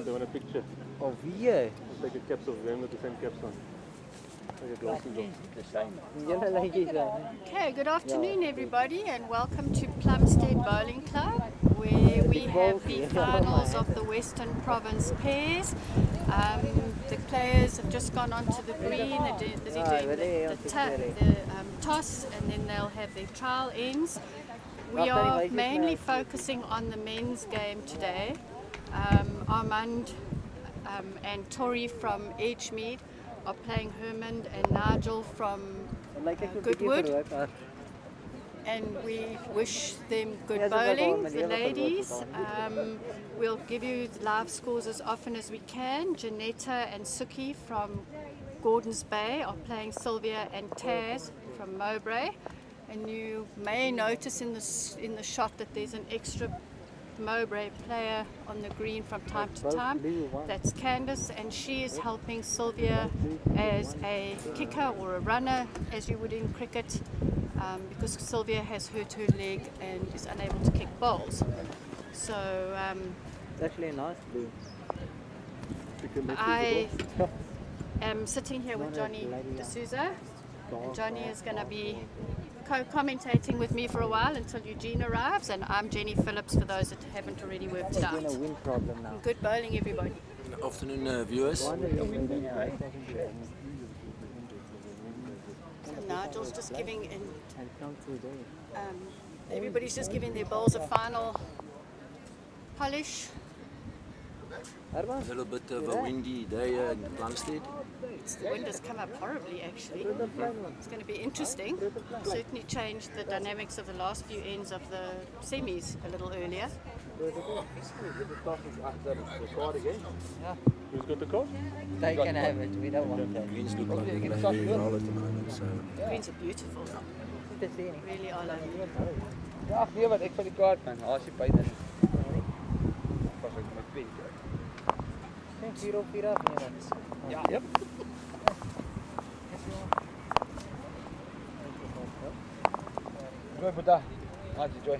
They want a picture. Of hier? Take a caps of them with the same caps on. Take a glasses off. Okay, good afternoon everybody and welcome to Plumstead Bowling Club where we have the finals of the Western Province pairs. The players have just gone onto the green, they're busy doing the toss and then they'll have their trial ends. We are mainly focusing on the men's game today. Armand and Tori from Edgemead are playing Hermond and Nigel from Goodwood, and we wish them good bowling. The ladies, we'll give you the live scores as often as we can. Janetta and Suki from Gordons Bay are playing Sylvia and Taz from Mowbray, and you may notice in the shot that there's an extra Mowbray player on the green from time to time. That's Candice, and she is helping Sylvia as a kicker or a runner, as you would in cricket, because Sylvia has hurt her leg and is unable to kick bowls. So it's actually a nice blue. I am sitting here with Johnny D'Souza, and Johnny is going to be co-commentating with me for a while until Eugene arrives, and I'm Jenny Phillips for those that haven't already worked it out. Good bowling everybody. Good afternoon viewers. So Nigel's just giving in, everybody's just giving their bowls a final polish. A little bit of a windy day in Plumstead. The wind has come up horribly actually. It's going to be interesting. Certainly changed the dynamics of the last few ends of the semis a little earlier. Who's got the card? They can have it, we don't want that. Greens look like they're going to be well at the moment. So. Greens are beautiful. Really are lovely. Ja, nee, wat ek van die kaart man. Haas jy by dan. Pas ek met 2. Thank you, Pira. Ja, yep. Joy Buddha. Joy.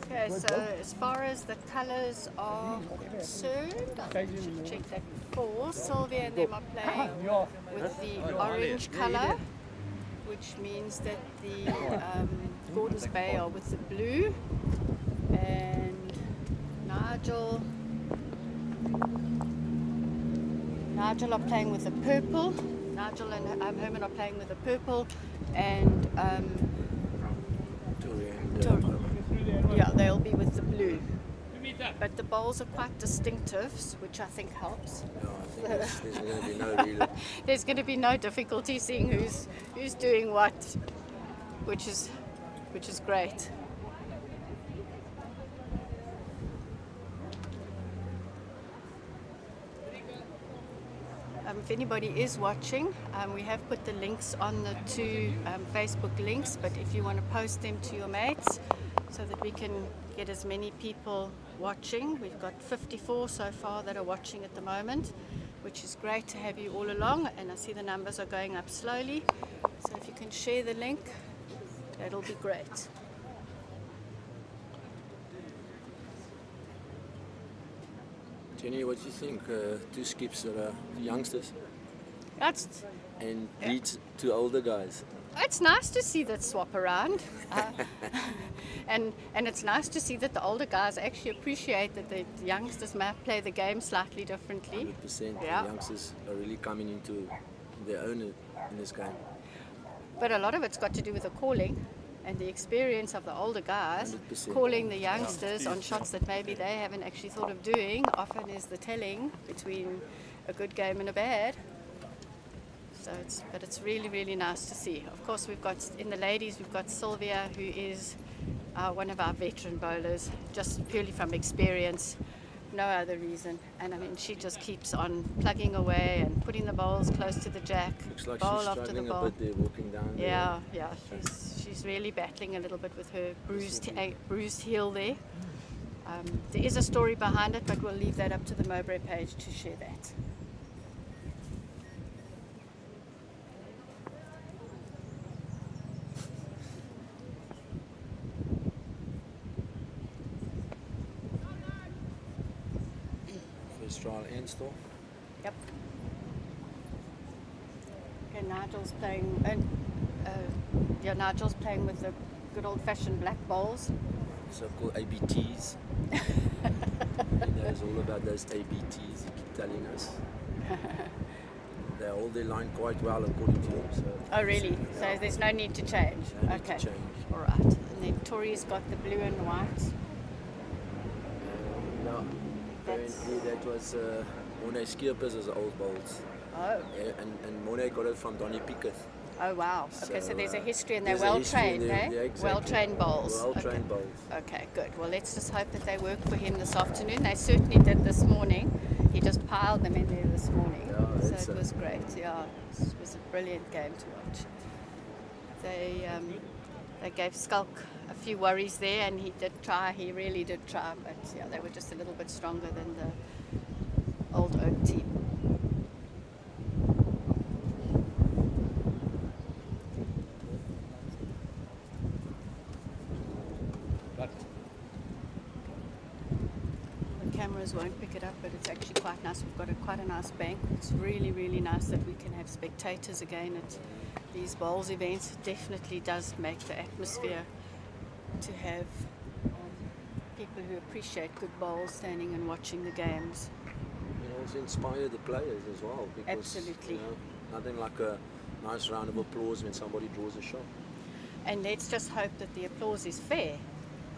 Okay, so as far as the colours are concerned, I should check that before. Sylvia and them are playing with the orange colour, which means that the Gordons Bay are with the blue, and Nigel are playing with the purple. Nigel and Herman are playing with the purple, and yeah, they'll be with the blue. But the bowls are quite distinctive, which I think helps. Yeah, I think there's going to be no real. There's going to be no difficulty seeing who's doing what, which is great. If anybody is watching, we have put the links on the two Facebook links, but if you want to post them to your mates so that we can get as many people watching. We've got 54 so far that are watching at the moment, which is great to have you all along, and I see the numbers are going up slowly, so if you can share the link, that'll be great. Jenny, what do you think? Two skips that are youngsters and beats two older guys. It's nice to see that swap around, and it's nice to see that the older guys actually appreciate that the youngsters might play the game slightly differently. 100%. Yeah. The youngsters are really coming into their own in this game. But a lot of it's got to do with the calling and the experience of the older guys 100%. calling the youngsters on shots that maybe they haven't actually thought of doing. Often is the telling between a good game and a bad. So it's really, really nice to see. Of course, we've got in the ladies, we've got Sylvia, who is one of our veteran bowlers, just purely from experience, no other reason. And I mean, she just keeps on plugging away and putting the bowls close to the jack. Looks like bowl she's after the struggling bowl. a bit there, walking down. Yeah, yeah, she's really battling a little bit with her bruised heel there. There is a story behind it, but we'll leave that up to the Mowbray page to share that. First trial and store. Yep. Okay, Nigel's playing, and Nigel's playing with the good old-fashioned black bowls. So-called ABTs. He knows all about those ABTs, he keeps telling us. They hold their line quite well according to him. So Oh, really? So there's no need to change? no need Okay. to change. All right. And then Tori's got the blue and white. No, apparently that was Monet Skierpers' old bowls. Oh. And Monet got it from Donnie Pickett. Oh, wow. Okay, so there's a history and they're there's a history well-trained, there, eh? yeah, exactly. Well-trained bowls. Well-trained bowls. Okay, good. Well, let's just hope that they work for him this afternoon. They certainly did this morning. He just piled them in there this morning. Yeah, So it was great. Yeah, it was a brilliant game to watch. They gave Skulk a few worries there, and he did try. He really did try, but yeah, they were just a little bit stronger than the old Oak team. The cameras won't pick it up, but it's actually quite nice. We've got quite a nice bank. It's really, really nice that we can have spectators again at these bowls events. It definitely does make the atmosphere to have people who appreciate good bowls standing and watching the games. And also inspire the players as well. Because, Absolutely. You know, nothing like a nice round of applause when somebody draws a shot. And let's just hope that the applause is fair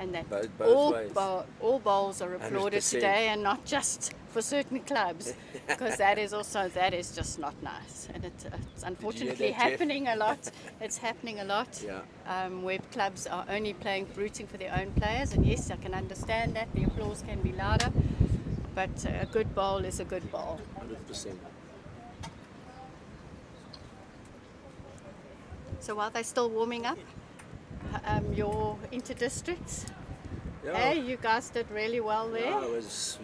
and that Both ways. all bowls are applauded 100%. today and not just for certain clubs, because that is just not nice. And it's unfortunately that, Jeff? happening a lot. It's happening a lot. Yeah. Where clubs are only rooting for their own players, and yes, I can understand that the applause can be louder, but a good bowl is a good bowl. 100%. So while they're still warming up, your inter-districts, Yeah. hey, you guys did really well there.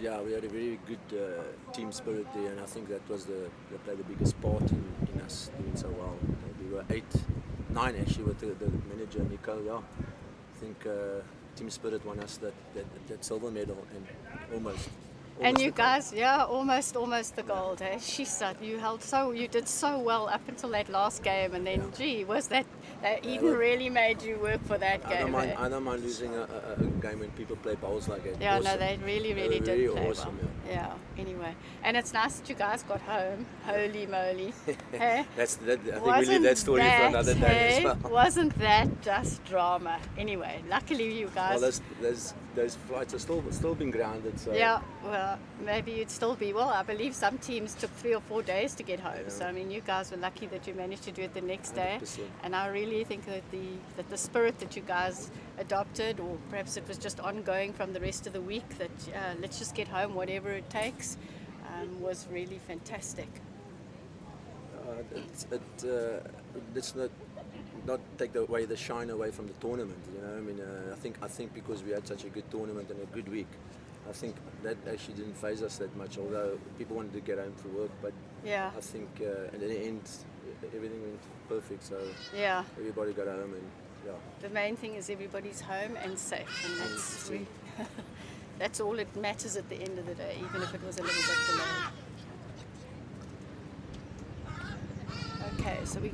Yeah, we had a very good team spirit there, and I think that played the biggest part in us doing so well. We were 8-9 actually with the manager Nico. Yeah, I think team spirit won us that silver medal, and almost. And you the gold. guys, yeah, almost the gold. Eh? You did so well up until that last game, and then gee, was that Eden really made you work for that game? Eh? I don't mind losing a game when people play bowls like that. Yeah, Awesome. no, they really They did were play really awesome, well. Yeah. Anyway, and it's nice that you guys got home. Holy moly! Hey? I think we leave that story for another day as well. Wasn't that just drama? Anyway, luckily you guys. Well, those flights are still been grounded. So. Yeah, well, maybe you'd still be. Well, I believe some teams took 3 or 4 days to get home. Yeah. So I mean, you guys were lucky that you managed to do it the next day. 100%. And I really think that the spirit that you guys adopted, or perhaps it was just ongoing from the rest of the week, that let's just get home, whatever it takes, was really fantastic. Let's not take the shine away from the tournament. You know, I mean, I think because we had such a good tournament and a good week, I think that actually didn't faze us that much. Although people wanted to get home for work, but Yeah. I think at the end everything went perfect. So Yeah. everybody got home, and yeah. The main thing is everybody's home and safe, and that's 100%. that's all it matters at the end of the day, even if it was a little bit delayed. Okay, so we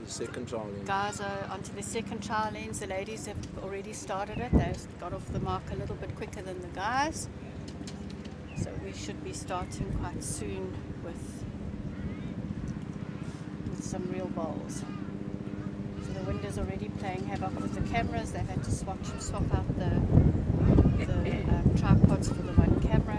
The second trial. Then. guys are onto the second trial ends. The ladies have already started it. They've got off the mark a little bit quicker than the guys. So we should be starting quite soon with some real bowls. So the wind is already playing havoc with the cameras. They've had to swap out the tripods for the one camera.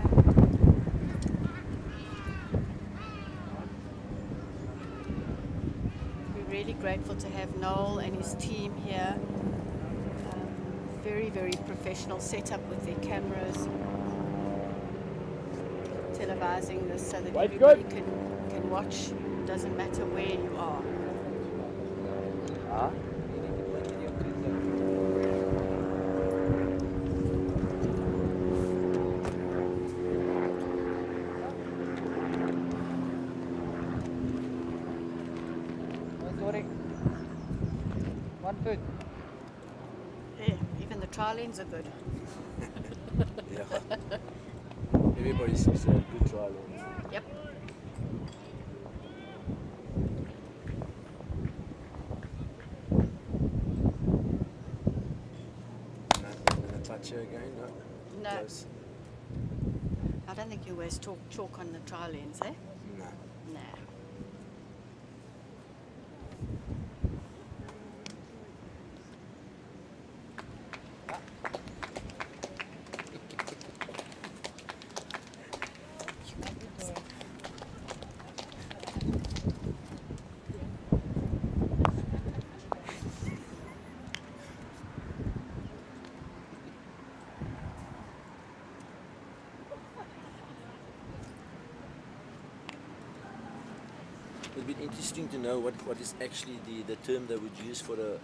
Really grateful to have Noel and his team here. Very, very professional setup with their cameras, televising this so that everybody can watch. Doesn't matter where you are. Sorry. 1 foot. Yeah, even the trial ends are good. Yeah. Everybody sees a good trial lens. Yep. I'm going to touch her again. No. No. Close. I don't think you always chalk on the trial lens, eh? No. Nah. It'd be interesting to know what is actually the term they would use for a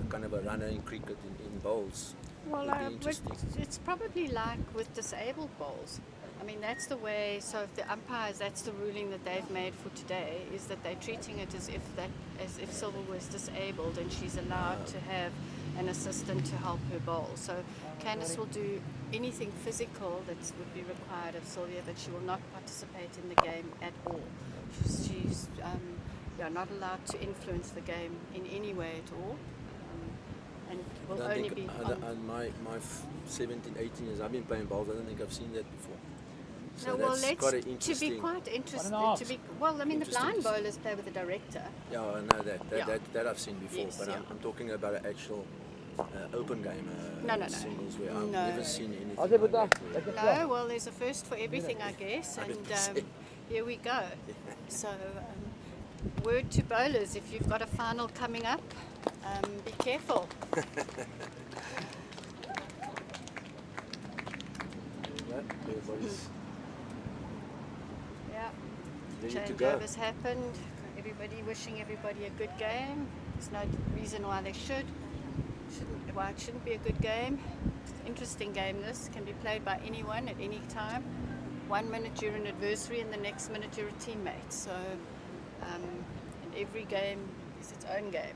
kind of a runner in cricket in bowls. Well, It'd be interesting. it's probably like with disabled bowls. I mean, that's the way. So, if the umpires, that's the ruling that they've made for today, is that they're treating it as if Silver was disabled and she's allowed to have an assistant to help her bowl. So, Candice will do anything physical that would be required of Sylvia, but she will not participate in the game at all. She's not allowed to influence the game in any way at all, and will I only think be. my 17, 18 years I've been playing bowls. I don't think I've seen that before. So No, well, that's let's quite to interesting. be quite interested. half. To be well, I mean, the Interesting blind to see. bowlers play with the director. Yeah, I know that. Yeah. That I've seen before. Yes, but yeah. I'm talking about an actual open game. No. Singles where I've No. never seen anything I'll like put that. that. No, well, there's a first for everything, I guess, and 100%. here we go. So, word to bowlers: if you've got a final coming up, be careful. Everybody's Yeah. ready to go. Changeovers happened. Everybody wishing everybody a good game. There's no reason why they shouldn't. Why it shouldn't be a good game. It's an interesting game. This can be played by anyone at any time. 1 minute you're an adversary, and the next minute you're a teammate. So, and every game is its own game.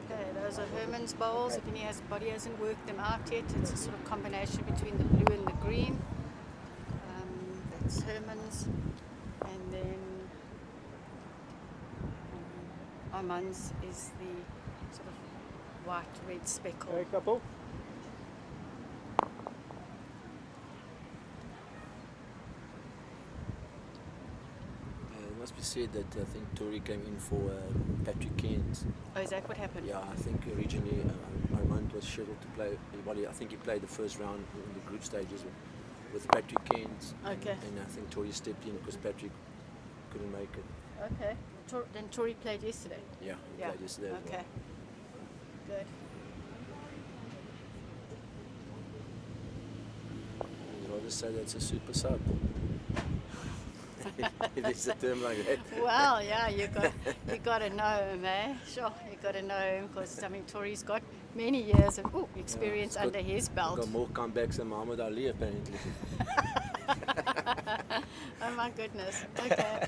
Okay, those are Herman's bowls. If anybody hasn't worked them out yet, it's a sort of combination between the blue and the green. That's Herman's, and then Armand's is the sort of white-red speckle. Hey, couple. It must be said that I think Tori came in for Patrick Cairns. Oh, is that what happened? Yeah, I think originally Armand was scheduled to play. I think he played the first round in the group stages with Patrick Cairns. Okay. And I think Tori stepped in because Patrick couldn't make it. Okay. Then Tori played yesterday. Yeah, he played yesterday as well. Okay. Good. I'd rather say that's a super sub. If it's a term like that. Well, yeah, you got to know him, eh? Sure, you got to know him because I mean Tori's got many years of experience he's got- under his belt. Got more comebacks than Muhammad Ali apparently. Oh my goodness. Okay.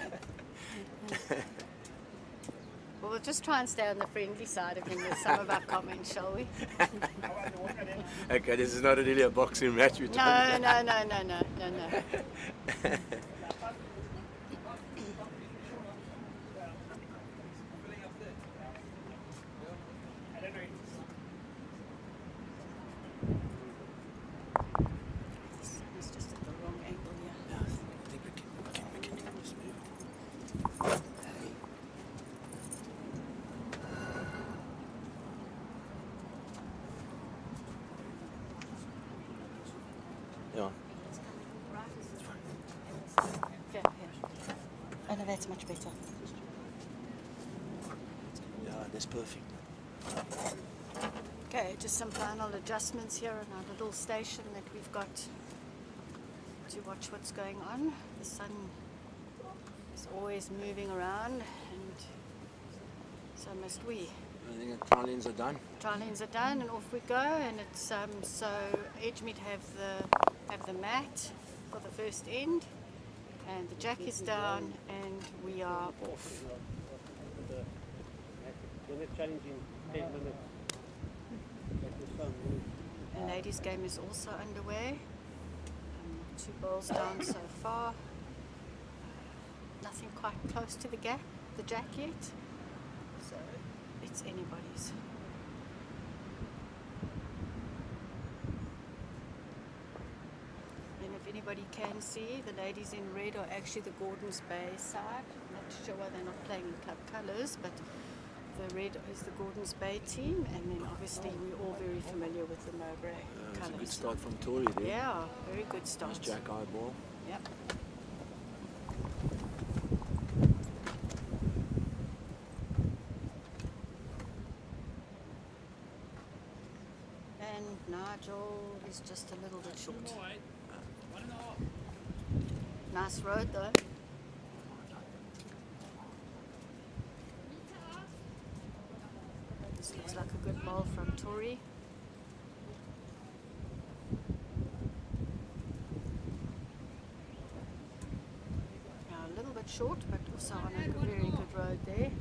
Well, we'll just try and stay on the friendly side of him with some of our comments, shall we? Okay, this is not really a boxing match. We're No. It's just at the wrong angle here. Yeah, I think we can just move. Yeah. Yeah. Oh no, that's much better. Yeah, that's perfect. Okay, just some final adjustments here on our little station that we've got to watch what's going on. The sun is always moving around, and so must we. I think the trial ends are done. Trial ends are done, and off we go. And it's so Edgemead have the mat for the first end, And the jack is down and we are off. The ladies' game is also underway. 2 balls down so far. Nothing quite close to the jack yet. So it's anybody's. And if anybody can see, the ladies in red are actually the Gordons Bay side. I'm not sure why they're not playing in club colours, but the red is the Gordons Bay team, and then obviously we're all very familiar with the Mowbray It's a colours. good start from Tory there. Yeah, very good start. Nice jack eye ball. Yep. And Nigel is just a little bit short. Nice road though. This looks like a good ball from Tory. Now a little bit short, but also on a very good road there.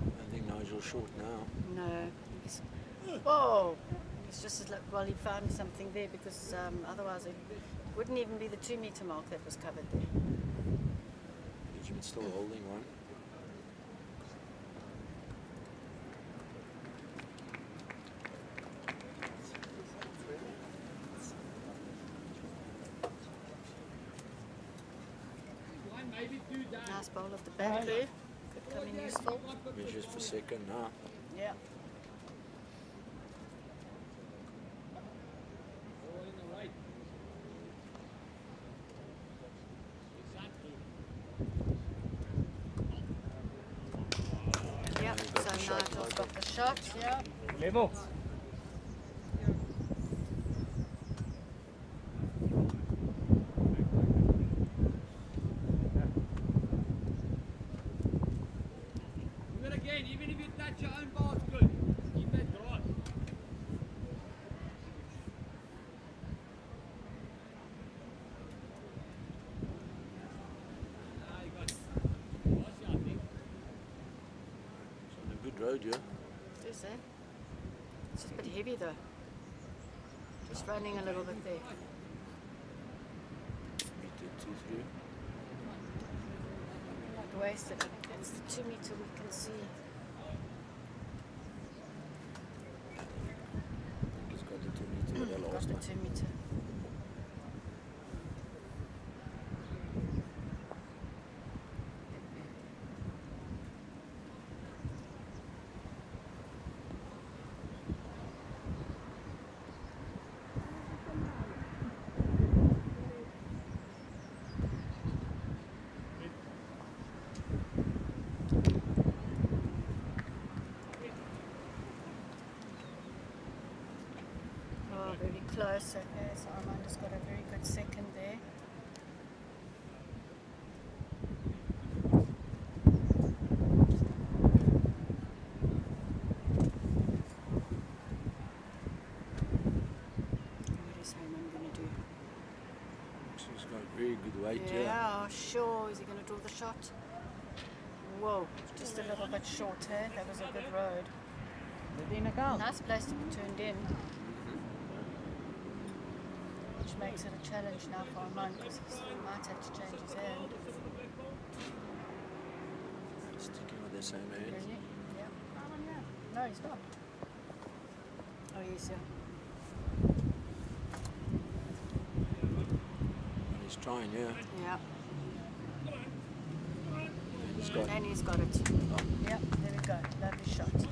I think Nigel's short now. No. Whoa! It's just like, well, he found something there because otherwise it wouldn't even be the 2 metre mark that was covered there. Benjamin's still holding one. Nice bowl of the back there. Could come in useful. Measures for second now. Yeah. Yep, so Nigel's got the shot, yeah. Level. Do it again, even if you touch your own ball, it's good. Keep that draw. You got it. I think. It's on a good road, yeah. It is, eh? It's just a bit heavy though. Just running a little bit there. Meter 2 through. Not wasted. I think that's the 2 metre we can see. I think he's got the 2 meter with the Got last the one. 2 metre. Oh, very close. Okay, so Armando's got a very good second there. What is Herman going to do? So he's got very good weight, yeah. Yeah, sure. Is he going to draw the shot? Whoa, just a little bit short, eh? That was a good road. Did in account? Nice place to be turned in. Which makes it a challenge now for Armand because he might have to change his hand. Sticking with the same hand. Really? Yeah. No, he's not. Oh, yes, yeah. He's trying, yeah. Yeah. And he's got And he's got it. Yep, there we go. Lovely shot.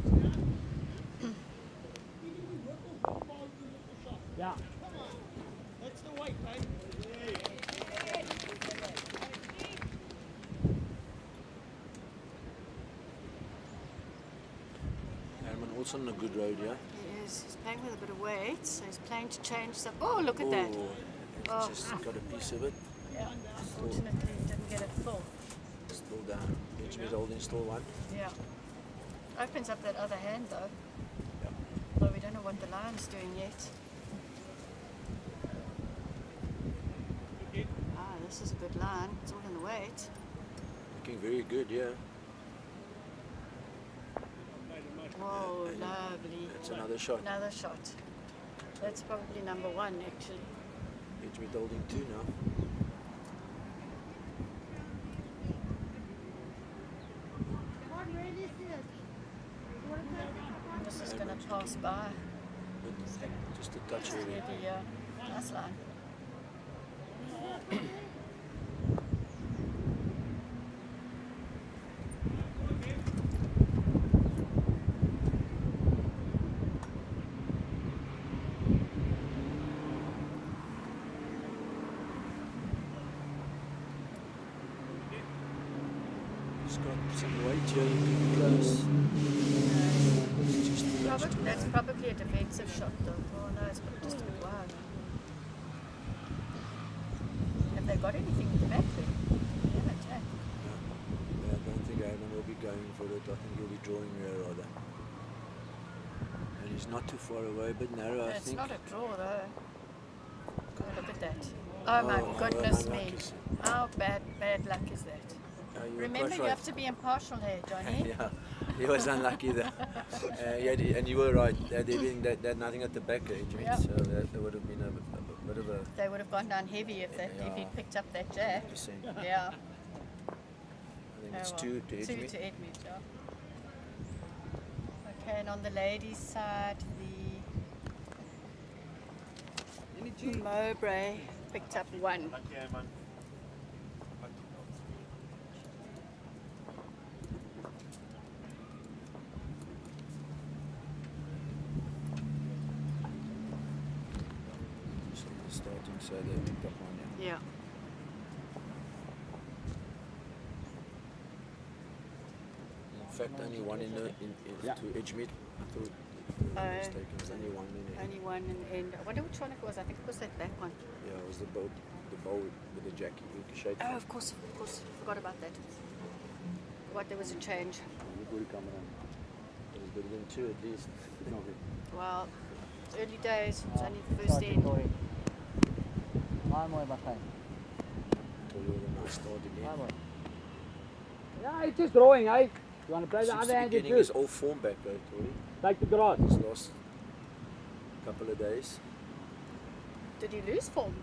Yeah. That's the weight, mate. Herman also on a good road, yeah. He is. He's playing with a bit of weight, so he's playing to change stuff. Oh, look at that. Oh, Oh. he's just got a piece of it. Yeah. Unfortunately, he didn't get it full. Still down. Edgemere holding still one. Yeah. Opens up that other hand though. Yeah. Although we don't know what the lion's doing yet. Ah, this is a good line. It's all in the weight. Looking very good, yeah. Whoa, lovely. That's another shot. Another shot. That's probably number one actually. Edgemere holding two now. This is going to pass by. Just a touch Just really. really, yeah. Nice line. It's got some weight here, you can close. It's just a touch too That's high. probably a defensive shot though. Oh no, it's just a bit wide. Have they got anything in the back there? Yeah, Jack. Yeah, I don't think Herman will be going for it. I think he'll be drawing here rather. And he's not too far away, a bit narrow, I It's think. not a draw though. God, look at that. Oh my goodness me. unlucky. How bad luck is that? You were Remember, quite you right. have to be impartial here, Johnny. Yeah, he was unlucky there. And you were right. They had nothing at the back edge, Yeah. so that would have been a bit of a They would have gone down heavy if he'd picked up that jack. percent. Yeah. I think it's Oh, well. two to Two Edgemere. to Edmund, yeah. Okay, and on the ladies' side, the Mowbray picked up one. So the starting side they picked up one, yeah. Yeah. In fact, only one in to Edgemere. I thought I was mistaken. There's only one in it. Only one in I wonder which one it was. I think it was that back one. Yeah, it was the bowl with the Jackie ricocheted. Oh, of course. Forgot about that. What, there was a change. It was better than two at least. Well, it's early days. It's only the first end. Hi, mooi Martijn. So we were a nice start again. Hi, mooi. Yeah, it's just drawing, eh? You want to play the Since other the hand, you beginning do. is all form back though, Tori. Take the grass. This last couple of days. Did he lose form?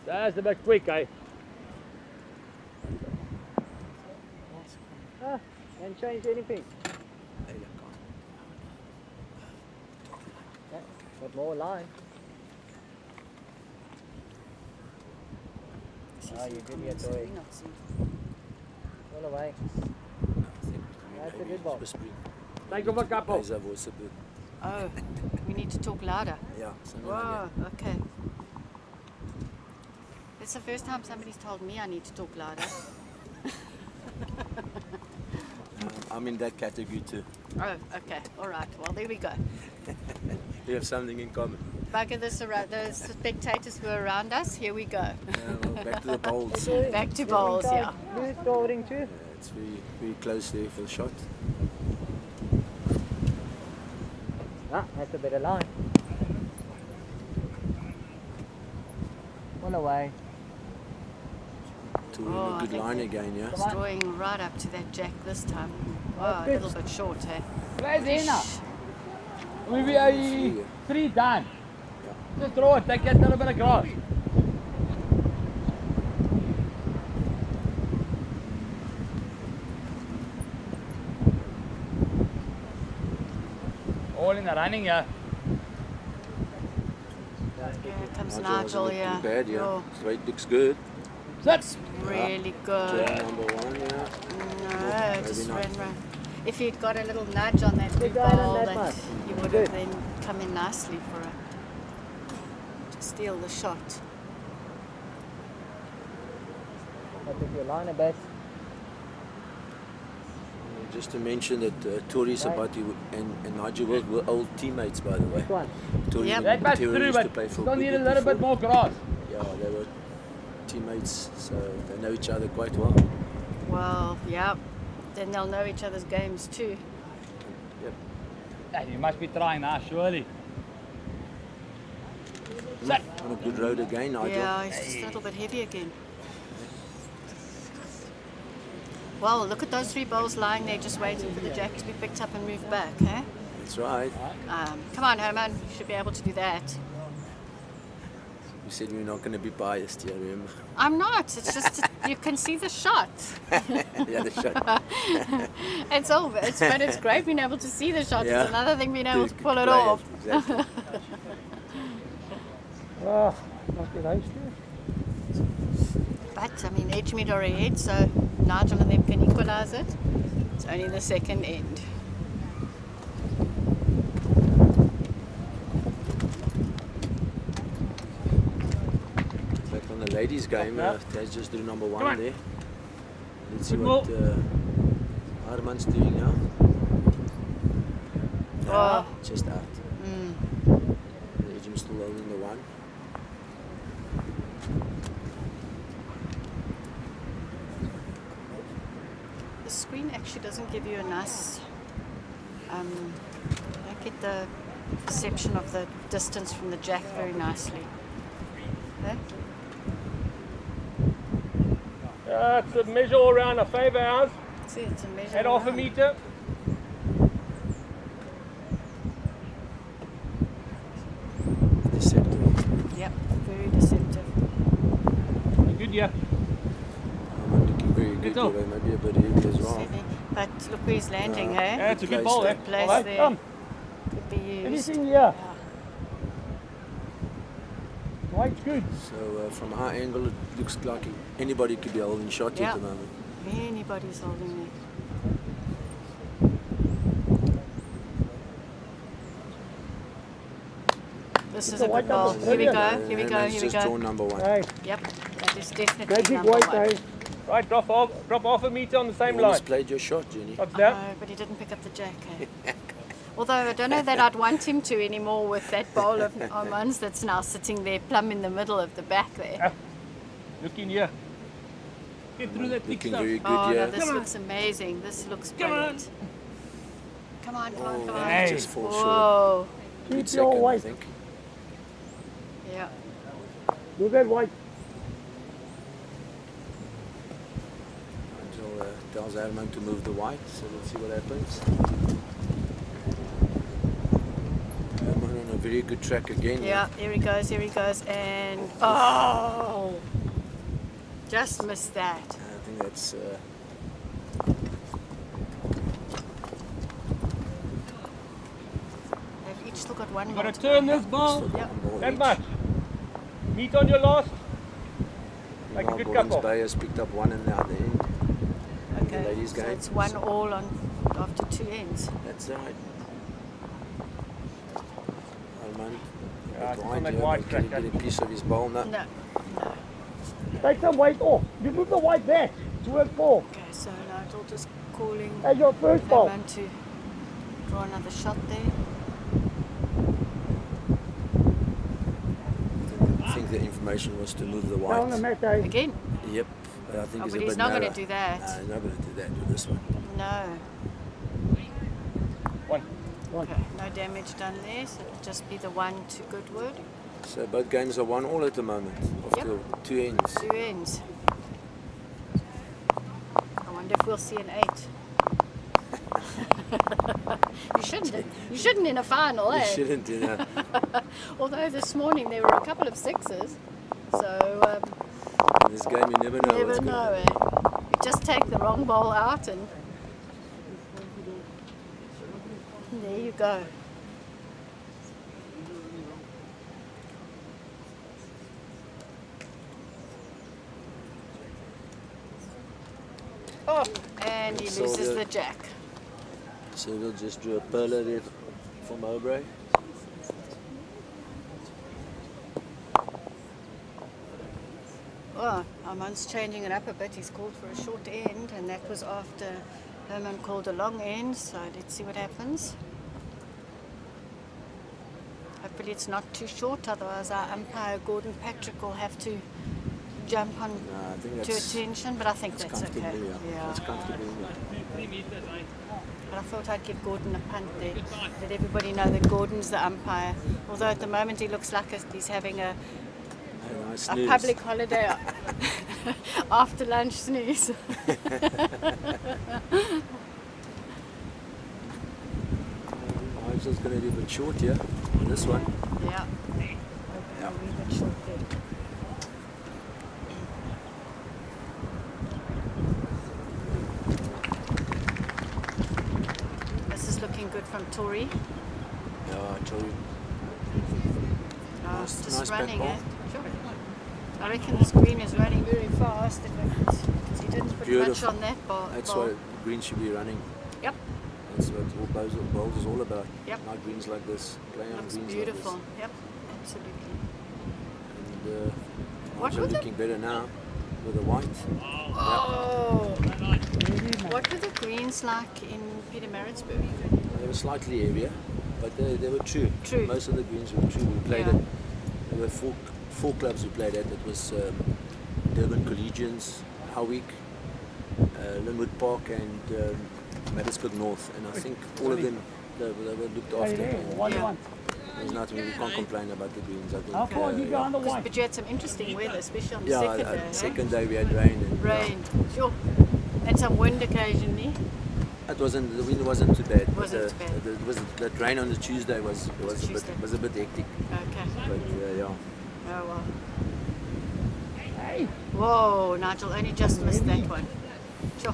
That's a bit quick, eh? Can't change anything. Hey, I can't. Got more line. Ah, you did get Did away. he not see? All away. I think That's a maybe good ball. whispering. Take off a couple. Raise our voice a bit. Oh, we need to talk louder. Yeah, something like Whoa, okay. It's the first time somebody's told me I need to talk louder. that. I'm in that category too. Oh, okay. All right. Well, there we go. We have something in common. Bugger this around. The spectators who are around us. Here we go. Well, back to the bowls. Back to bowls, yeah. Good scoring too. It's very close there for the shot. Ah, that's a better line. All away. To Oh, a good I think line again, yeah. It's drawing right up to that jack this time. Oh, a little bit short, eh? Play there now. Ish. Maybe a 3 done. Just draw it, take a little bit of grass. All in the running, yeah. Here comes Nigel Nigel, wasn't yeah. looking bad, yeah. Oh, His weight looks good. Sit. really Draw good. number one, yeah. No, Maybe just not. ran. If he'd got a little nudge on that big Big line on ball, that that one. he would Good. have then come in nicely for to steal the shot. I think your line a bit. Just to mention that Tori Sabati and Nigel were old teammates, by the way. Tori Yep. and That much Terry through, used but to play for still need a WPB little bit before. more grass. Yeah, they were teammates, so they know each other quite well. Well, yeah. Then they'll know each other's games too. Yep. Yeah, you must be trying now, surely. Set. On a good road again, Nigel. Yeah, he's just a little bit heavy again. Well, look at those 3 bowls lying there just waiting for the jack to be picked up and moved back, eh? That's right. Come on, Herman, you should be able to do that. We said we're not going to be biased here, remember? I'm not, it's just, you can see the shot. Yeah, the shot. It's over, but it's great being able to see the shot. Yeah. It's another thing being able to pull it Play off. Exactly. Ah, must be nice too. But, I mean, Edgemead are ahead, so Nigel and them can equalise it. It's only the second end. Back on the ladies' game, Taz just drew number 1 there. Let's see Good what Arman's doing now. Oh. Just out. Edgem's still holding the 1. The screen actually doesn't give you a nice, don't get the perception of the distance from the jack very nicely. Okay? It's a measure all around, a favour ours. See, it's a measure. At half a around. metre. Deceptive. Yep, very deceptive. Good, yeah. Arman looking very good Good here, maybe a bit heavy as well. Certainly. But look where he's landing, eh? Yeah, it's a good Place ball, there. eh? Place Alright, there. come. Could be used. Anything here? White's good. So from our angle, it looks like anybody could be holding shot Yeah. at the moment. Anybody's holding it. This is a good ball. Here we go, here we And go, that's here we just go. drawn number 1. Hey, Yep, that is definitely magic number white, 1. eh? Right, drop half a metre on the same You line. almost played your shot, Jenny. What's No, that? but he didn't pick up the jack, eh? Although I don't know that I'd want him to anymore with that bowl of Armand's that's now sitting there plumb in the middle of the back there. Look in here. Get through that thick Looking stuff. very good Oh here. no, this looks amazing. This looks brilliant. Come on, come on, come on. Hey. Just fall short. Whoa. Good Keep second, your I white. think. Yeah. Look at white. Until tells Herman to move the white, so let's see what happens. Herman on a very good track again. Yeah, here he goes, and oh! Just missed that. I think that's They've each still got one Got more to to turn go. this ball. still got Yep. one ball That each. much. Meet on your last. Like a Now good Gordon's couple. Bay has picked up 1 in the other end. Okay, ladies' so game. it's 1 all on after 2 ends. That's right. Herman, Yeah, it's on wide that here, white but can he track, get a piece of his bowl now? No. Take some white off. You move the white back. It's worth 4. Okay, so Nigel just calling As your first ball. Herman to draw another shot there. I think the information was to move the Down the white. mat, eh? Again? Yep, but I think Oh, it's but a he's bit not going narrow. to do that. He's not going to do that with this one. No. One. Okay, no damage done there, so it'll just be the 1 to Goodwood. So both games are 1 all at the moment, after 2 ends. 2 ends. I wonder if we'll see an 8. You shouldn't in a final, You eh? shouldn't, you know. Although this morning there were a couple of 6s, so In this game, you never know never what's going know, to eh? You just take the wrong ball out and there you go. Oh, and he So loses the- the jack. So we'll just draw a perler there for Mowbray. Oh, Armand's changing it up a bit. He's called for a short end, and that was after Herman called a long end, so let's see what happens. Hopefully it's not too short, otherwise our umpire Gordon Patrick will have to jump on I think to that's attention, but I think that's okay. comfortable, yeah. That's comfortable. Yeah. 3 meters, eh? But I thought I'd give Gordon a punt there. Let everybody know that Gordon's the umpire. Although at the moment he looks like he's having a Nice a snooze. public holiday after lunch snooze. I was just going to do a bit short here on this one. Yeah. Yeah. A wee bit short there. This is looking good from Tori. Yeah, I told you. Oh, Nice- just nice back running, ball. eh? Sure. I reckon the screen is running very fast because he didn't put much Beautiful. on that ball. That's what green should be running. Yep. That's what all bowls is all about. Yep. Not greens like this. Playing on Looks greens beautiful. like Yep. Absolutely. this. And What Nigel was it? looking better now with the white. Oh. What were the greens like in Pietermaritzburg? They were slightly heavier, but they were true. True. Most of the greens were true. We played Yeah. it. There were four clubs we played at. It was Durban Collegians, Howick, Linwood Park, and Madisburg North. And I think all of them they were looked after. And Yeah. there's nothing we can't complain about the greens. I think. How far you go on the white? But you had some interesting weather, especially on the Yeah, second day. second day we had rain. And, Rain, sure. And some wind occasionally. It wasn't. The wind wasn't too bad. Wasn't but too bad. It was that rain on the Tuesday was Tuesday. a bit hectic. Okay. But yeah. Oh well. Whoa, Nigel only just missed that one. Sure.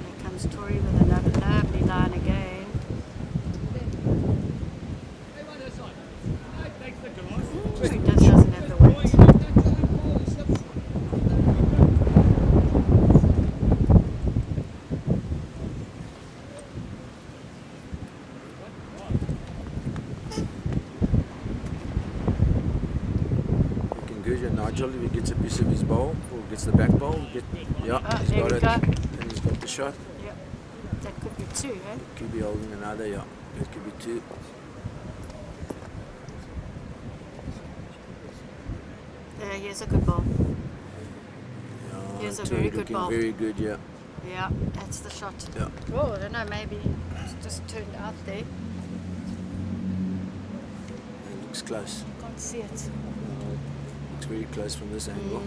Here comes Tori with another lovely line again. Hey, one this side. Hey, thanks the glass. He just doesn't have the weight. Looking good. And Nigel, if he gets a piece of his bowl or gets the back bowl, Ah, he's there got we it. go. And he's got the shot. Yep. That could be two, eh? Could be holding another. Yeah, it could be two. Yeah, here's a good ball. Yeah, Here's a Tori very good looking ball. Very good. Yeah. Yeah, that's the shot. Yeah. Oh, I don't know, maybe it's just turned out there. And looks close. Can't see it. Looks very close from this angle.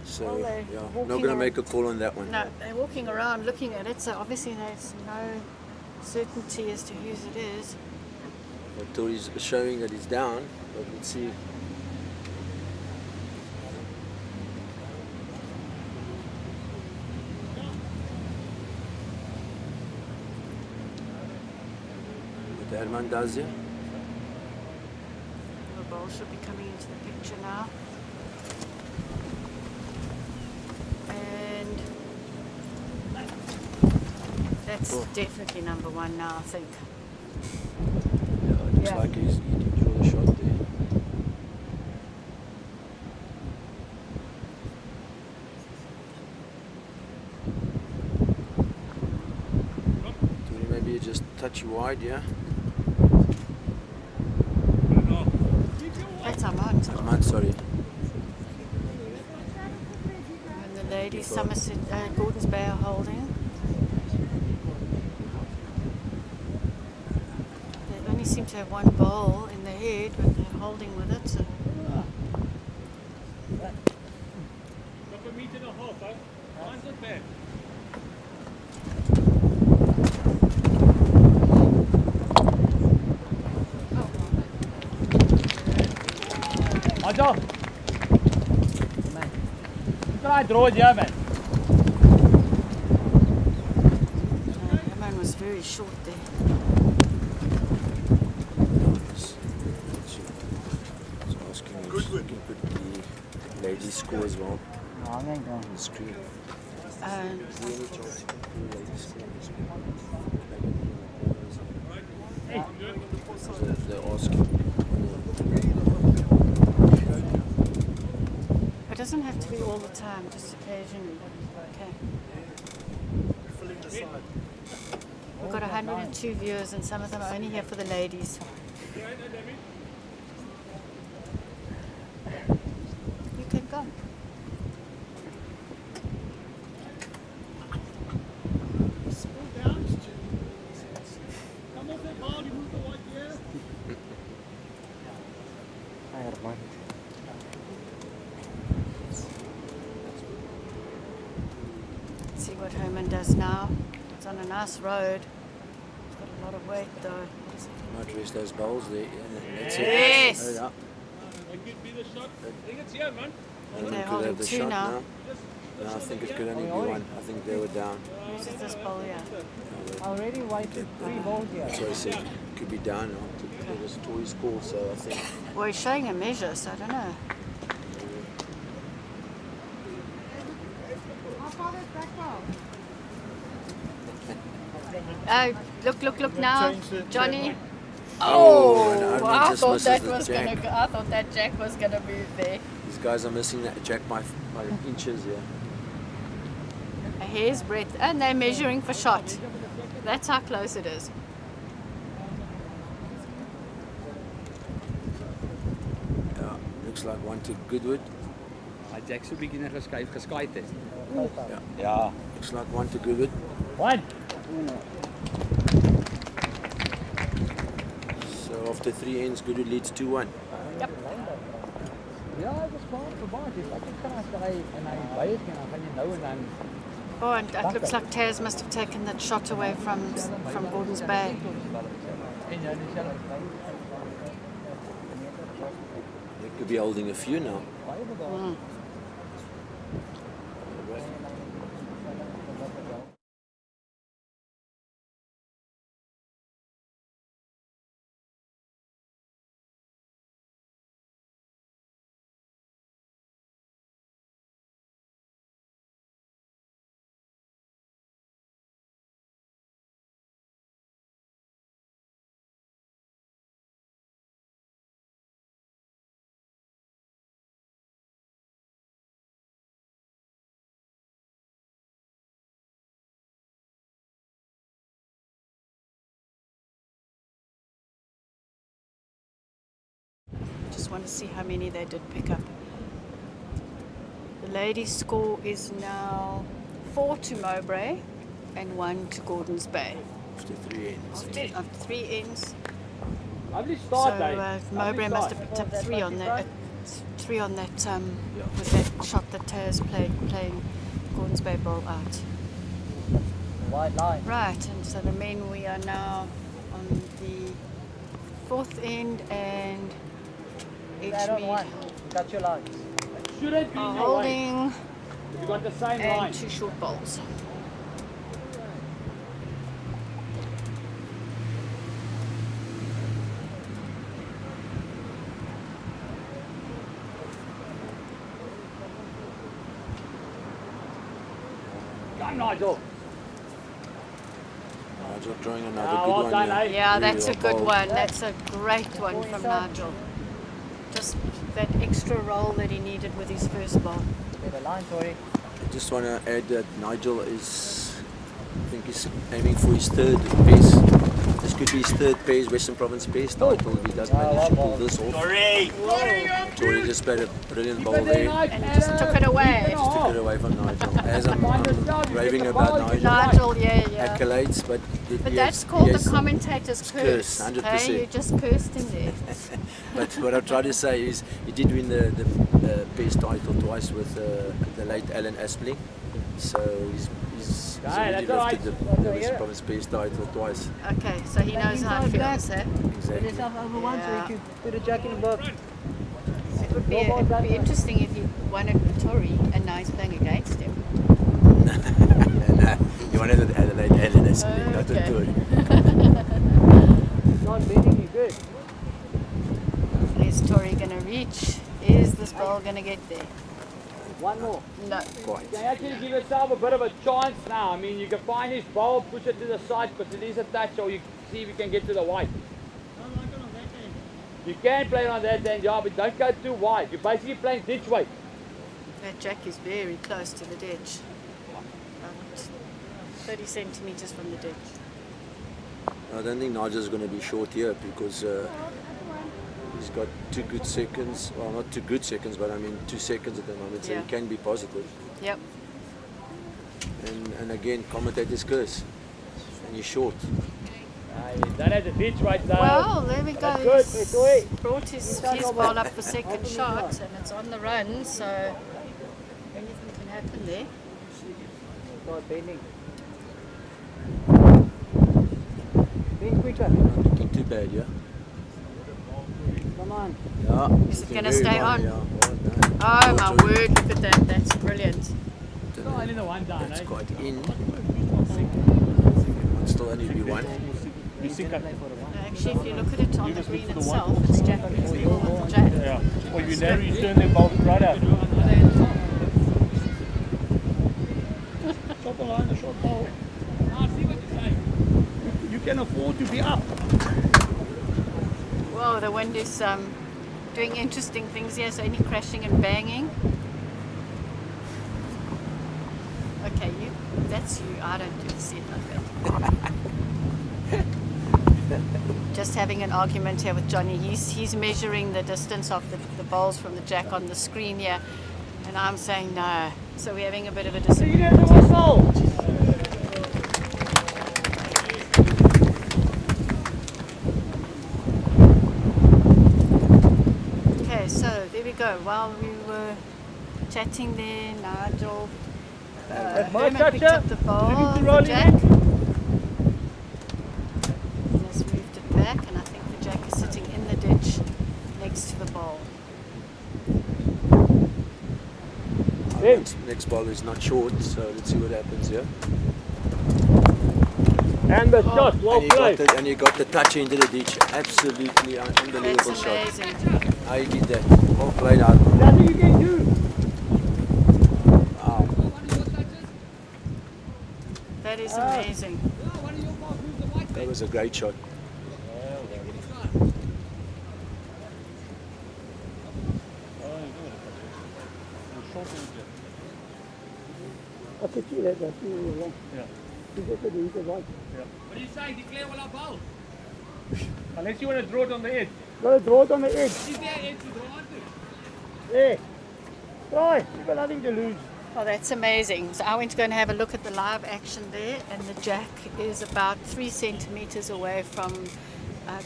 So Well, they're yeah, walking not going to around. make a call on that one. No, they're walking around looking at it, so obviously there's no certainty as to whose it is. But Tori's showing that he's down, but let's see. What Herman does here. The ball should be coming into the picture now. And that's definitely number one now, I think. Yeah, it looks Yeah. like he did draw the shot there. Tori maybe just touch wide, yeah. That's Armand. Herman, sorry. And the ladies, Somerset, Gordon's Bay are holding. They only seem to have one ball in the head, but they're holding with it. So. Drop a meter and a half, eh? Mine's not bad. Nigel! Man. Look at I draw it here, man. Herman was very short there. He's asking if he can put the ladies' score as well on the screen. And Is there any chance you can put the ladies' score on the screen? They're asking. It doesn't have to be all the time, just occasionally. Okay. We've got 102 viewers and some of them are only here for the ladies. You can go. See what Herman does now. It's on a nice road. It's got a lot of weight though. What is it? Might rest those bowls there. Yeah, that's it. Yes! Hurry up. That could be the shot. I think it's here, man. And They're could holding have the two shot now. now. No, I think it could only be one. I think they were down. Who's this bowl here? Already waited 3 balls here. So I said it could be down. It was Tory's call, so I think. Well, he's showing a measure, so I don't know. Look now, Johnny. Oh, and Armin I just thought misses that the was jack. gonna go. I thought that jack was gonna be there. These guys are missing that jack by inches here. A hair's breadth, and they're measuring for shot. That's how close it is. Yeah, looks like one to Goodwood. Jack so bietjie net geskuif het. Yeah, Ja. looks like one to Goodwood. 1. So after 3 ends, Goodwood leads 2-1. Yep. Ja, dit is gewoon verbaasd. Ek het graag gery en hy by het gaan, dan gaan jy nou en dan. Oh, and it looks like Taz must have taken that shot away from Gordon's Bay. En jy dis self. They could be holding a few now. Just want to see how many they did pick up. The ladies' score is now 4 to Mowbray and 1 to Gordon's Bay. After 3 ends. After 3 ends. Lovely So start, Dave. Mowbray must have picked up 3 on that. 3 on that with that shot that Taz playing Gordon's Bay ball out. Wide line. Right, and so the men, we are now on the 4th end and each meet Got your lines. Should have been are your way. holding You got the same and line. 2 short bowls. Come, Nigel. Nigel drawing another Ah, good well one done, here. eh? Yeah, that's a Really good bold. one. That's a great one from Nigel. Just that extra roll that he needed with his first ball. The line, Tory. I just want to add that Nigel is, I think he's aiming for his 3rd pace. This could be his 3rd pace, Western Province pace title if he does manage to pull this off. Tory just played a brilliant ball there. And he just took it away. Just took it away from Nigel. As I'm raving about Nigel. Nigel, yeah. Accolades, but But he that's has- called he the has- commentator's curse. 100%. Hey, you just cursed him there. But what I'm trying to say is he did win the pace title twice with the late Alan Aspley. So he's already that's all lifted right. the Western Province pace title twice. Okay, so he knows how it feels, eh? Put Exactly. yourself over one so Yeah. you can put a jack in the box. It would be interesting if he won it with Tory and now he's playing against him. And you wanted with Adelaide Alan Aspley, not the Okay. Tory. Not betting, you good. Is Tory going to reach? Is this ball going to get there? One more. No. Quite. You can actually give yourself a bit of a chance now. I mean, you can find his ball, push it to the side because it is a touch, or you see if you can get to the white. You can play it on that end, yeah, but don't go too wide. You're basically playing ditch weight. That jack is very close to the ditch. About 30 centimeters from the ditch. I don't think Nigel's going to be short here because he's got 2 good seconds. Well, not 2 good seconds, but I mean 2 seconds at the moment, so Yeah. he can be positive. Yep. And again, commentators curse. And he's short. That has a ditch right there. Well, there we go. That's good, He's it's away. brought his ball up for second shot, and it's on the run, so anything can happen there. Start bending. Bend quicker. Not looking too bad, yeah? Come on. Yeah. Is it looking gonna very stay fine, on? yeah. Well done. Oh my Well done. word, look at that. That's brilliant. Only the one down, That's eh? quite in. Might still only be one. Actually, if you look at it on the green itself, it's jack with the jack. Yeah. Or you never turn them both right out. Short line, a short ball. You can afford to be up. Whoa, the wind is doing interesting things here, so any crashing and banging. Okay, that's you. I don't do see it like that. Just having an argument here with Johnny. He's measuring the distance of the balls from the jack on the screen here, and I'm saying no. So we're having a bit of a disagreement. Okay, so there we go. While we were chatting there, Nigel Herman picked up the ball, the jack. Just moved it back, and I think the jack is sitting in the ditch next to the ball. Next ball is not short, so let's see what happens here. And the shot, well played. And you got the touch into the ditch. Absolutely unbelievable That's shot. amazing. How you did that? Well played out. Nothing you can do. Wow. That is amazing. That was a great shot. I could see that. Yeah. What do you say? Declare all our ball. Unless you want to draw it on the edge. Got to draw it on the edge. Is there edge to draw onto? Yeah. Try. You've got nothing to lose. Oh, that's amazing. So I went to go and have a look at the live action there, and the jack is about 3 centimeters away from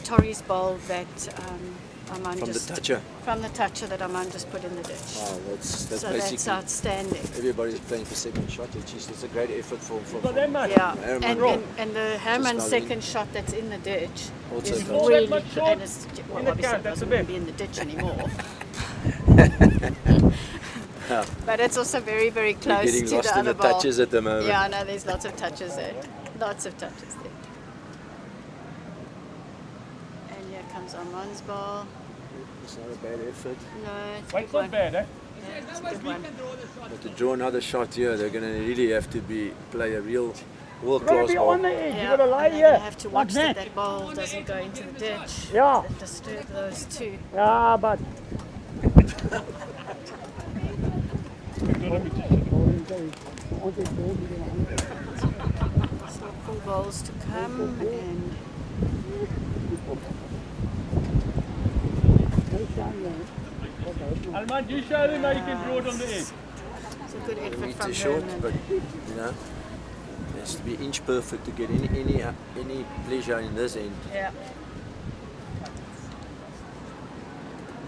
Tori's bowl that Armand From the just toucher. from the toucher that Armand just put in the ditch. Wow, that's So that's basically outstanding. everybody's playing for second shot. It's a great effort from Got that much? Yeah, Herman. and the Herman's Just second shot that's in the ditch Also is goes. really, That much short and it's, well, in the obviously count, it that's the doesn't best. be in the ditch anymore. Yeah. But it's also very, very We're close getting to lost the in the other ball. touches at the moment. Yeah, I know there's lots of touches there. Lots of touches there. And here comes Armand's ball. It's not a bad effort. No, it's a Well, good it's not one. bad, eh? Yeah, it's a good one. But to draw another shot here, they're going to really have to play a real You've got to world-class be ball. on the edge. Yeah, You've got to lie and they're gonna here. have to Like watch that that. that ball doesn't go into the ditch. Yeah. And disturb those two. Yeah, but. So full balls to come, and Armand, you show them how you can draw it on the edge. it's a good effort Maybe from too short, Herman. but you know, it has to be inch perfect to get any pleasure in this end. Yeah.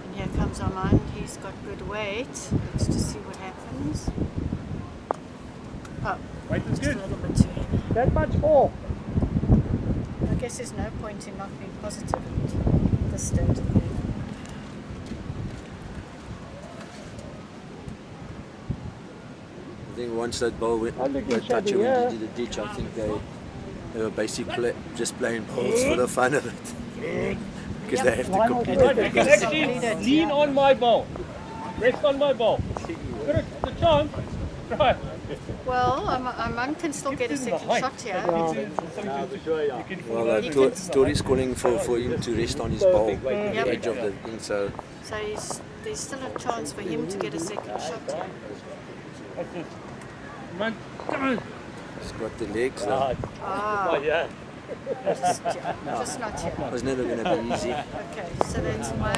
And here comes Armand. He's got good weight. Let's just see what happens. Oh, Weight is just good. a little bit too heavy. That much more. I guess there's no point in not being positive at this stage of the game. I think once that ball went, I'm looking that toucher shabby, went yeah. into the ditch, I think they were basically just playing balls for the fun of it. Because they have to compete Right, at you can the actually lean on my ball. Rest on my ball. Got the chance. Right. Well, Armand can still get a second shot here. Well, Tori's calling for him to rest on his ball, Yep. the edge of the thing, so So there's still a chance for him to get a second shot here. That's it. Come on. Come on. He's got the legs though. Ah, Yeah. just not yet. It was never going to be easy. Okay, so that's 1,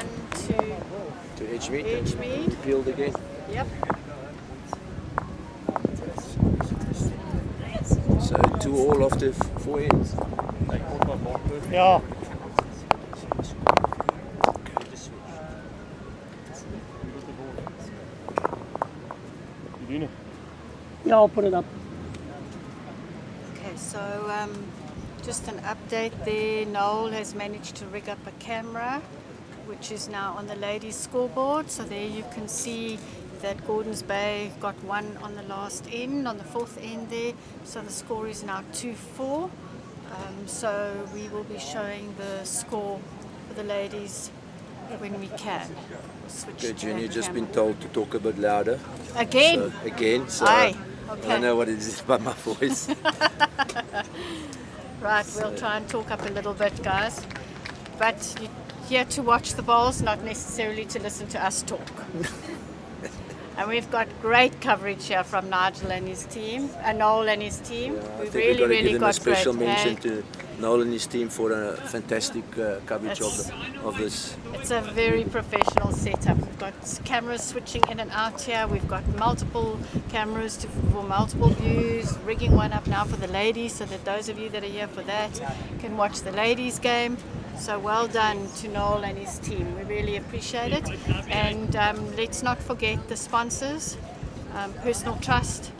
2, To edge meet. edge meet. Peeled again. Yep. So 2 all after 4 ends. Yeah. You doing it? Yeah, I'll put it up. Okay, so just an update there. Noel has managed to rig up a camera, which is now on the ladies' scoreboard. So there you can see that Gordons Bay got 1 on the last end, on the 4th end there. So the score is now 2-4. So we will be showing the score for the ladies when we can. Switch Okay, to Junior, that just been camera. told to talk a bit louder. Again? So, again, so Aye, I okay. don't know what it is about my voice. Right, we'll try and talk up a little bit, guys. But you're here to watch the bowls, not necessarily to listen to us talk. And we've got great coverage here from Nigel and his team, Noel and his team. I We think really, we've got to really give them a got special great. mention to Noel and his team for a fantastic coverage It's- of this. It's a very professional setup. We've got cameras switching in and out here. We've got multiple cameras for multiple views, rigging one up now for the ladies so that those of you that are here for that can watch the ladies game. So well done to Noel and his team. We really appreciate it. And let's not forget the sponsors. Personal Trust,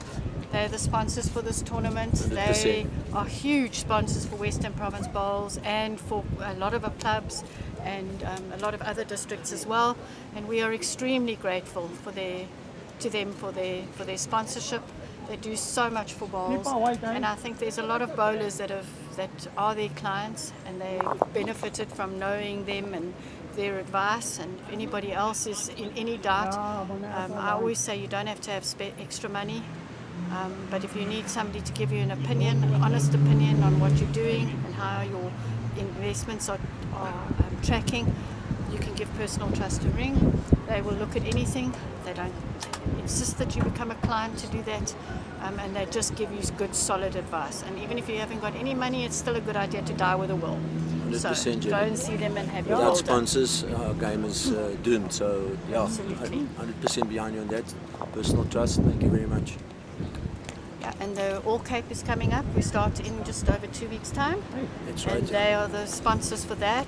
they're the sponsors for this tournament. 100%. They are huge sponsors for Western Province Bowls and for a lot of our clubs and a lot of other districts as well. And we are extremely grateful to them for their sponsorship. They do so much for bowls, and I think there's a lot of bowlers that are their clients, and they benefited from knowing them and their advice. And if anybody else is in any doubt, I always say you don't have to have extra money, but if you need somebody to give you an opinion, an honest opinion on what you're doing and how your investments are tracking, you can give Personal Trust a ring. They will look at anything. They don't insist that you become a client to do that, and they just give you good, solid advice. And even if you haven't got any money, it's still a good idea to die with a will. 100%, So go Jenny. and see them and have your Without will done. sponsors, our game is doomed. So, yeah, Absolutely. 100% behind you on that. Personal Trust, thank you very much. Yeah, and the All Cape is coming up. We start in just over 2 weeks' time, That's right. and they are the sponsors for that.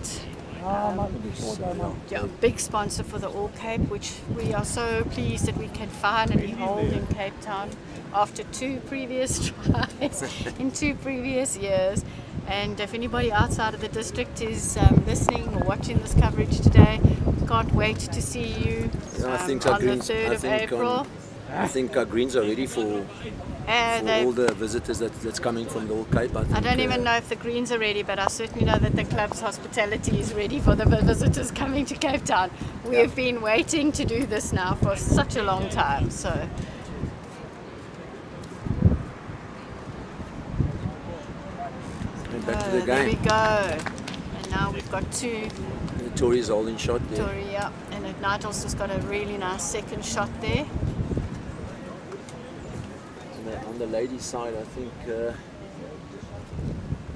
Yeah, a big sponsor for the All Cape, which we are so pleased that we can finally hold in Cape Town after 2 previous tries in 2 previous years. And if anybody outside of the district is listening or watching this coverage today, can't wait to see you Yeah, I think on our the greens, 3rd of April. I think our greens are ready for They- all the visitors that's coming from the Old Cape. I, think, I don't even know if the greens are ready, but I certainly know that the club's hospitality is ready for the visitors coming to Cape Town. We have been waiting to do this now for such a long time, so. And back to the There we game. go. And now we've got 2 The Tories holding shot there. Tory up, and Nigel's just got a really nice second shot there. On the ladies' side, I think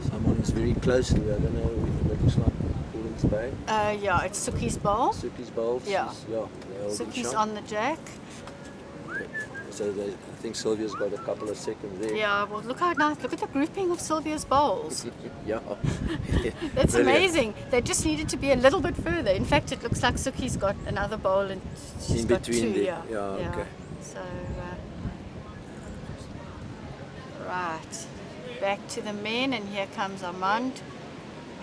someone is very close to her. I don't know if it looks like Gordons Bay. Yeah, it's Suki's bowl. Suki's bowl. Yeah. They're holding Suki's shot. on the jack. So I think Sylvia's got a couple of seconds there. Yeah, well, look how nice. Look at the grouping of Sylvia's bowls. Yeah. That's Brilliant. amazing. They just needed to be a little bit further. In fact, it looks like Suki's got another bowl and she's In got between 2. there. Yeah. Yeah, okay. So, right. Back to the men, and here comes Armand.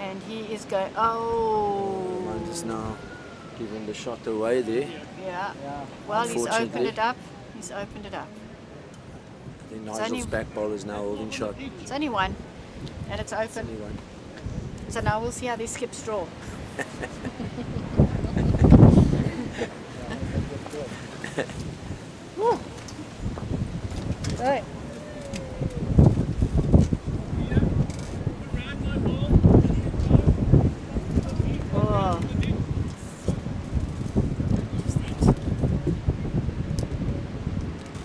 And he is going, oh. Mind is now giving the shot away there. Yeah. Well, he's opened Unfortunately. it up. He's opened it up. I think It's Nigel's only- back bowl is now holding shot. It's only 1. And it's open. Anyone. So now we'll see how they skip straw. Woo. Right. Oh.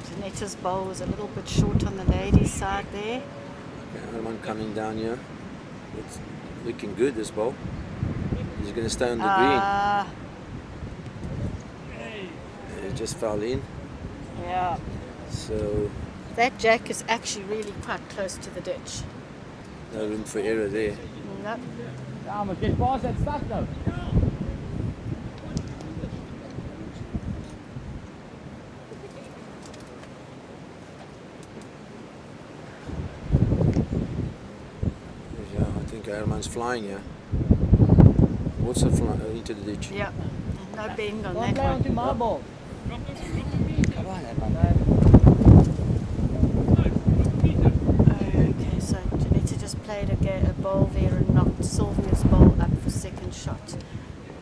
Jeanetta's ball was a little bit short on the ladies' side there. Okay, Armand coming down here. It's looking good, this ball. He's going to stay on the green. He just fell in. Yeah. So That jack is actually really quite close to the ditch. no room for error there. Nope. Ja, maar get past that stuff nou. Yeah, I think Armand's flying here. Also into the ditch. Yeah. No bend on Don't that play one. onto my ball. Come on, Okay, so Janita just played a ball there and knocked Sylvia's ball up for second shot.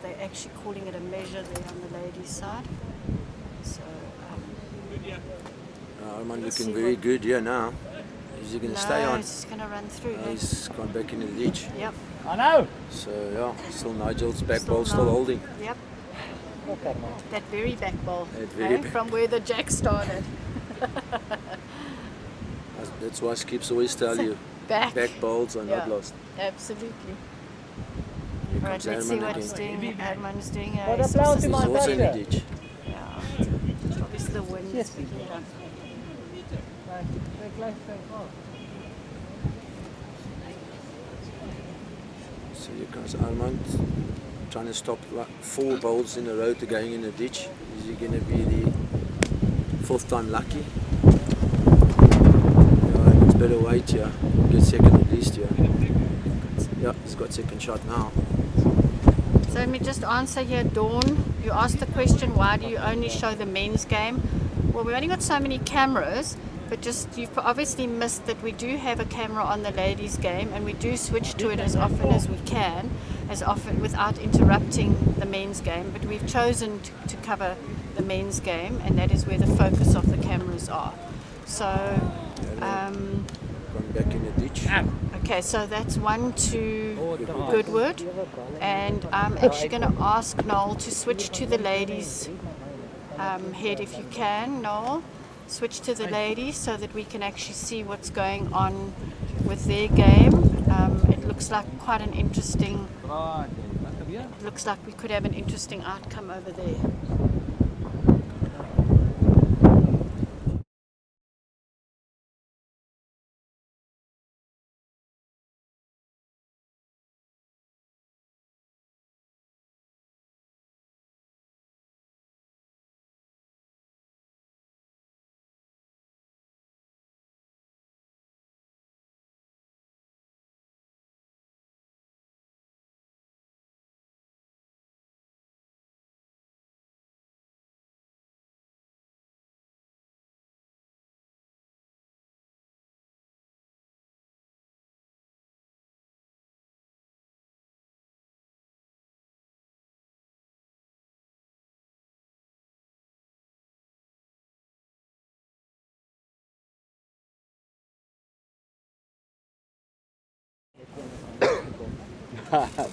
They're actually calling it a measure there on the ladies' side. So, Armand Let's looking see very what- good here now. Is he going to stay no, on? it's going to run through. No, Hey? he's gone back into the ditch. Yep. I know. So yeah, still Nigel's back Still ball still no. holding. Yep. Okay, man. That very back ball. That very back- From where the jack started. That's why Skips always tell you, Back. back balls are not Yeah. lost. Absolutely. Here Right, comes let's see Armand what again. Herman's doing. But He's the also- plow to He's my also in the picture. ditch. Yeah. Obviously the wind Yes, is picking up. So here comes Armand trying to stop like 4 balls in a row to going in the ditch. Is he going to be the 4th time lucky? Yeah, it's better wait here. Get second at least here. Yeah, he's got second shot now. So let me just answer here, Dawn. You asked the question, why do you only show the men's game? Well, we've only got so many cameras, but just you've obviously missed that we do have a camera on the ladies' game, and we do switch to it as often as we can, as often without interrupting the men's game. But we've chosen to cover the men's game, and that is where the focus of the cameras are. So, Gone back in the ditch. okay, so that's 1 to Goodwood, and I'm actually going to ask Noel to switch to the ladies' head if you can, Noel. Switch to the ladies so that we can actually see what's going on with their game. It looks like quite an interesting, looks like we could have an interesting outcome over there.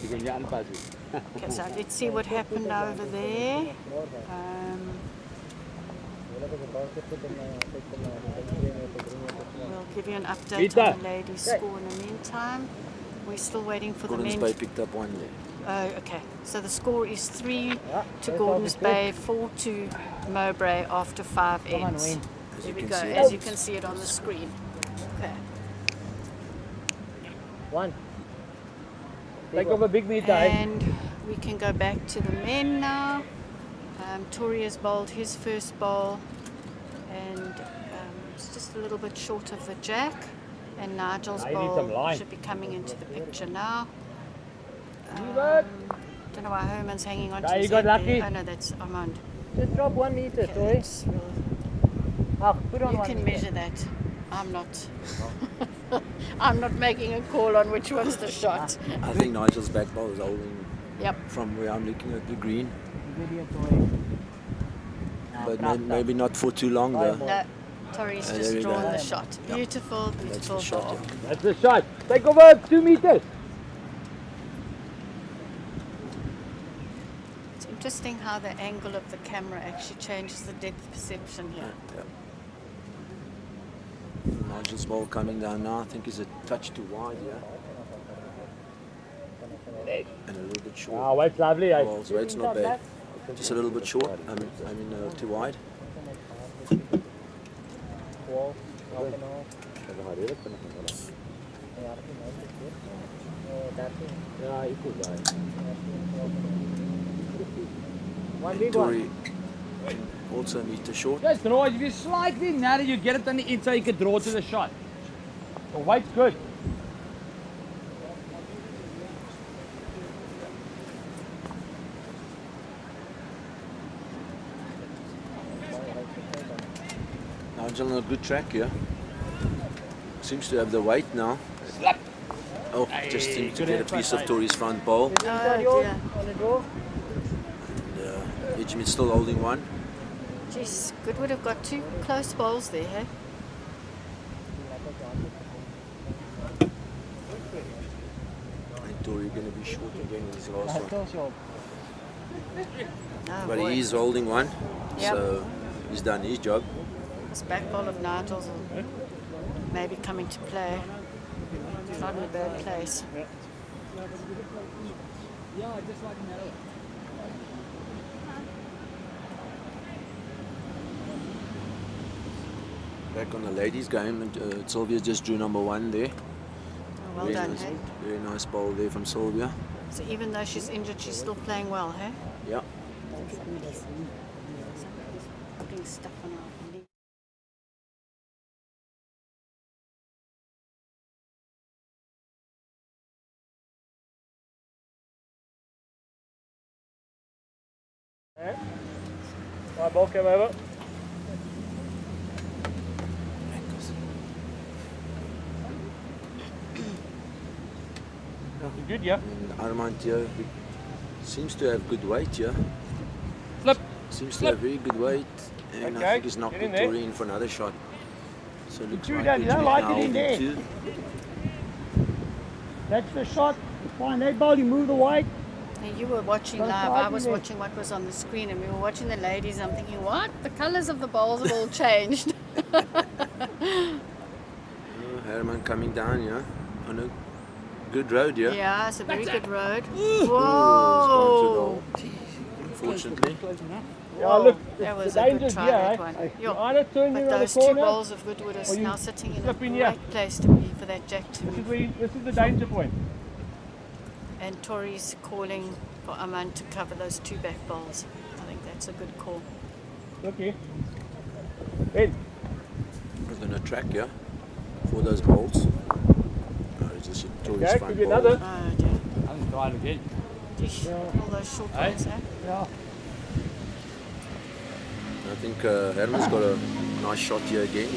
Bikin dia anpas. Okay, so let's see what happened over there. We'll give you an update on the ladies' score in the meantime. We're still waiting for the Gordon's men. Bay picked up 1 there. Oh, okay. So the score is 3 to Gordon's Bay, 4 to Mowbray after 5 ends. There we can go, see as it. you can see it on the screen. Okay. 1. Take over big meat time. And we can go back to the men now. Tori has bowled his first bowl, and it's just a little bit short of the jack. And Nigel's Now you need some bowl line. should be coming into the picture now. Leeward. Don't know why Herman's hanging on to Guy, you his got head lucky. there. Oh no, that's Armand. Just drop 1 meter, Okay, Tori. that's real. Ah, put on You 1 can meter. measure that. I'm not. I'm not making a call on which one's the shot. I think Nigel's back ball is holding Yep. from where I'm looking at the green. Video, Tori. But maybe not for too long though. No, Tori's There just we go. drawn the shot. Yep. Beautiful, That's beautiful the shot. ball. Yeah. That's the shot. Take over 2 meters. It's interesting how the angle of the camera actually changes the depth perception here. Yeah. Nigel's ball coming down now. I think he's a touch too wide, yeah. And a little bit short. Ah, weight's lovely, eh? Ball's weight's not bad. Just a little bit short. Too wide. Tory also meter short. Just draw it. If you slightly narrow, you get it on the inside, you can draw to the shot. The weight's good. Nigel on a good track here. Seems to have the weight now. Slap. Oh, just seems to get a piece of Tory's front ball. Oh dear. And Edgemid's still holding one. Jeez, Goodwood have got two close bowls there, hey? And Tory going to be short again in his last one. Oh, But boy. he is holding one, Yep. so he's done his job. This back ball of Nigel's will maybe come into play. It's not in a bad place. Back on the ladies' game, and Sylvia just drew number one there. Oh, well Very done, nice, hey? very nice ball there from Sylvia. So even though she's injured, she's still playing well, hey? Yeah. Putting stuff on her knee. My ball came over. You good, yeah? And Armand here seems to have good weight here. Flip. Seems to have very good weight, and I Okay, think he's knocked get in there. Tory in for another shot. So it looks Two like down, you don't Edgemid like now it in holding there. two. That's the shot. Fine, that ball, you move the weight. Now, you were watching Got a live. five I in was there. watching what was on the screen, and we were watching the ladies. I'm thinking, what? The colours of the bowls have all changed. Herman coming down, yeah, on a good road, yeah. Yeah, it's a very good road. Ooh, Whoa! it's gone to goal. Unfortunately. Yeah, look, That was the a good danger's try, here, that eh? one. You Yo, either turn but near the those two corner, bowls of Goodwood are or you now sitting in a slip in here. great place to be for that jack to this is, move. this is the danger point. And Tori's calling for Aman to cover those two back bowls. I think that's a good call. Okay. In. We're going to track, yeah, for those balls. It's just Tory's Okay, front could be ball. another. Oh dear. I'm going to try it again. All those short Hey? balls, eh? Yeah. I think Herman's got a nice shot here again.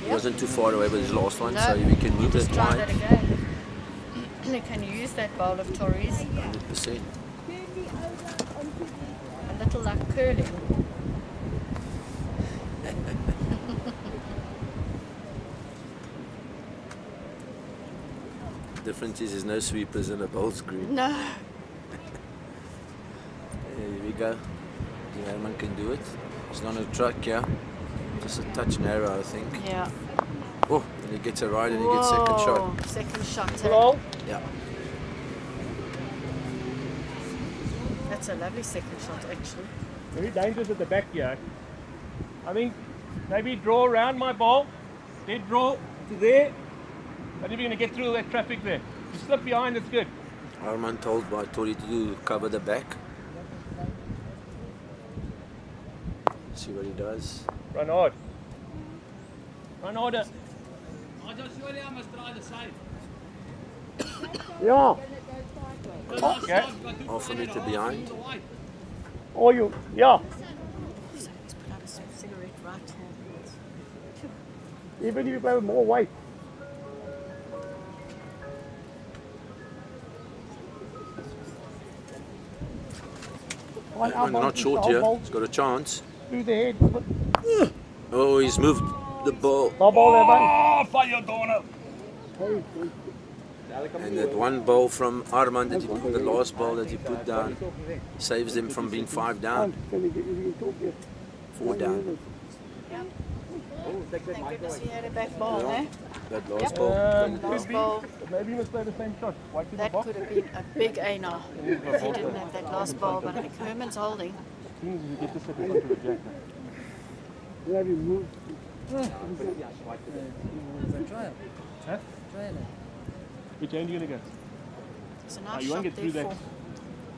He wasn't too far away with his last one, No, so if he can move just that try that wide, again. They can use that bowl of Tori's. 100%. A little like curling. The difference is there's no sweepers in a bowl screen. No. Here we go. The Herman can do it. He's not on a truck here. Just a touch narrow, I think. Yeah. Oh, and he gets a right and he gets second shot. Whoa, second shot. eh? Hello? Yeah. That's a lovely second shot, actually. Very dangerous at the back here. I think maybe draw around my ball. Dead draw to there. But if you're going to get through all that traffic there. You slip behind, it's good. Arman told by Tory to do cover the back. See what he does. Run hard. Run harder. I just surely I must try the same. Yeah. The last Okay. time got to Half a find it metre hard behind. all the way. Or you, yeah. So he's put out a cigarette right hand. Even if you play with more weight. One Herman elbow not to short the here. elbow, He's got a chance. through the head. Oh, he's moved the ball. No ball there, mate. Oh, fire donor. Hey, And that one ball from Arman, that he put, the last ball that he put down, saves them from being 5 down, can you talk here? 4 down. Thank goodness he had a back ball, eh? That last Yep. ball. Last Could be. ball. Maybe you must play the same shot. White in the That box. could have been a big A now if he didn't have that last ball, but I think Herman's holding. As soon as you get this set onto the jack. You have moved. Huh? Which end are you going to go? It's a nice You shot won't get there through that.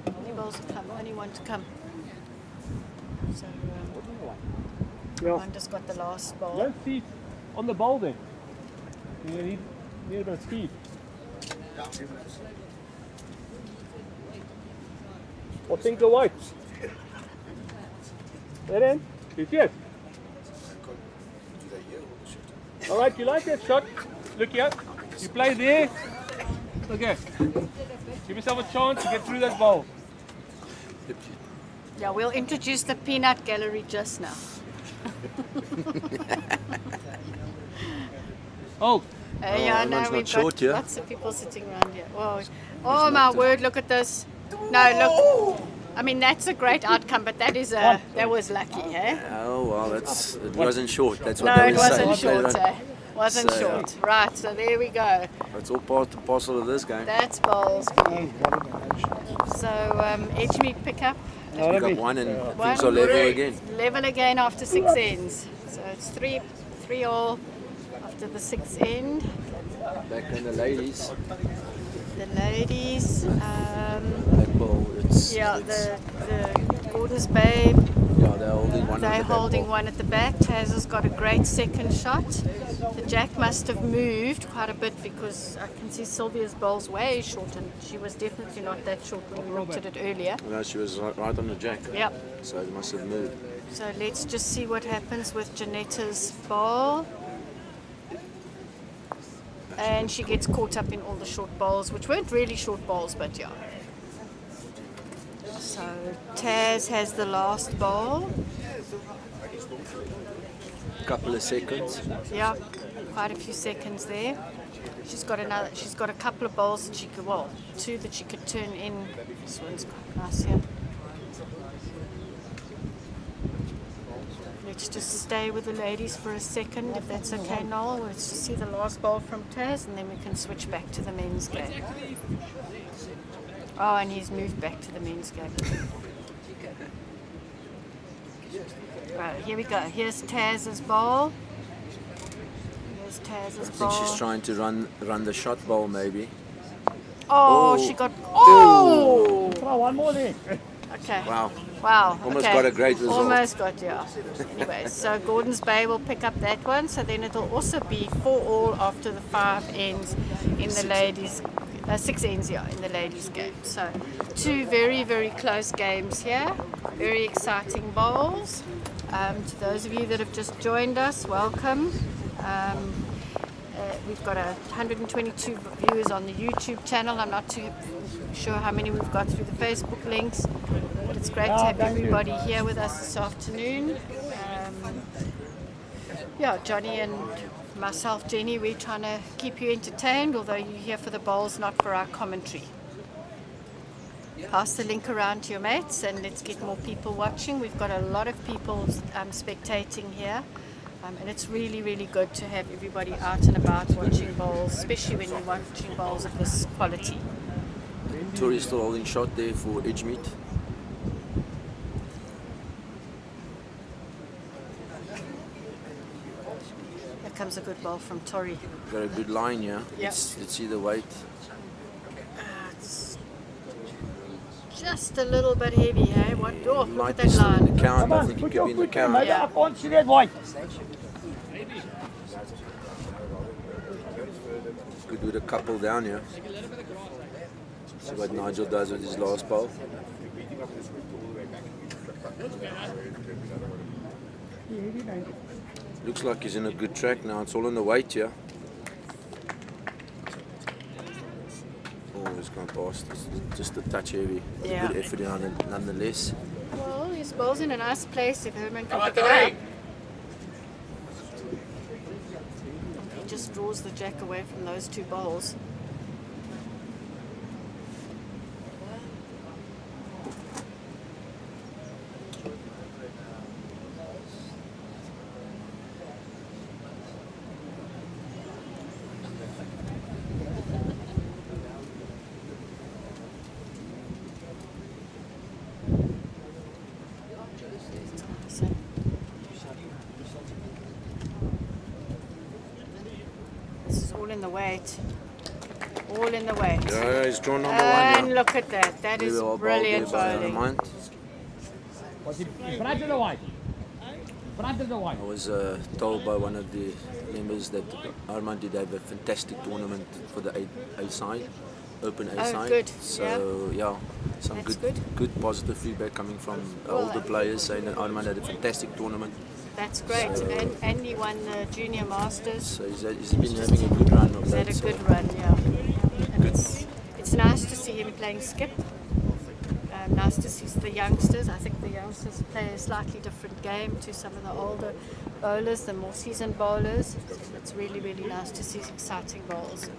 for only balls to come, only one to come. So one just got the last You ball. don't see on the ball then. You need a bit of speed. Or think the white. That end? Yes. Alright, you like that shot? Look here. You play there. Okay. Give yourself a chance to get through that ball. Yeah, we'll introduce the peanut gallery just now. Oh, Yeah, that no, one's not we've short got here. lots of people sitting around here. Whoa. Oh my word, look at this. No, look. I mean, that's a great outcome, but that was lucky, eh? Oh well, it wasn't short. That's what No, they it were saying. wasn't short, eh? Wasn't So, short. Right, so there we go. It's all part and parcel of this game. That's bowls for you. So, Edgemead pick up. We got one and One. things are level again. Level again after 6 ends. So it's 3 all after the 6th end. Back on the ladies. The ladies, Black ball. yeah, the Gordon's Babe, Yeah, they're holding one. they're on the back holding ball. one at the back. Taz has got a great second shot. The jack must have moved quite a bit because I can see Sylvia's bowl's way short and she was definitely not that short when we looked at it earlier. No, she was right on the jack. Yep. So it must have moved. So let's just see what happens with Janetta's ball. And she gets caught up in all the short bowls, which weren't really short bowls, but yeah. So Taz has the last bowl. Couple of seconds. Yeah, quite a few seconds there. She's got a couple of bowls that she could, well, 2 that she could turn in. This one's quite nice here. Let's just stay with the ladies for a second, if that's okay, Noel. Let's just see the last bowl from Taz, and then we can switch back to the men's game. Oh, and he's moved back to the men's game. Right, here we go. Here's Taz's bowl. Here's Taz's I bowl. think she's trying to run the shot ball maybe. Oh, Oh. she got. Oh! Throw one more there. Okay. Wow. Wow. Almost okay. got a great result. Almost got, yeah. Anyway, so Gordon's Bay will pick up that one. So then it'll also be 4 all after the 5 ends in the ladies. 6 ends, yeah, in the ladies' game. So 2 very, very close games here. Very exciting bowls. To those of you that have just joined us, welcome. We've got 122 viewers on the YouTube channel. I'm not too sure how many we've got through the Facebook links, but it's great to have everybody here with us this afternoon. Yeah, Johnny and myself, Jenny, we're trying to keep you entertained, although you're here for the bowls, not for our commentary. Pass the link around to your mates and let's get more people watching. We've got a lot of people spectating here. And it's really, really good to have everybody out and about watching bowls, especially when you're watching bowls of this quality. Tori's still holding shot there for Edgemead. Here comes a good bowl from Tori. Got a good line here. Yep. Let's see the weight. It's just a little bit heavy, hey? What? Oh, look Might at be that still in line. the count. Come I on, think it put could your be in the foot there, count. mate. Yeah. I can't see that white. Good with a couple down here. See what Nigel does with his last bowl. Looks like he's in a good track now. It's all in the weight here. Oh, he's gone past. It's just a touch heavy. It's Yeah. a good effort nonetheless. Well, his bowl's in a nice place if Herman can pick it up. He just draws the jack away from those 2 bowls. This is all in the weight. All in the weight. Yeah, he's drawn number And one. look at that. That is brilliant bowling. Was he in front of the white? Front of the white. I was told by one of the members that Armand did have a fantastic tournament for the A side, Open A side. Good. So yeah, some That's good positive feedback coming from older players saying that Armand had a fantastic tournament. That's great. So, and he won the Junior Masters. So he's been having a good run of He's that. had a good run, yeah. And it's nice to see him playing skip. Nice to see the youngsters. I think the youngsters play a slightly different game to some of the older bowlers, the more seasoned bowlers. It's really, really nice to see exciting bowls.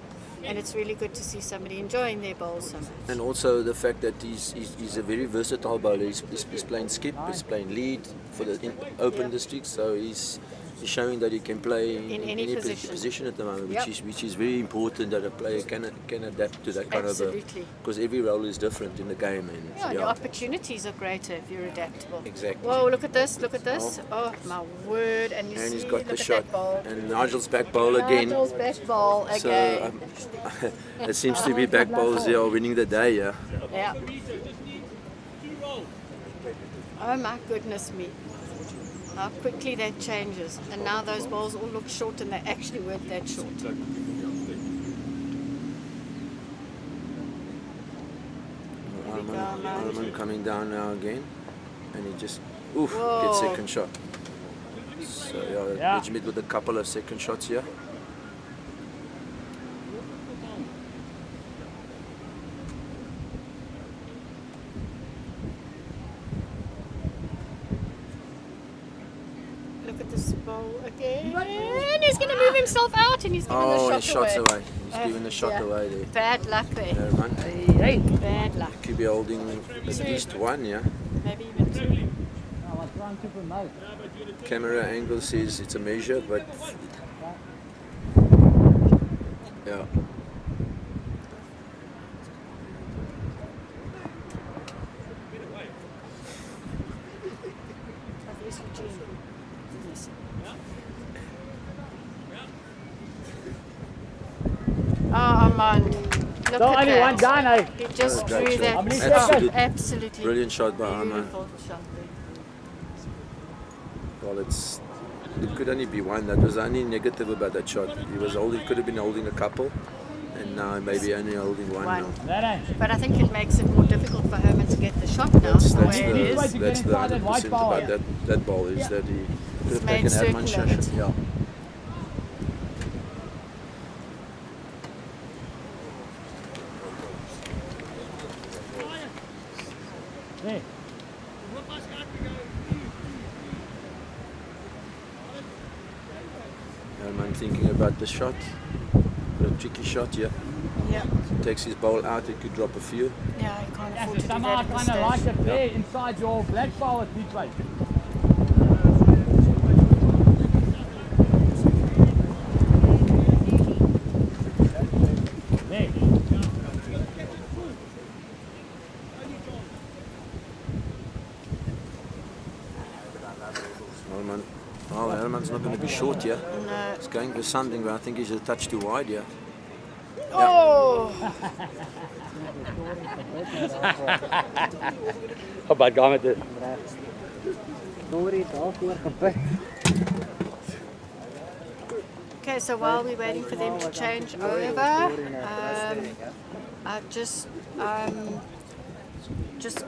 And it's really good to see somebody enjoying their bowls so much. And also the fact that he's a very versatile bowler. He's playing skip, he's playing lead for the Open district, so he's showing that he can play in any position at the moment, which is very important that a player can adapt to that kind of because every role is different in the game. And your opportunities are greater if you're adaptable. Exactly. Whoa, look at this, look at this. Oh my word. And he's got the look shot. at that ball. And Nigel's back bowl again. Nigel's back ball again. So it seems to be back bowls are winning the day, yeah. Yeah. Oh my goodness me. How quickly that changes. And now those balls all look short and they actually weren't that short. Armand coming down now again. And he just gets second shot. So yeah, Edgemid with a couple of second shots here. Bowl again. And he's going to move himself out and he's giving the shot away. He's giving the shot away there. Bad luck there. Bad luck. He could be holding at least one, yeah. Maybe even two. Camera angle says it's a measure, but yeah. Oh, Armand. Look So at only that. one down, eh? He just Great drew shot. that. Absolutely. Brilliant shot by Armand. Beautiful shot there. Well, it could only be one. That was only negative about that shot. He could have been holding a couple, and now maybe only holding one now. But I think it makes it more difficult for Herman to get the shot now. That's the way it is. the 100% about that ball is that he could have taken Herman's shot. Yeah. Herman thinking about the shot, a tricky shot here. Yeah. Takes his ball out, it could drop a few. Yeah, I can't afford to do Somehow I that at kind of this like stage. it there inside your black ball at deep weight. Herman's not going to be short here. No. He's going for something, but I think he's a touch too wide here. Oh! How bad gaan met dit? Okay, so while we're waiting for them to change over, I'm just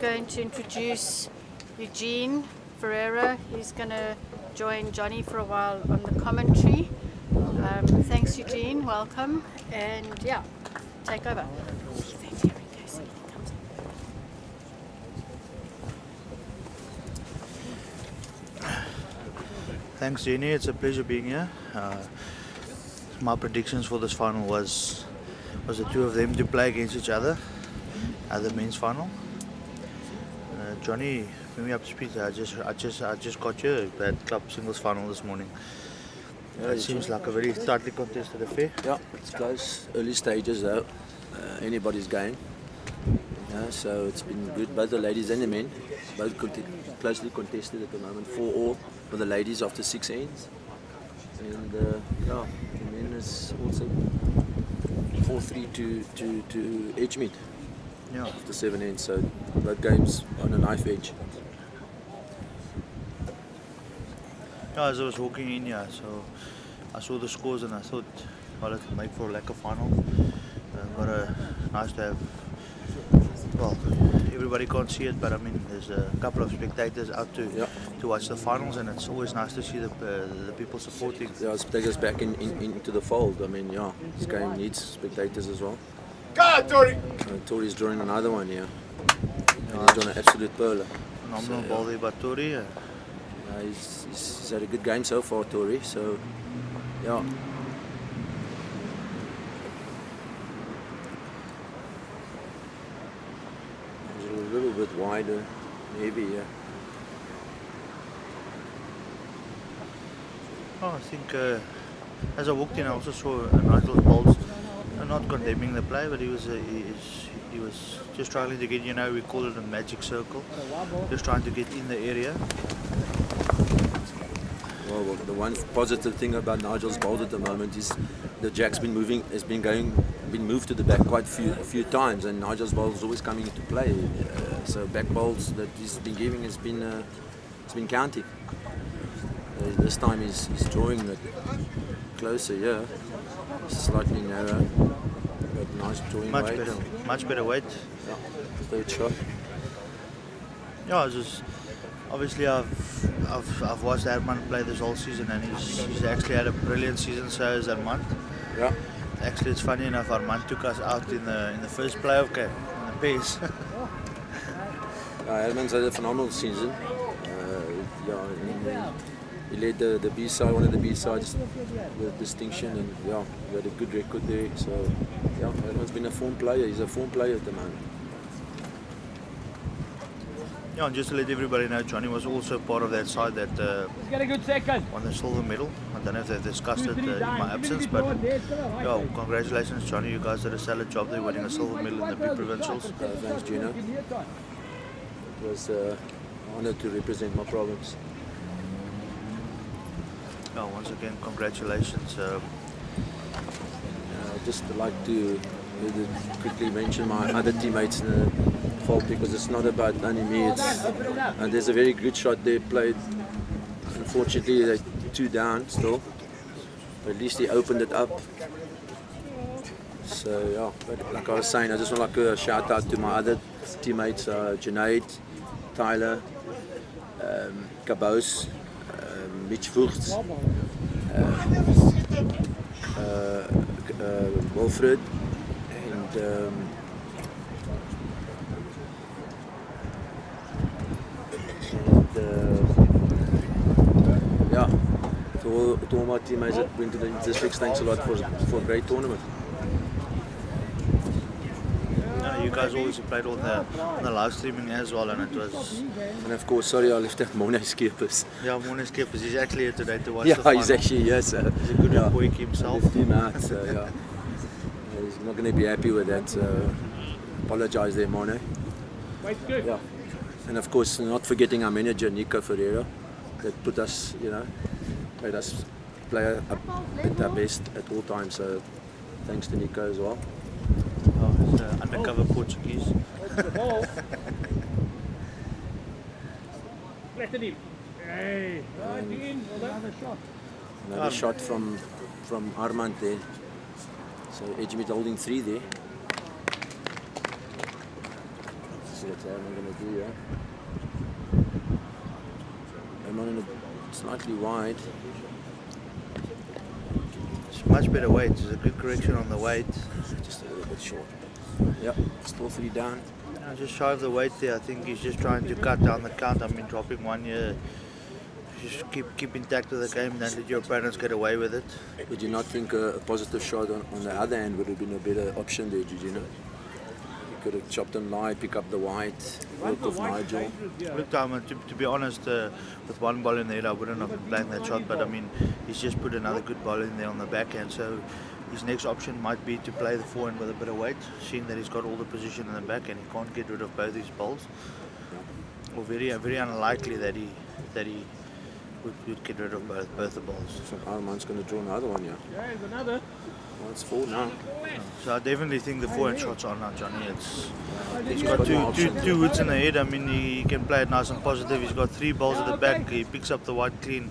going to introduce Eugene Ferreira. He's going to join Johnny for a while on the commentary. Thanks, Eugene. Welcome. And yeah, take over. Thanks, Jenny. It's a pleasure being here. My predictions for this final was the two of them to play against each other at the men's final. Johnny, bring me up to speed. I just got you at club singles final this morning. It seems like a very tightly contested affair. Yeah, it's close. Early stages though. Anybody's game. Yeah, so it's been good. Both the ladies and the men, both closely contested at the moment. 4-4 for the ladies after 6 ends. And yeah, the men is also 4-3 to Edgemead Yeah. after 7 ends. So both games on a knife edge. Yeah, as I was walking in here, so I saw the scores and I thought, well, it will make for a lekker final. Nice to have, well, everybody can't see it, but I mean, there's a couple of spectators out to watch the finals, and it's always nice to see the people supporting. Yeah, spectators back into the fold. I mean, yeah, this game needs spectators as well. Go, Tori! Tori's drawing another one here. And he's drawn an absolute pearler. Phenomenal So, ball there by Tori. he's had a good game so far, Tori. So, yeah. He's a little bit wider, maybe, yeah. Oh, I think as I walked in, I also saw Nigel Bowles, not condemning the play, but he was just struggling to get, we call it a magic circle, just trying to get in the area. Well, the one positive thing about Nigel's bowls at the moment is the jack's been moved to the back quite a few times, and Nigel's bowls always coming into play. So back bowls that he's been giving has been counting. This time he's drawing it closer, yeah. Slightly narrow, but nice drawing weight. Much better weight. Yeah, third shot. Yeah, obviously I've watched Herman play this whole season, and he's actually had a brilliant season. So has Armand. Yeah. Actually, it's funny enough, Armand took us out in the first playoff game in the pace. Herman's had a phenomenal season. He led the B side, one of the B sides with distinction, and he had a good record there. So Herman's been a form player. He's a form player at the moment. Yeah, and just to let everybody know, Johnny was also part of that side that Let's get a good second. won the silver medal. I don't know if they've discussed it in my absence, but yeah, congratulations, Johnny. You guys did a solid job there, winning a silver medal in the big provincials. Thanks, Gino. It was an honor to represent my province. Yeah, once again, congratulations. I'd just like to quickly mention my other teammates in the fault, because it's not about only me. And there's a very good shot there played. Unfortunately, they're 2 down still. But at least he opened it up. So yeah, but like I was saying, I just want like a shout out to my other teammates, Junaid, Tyler, Cabos, Mitch Vogts, Wilfred, and to all my teammates that went to the districts, thanks a lot for a great tournament. You guys always played on the live streaming as well, and it was. And of course, sorry, I left out Mone Skepers. Yeah, Mone Skepers. He's actually here today to watch the Yeah, final. he's actually here, so He's a good boy himself. Left him out, so yeah. He's not going to be happy with that, so apologise there, Mone. Yeah. And of course, not forgetting our manager, Nico Ferreira, that put us, made us play up at our best at all times, so thanks to Nico as well. Oh, it's undercover Portuguese. Flattened him. Hey, another shot. Another shot from Armand there. So Edgemead holding 3 there. Let's see what Armand going to do here. Armand slightly wide. It's much better weight. There's a good correction on the weight. Just a little bit short. Yep, still 3 down. Just shy of the weight there. I think he's just trying to cut down the count. I mean, dropping 1 year. Just keep intact with the game, and then let your opponents get away with it. Did you not think a positive shot on the other end would have been a better option there, did you know? You could have chopped him light, pick up the white, work off Nigel. Look, to be honest, with one ball in there, I wouldn't have been playing that shot, but I mean, he's just put another good ball in there on the backhand, so his next option might be to play the forehand with a bit of weight, seeing that he's got all the position in the back and he can't get rid of both his balls. Yeah. Or very unlikely that he would get rid of both the balls. So Armand's going to draw another one, yeah. Yeah, there's another. Well, it's 4 now. So I definitely think the forehand shots are now Johnny. He's got two woods in the head. I mean, he can play it nice and positive. He's got 3 balls at the back. He picks up the white clean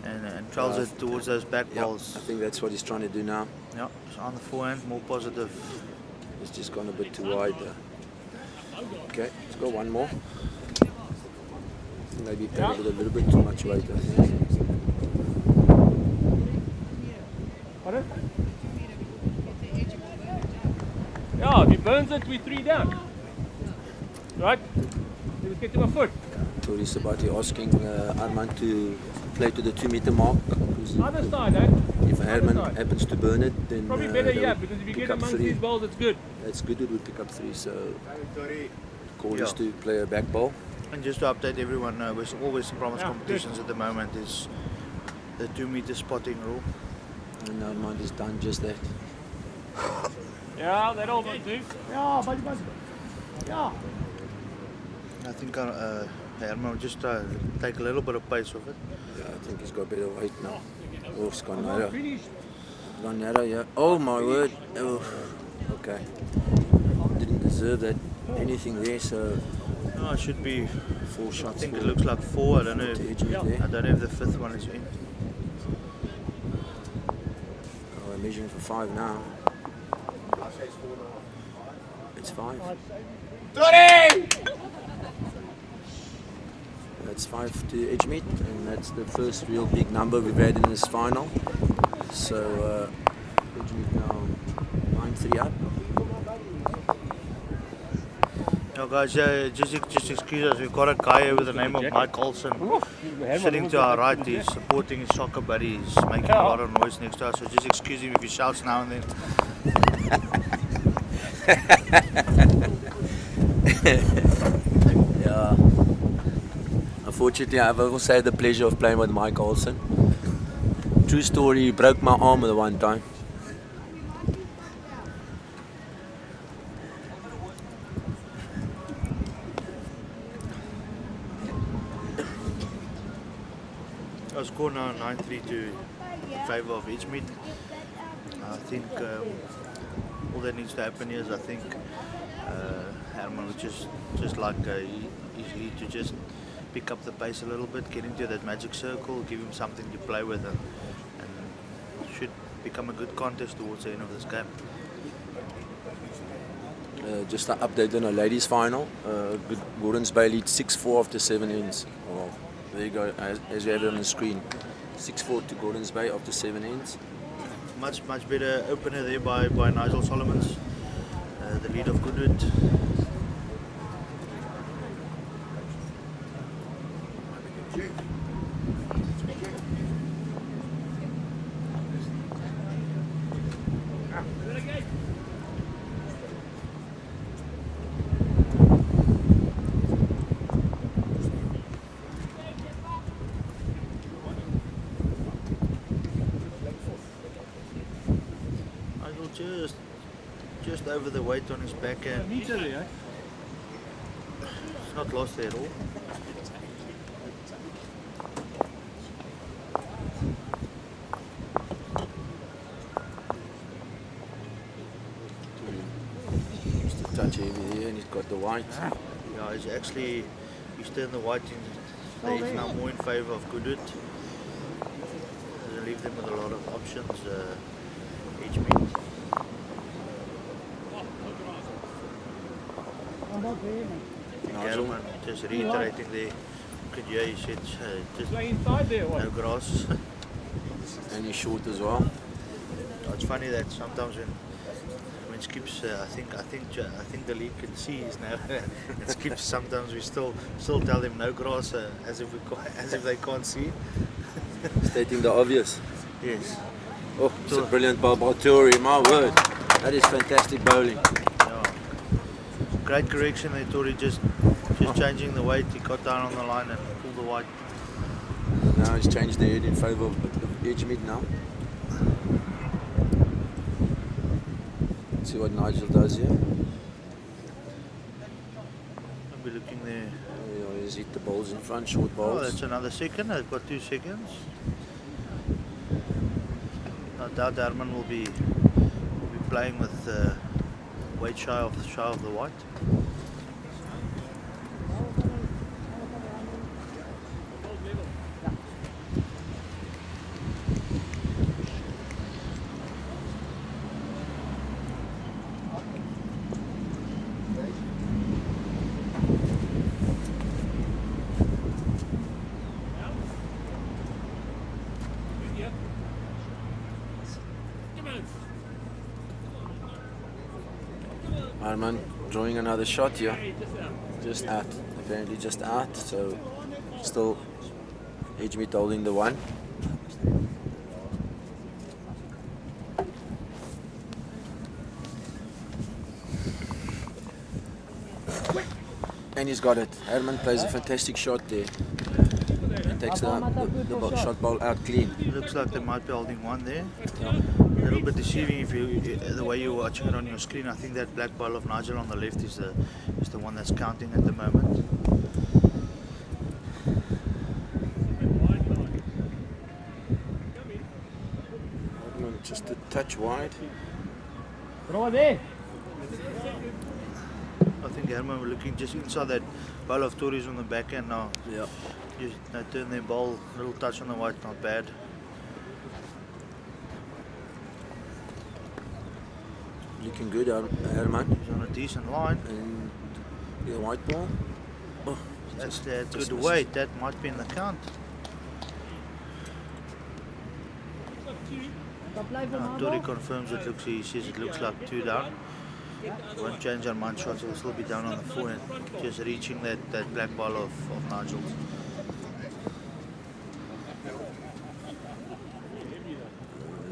and trails it towards those back balls. I think that's what he's trying to do now. Yeah, so on the forehand, more positive. He's just gone a bit too wide there. Okay, let's go one more. Maybe played with a little bit too much weight, I think. Pardon? Yeah, if he burns it, we're 3 down. Right? Let's get to my foot. Tori Sabati asking Armand to play to the 2 meter mark. Other side, eh? If Herman happens to burn it, then probably better, yeah, because if you get amongst these balls, it's good. That's good, it would pick up 3, so call is to play a back ball. And just to update everyone, with all Western Province competitions at the moment is the 2 meter spotting rule. And Armand has done just that. Yeah, that all will do. Ja, buddy. Ja. I think Herman will just take a little bit of pace off it. Yeah, I think he's got better weight now. Oh, it's gone narrow. Gone narrow, yeah. Oh my word. Oh, okay. Didn't deserve that anything there, so. No, it should be 4 shots. I think it looks like 4. I don't know. I don't know if the 5th one is in. Oh, we're measuring for 5 now. It's 5. That's 5 to Edgemead, and that's the first real big number we've had in this final. So Edgemead now 9-3 up. Now guys, just excuse us, we've got a guy here with the name of Mike Olsen sitting to our right. He's supporting his soccer buddy. He's making a lot of noise next to us, so just excuse him if he shouts now and then. Yeah. Unfortunately, I've also had the pleasure of playing with Mike Olsen. True story, he broke my arm at one time. Our score now 9-3 to in favour of Edgemead. I think all that needs to happen is I think Herman would just like easily to just pick up the pace a little bit, get into that magic circle, give him something to play with, and should become a good contest towards the end of this game. Just an update on a ladies' final. Gordons Bay leads 6-4 after 7 ends. Oh, there you go, as you have it on the screen. 6-4 to Gordons Bay after 7 ends. Much better opener there by Nigel Solomons, the lead of Goodwood. Just over the weight on his backhand. It's not lost there at all. Just a touch heavy there, and he's got the white. Yeah, he's turned the white in. He's now more in favour of Goodwood. Doesn't leave them with a lot of options. Edgemead. Gentlemen, just reiterating there. Could you hear he said just no grass. And he's short as well. It's funny that sometimes when Skips, I think the league can see is now. And Skips sometimes we still tell them no grass as if they can't see. Stating the obvious. Yes. Oh, it's a brilliant ball by Tori, my word. That is fantastic bowling. Yeah. Great correction there, Tori, just changing the weight. He got down on the line and pulled the white. Now he's changed the head in favour of Edgemead now. Let's see what Nigel does here. I'll be looking there. Oh, yeah, he's hit the balls in front, short Oh, balls. that's another second. They've got 2 seconds. I doubt Herman will be playing with weight shy of the white. Arman drawing another shot here. Just out. Apparently just out. So still Edgemead holding the one. And he's got it. Herman plays a fantastic shot there. And takes the shot ball out clean. Looks like they might be holding one there. Yeah. A little bit deceiving if you the way you're watching it on your screen. I think that black ball of Nigel on the left is the one that's counting at the moment. Just a touch wide. Throw there. I think Herman were looking just inside that ball of Tories on the back end now. Yeah. Just turn their ball, little touch on the white, not bad. Looking good, Herman. He's on a decent line. And the white ball. Oh, That's good weight. That might be in the count. Tory confirms it. He says it looks like 2 down. Won't change on one shot, so will still be down on the forehand. Just reaching that black ball of Nigel's.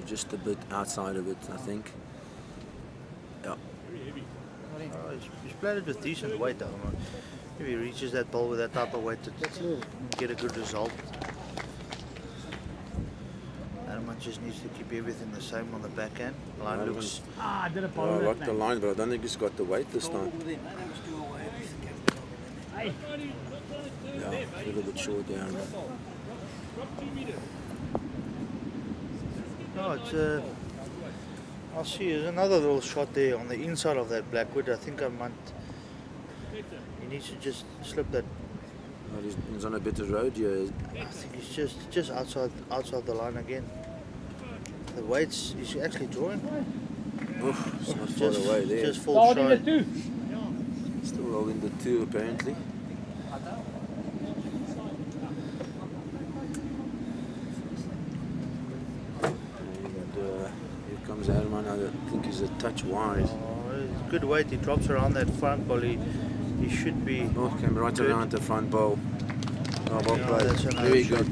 Just a bit outside of it, I think. Yeah. He's played it with decent weight though. If he reaches that ball with that type of weight, to get a good result. Herman just needs to keep everything the same on the back end. Line looks. I did a I like the line, but I don't think he's got the weight this time. Yeah, a little bit short there. No, it's I'll see. There's another little shot there on the inside of that blackwood. I think he needs to just slip that. Well, he's on a bit of road here. I think he's just outside the line again. The weights he's actually drawing. Oof, it's not far away there. Just falls shy. Still rolling the 2 apparently. Comes Herman, I think he's a touch wide. Oh, good weight, he drops around that front ball, he should be. Oh, came right good. around the front ball. Oh, well played. That's a nice Very shot. good.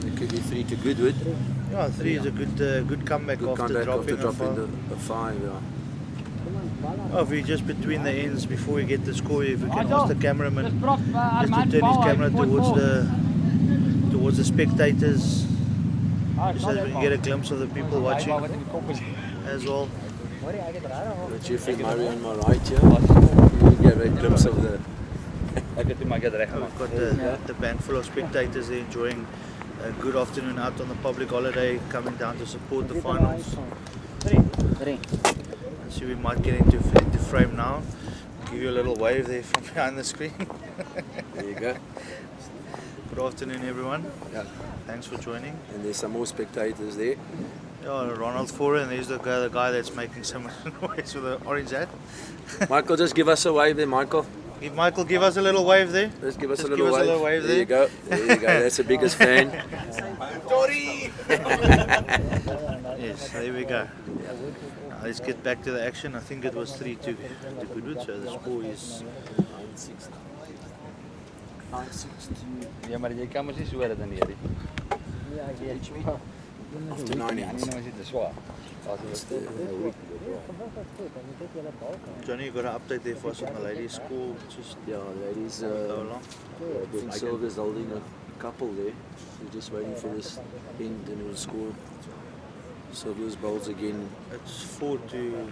It could be 3 to Goodwood. Yeah, 3 is a good comeback after dropping a 5. Yeah. Oh, if we just between the ends before we get the score, if we can ask the cameraman just to turn his power camera towards the spectators. Just so we can get a glimpse of the people watching as well. Got Jeffrey Murray on my right here. You get a glimpse of the. We've got the band full of spectators there enjoying a good afternoon out on the public holiday, coming down to support the finals. So we might get into frame now. Give you a little wave there from behind the screen. There you go. Good afternoon, everyone. Yeah. Thanks for joining. And there's some more spectators there. Yeah, Ronald Fora, and there's the guy that's making some noise with the orange hat. Michael, just give us a wave there, Michael. Michael, give us a little wave there. Just give us Just a little give us wave. a little wave There you go. There you go. That's the biggest fan. Tori! Yes, there we go. Let's get back to the action. I think it was 3-2 to Goodwood, so the score is Ja, maar jy kan mos nie so hoor dit dan hierdie. After 9 Nee, innings. nou is dit te swaar. Johnny, you got an update there for us on the ladies' score? Just Yeah, ladies. go along. I think Silver's holding a couple there. We're just waiting for this end and we'll score. Silver's bowls again. It's 4-2.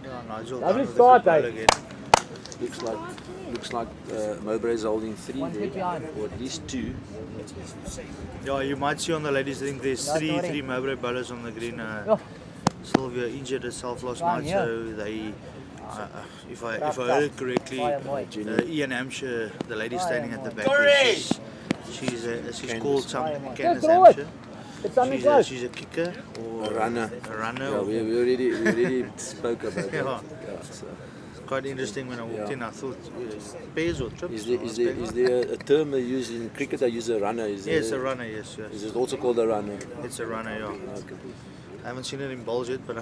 Yeah, Nigel Lovely done with start, the good eh? ball again. Looks like Mowbray's holding 3 there, or at least 2. Yeah, you might see on the ladies, I think there's three Mowbray bowlers on the green. Sylvia injured herself last night, so they, if I heard correctly, Ian Hampshire, the lady standing at the back, she's called something Candace Hampshire. She's a kicker or A runner. Yeah, we already spoke about that. Yeah, so. Quite interesting when I walked in. I thought pairs or trips. Is there a term they use in cricket? They use a runner. Yes, a runner. Yes. Is it also called a runner? It's a runner. Yeah. Okay. I haven't seen it in bowls yet, but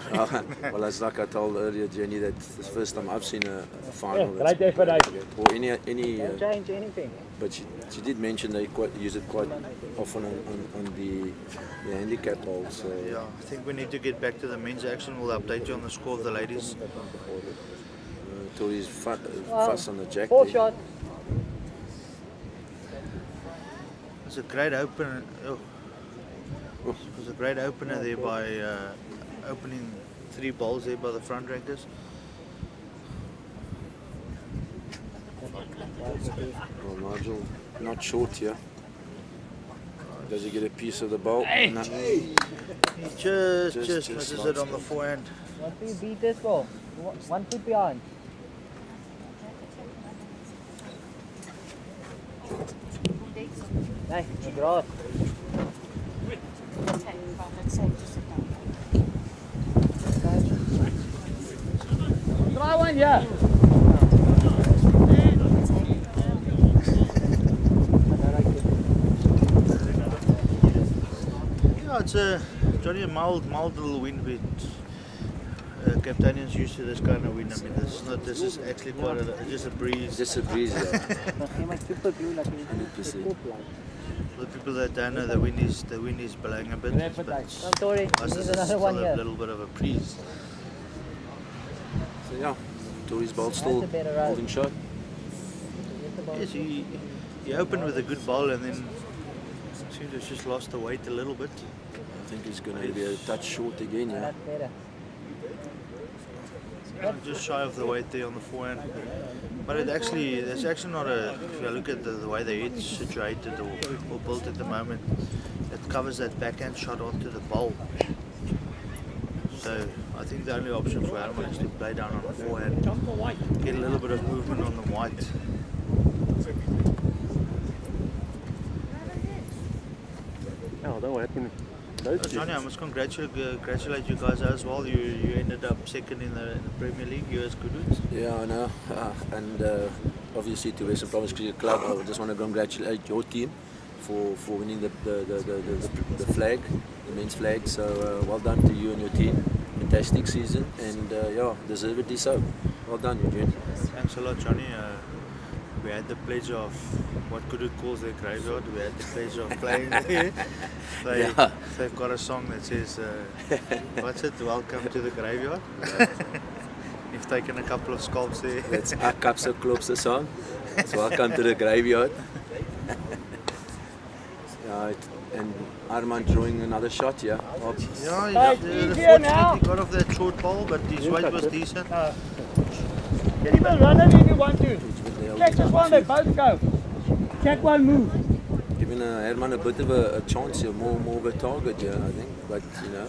well, it's like I told earlier, Jenny, that it's the first time I've seen a final. Yeah, right there for that. Or any. Don't change anything. But she did mention they use it quite often on the handicap bowls. So. Yeah, I think we need to get back to the men's action. We'll update you on the score of the ladies. Tory's fuss on the jack. 4 shots. It's a great opener. It was a great opener there by opening 3 balls there by the front rankers. Well, Nigel not short here. Does he get a piece of the ball? Hey. No. He just misses it on the forehand. What do you beat this ball? 1 foot behind. Hey, the grass. Try one, yeah. Yeah, it's a mild little wind, but Capetanians used to this kind of wind. I mean, this is actually quite just a breeze. Just a breeze, yeah. 100%. For the people that don't know, the wind is blowing a bit, but Sorry, us there's it's another still one a here. little bit of a breeze. So yeah, Tory's ball still That's a better road. holding shot. Yes, he opened with a good ball and then seemed to have just lost the weight a little bit. I think he's going to be a touch short again, yeah. That's better. Just shy of the weight there on the forehand. But it's actually not a, if you look at the way the head's situated or built at the moment, it covers that backhand shot onto the bowl. So I think the only option for Herman is to play down on the forehand, get a little bit of movement on the white. Oh, don't worry. Johnny, I must congratulate you guys as well. You ended up second in the Premier League. You as Goodwins. Yeah, I know. And obviously to Western Province Cricket Club, I just want to congratulate your team for winning the flag, the men's flag. So well done to you and your team. Fantastic season, and yeah, deservedly so. Well done, Eugene. Thanks a lot, Johnny. We had the pleasure of what Kudu calls their graveyard. We had the pleasure of playing there. They've got a song that says, what's it? Welcome to the graveyard. We've taken a couple of scalps there. That's Akapsa Klops the song. It's welcome to the graveyard. And Armand drawing another shot, yeah. Yeah, unfortunately got off that short ball, but his weight was decent. Can you run it if you want to? Let's just one, they both go. Check one move. Giving Herman a bit of a chance here, more of a target here, I think. But you know,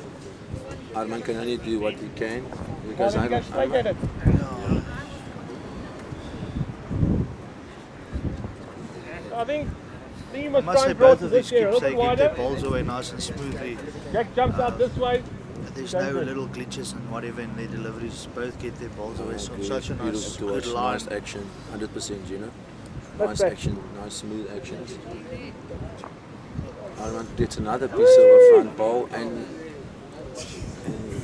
Armand can only do what he can. Because Go straight at it. I think you must try and draw to this here, a little bit get their wider. balls away nice and smoothly. Jack jumps out this way. There's no little glitches and whatever in their deliveries. Both get their balls away. So Good, such a nice, beautiful to good watch. line. Nice action, 100%, you know. That's Nice back. action, nice smooth actions. Armand gets another piece of a front ball and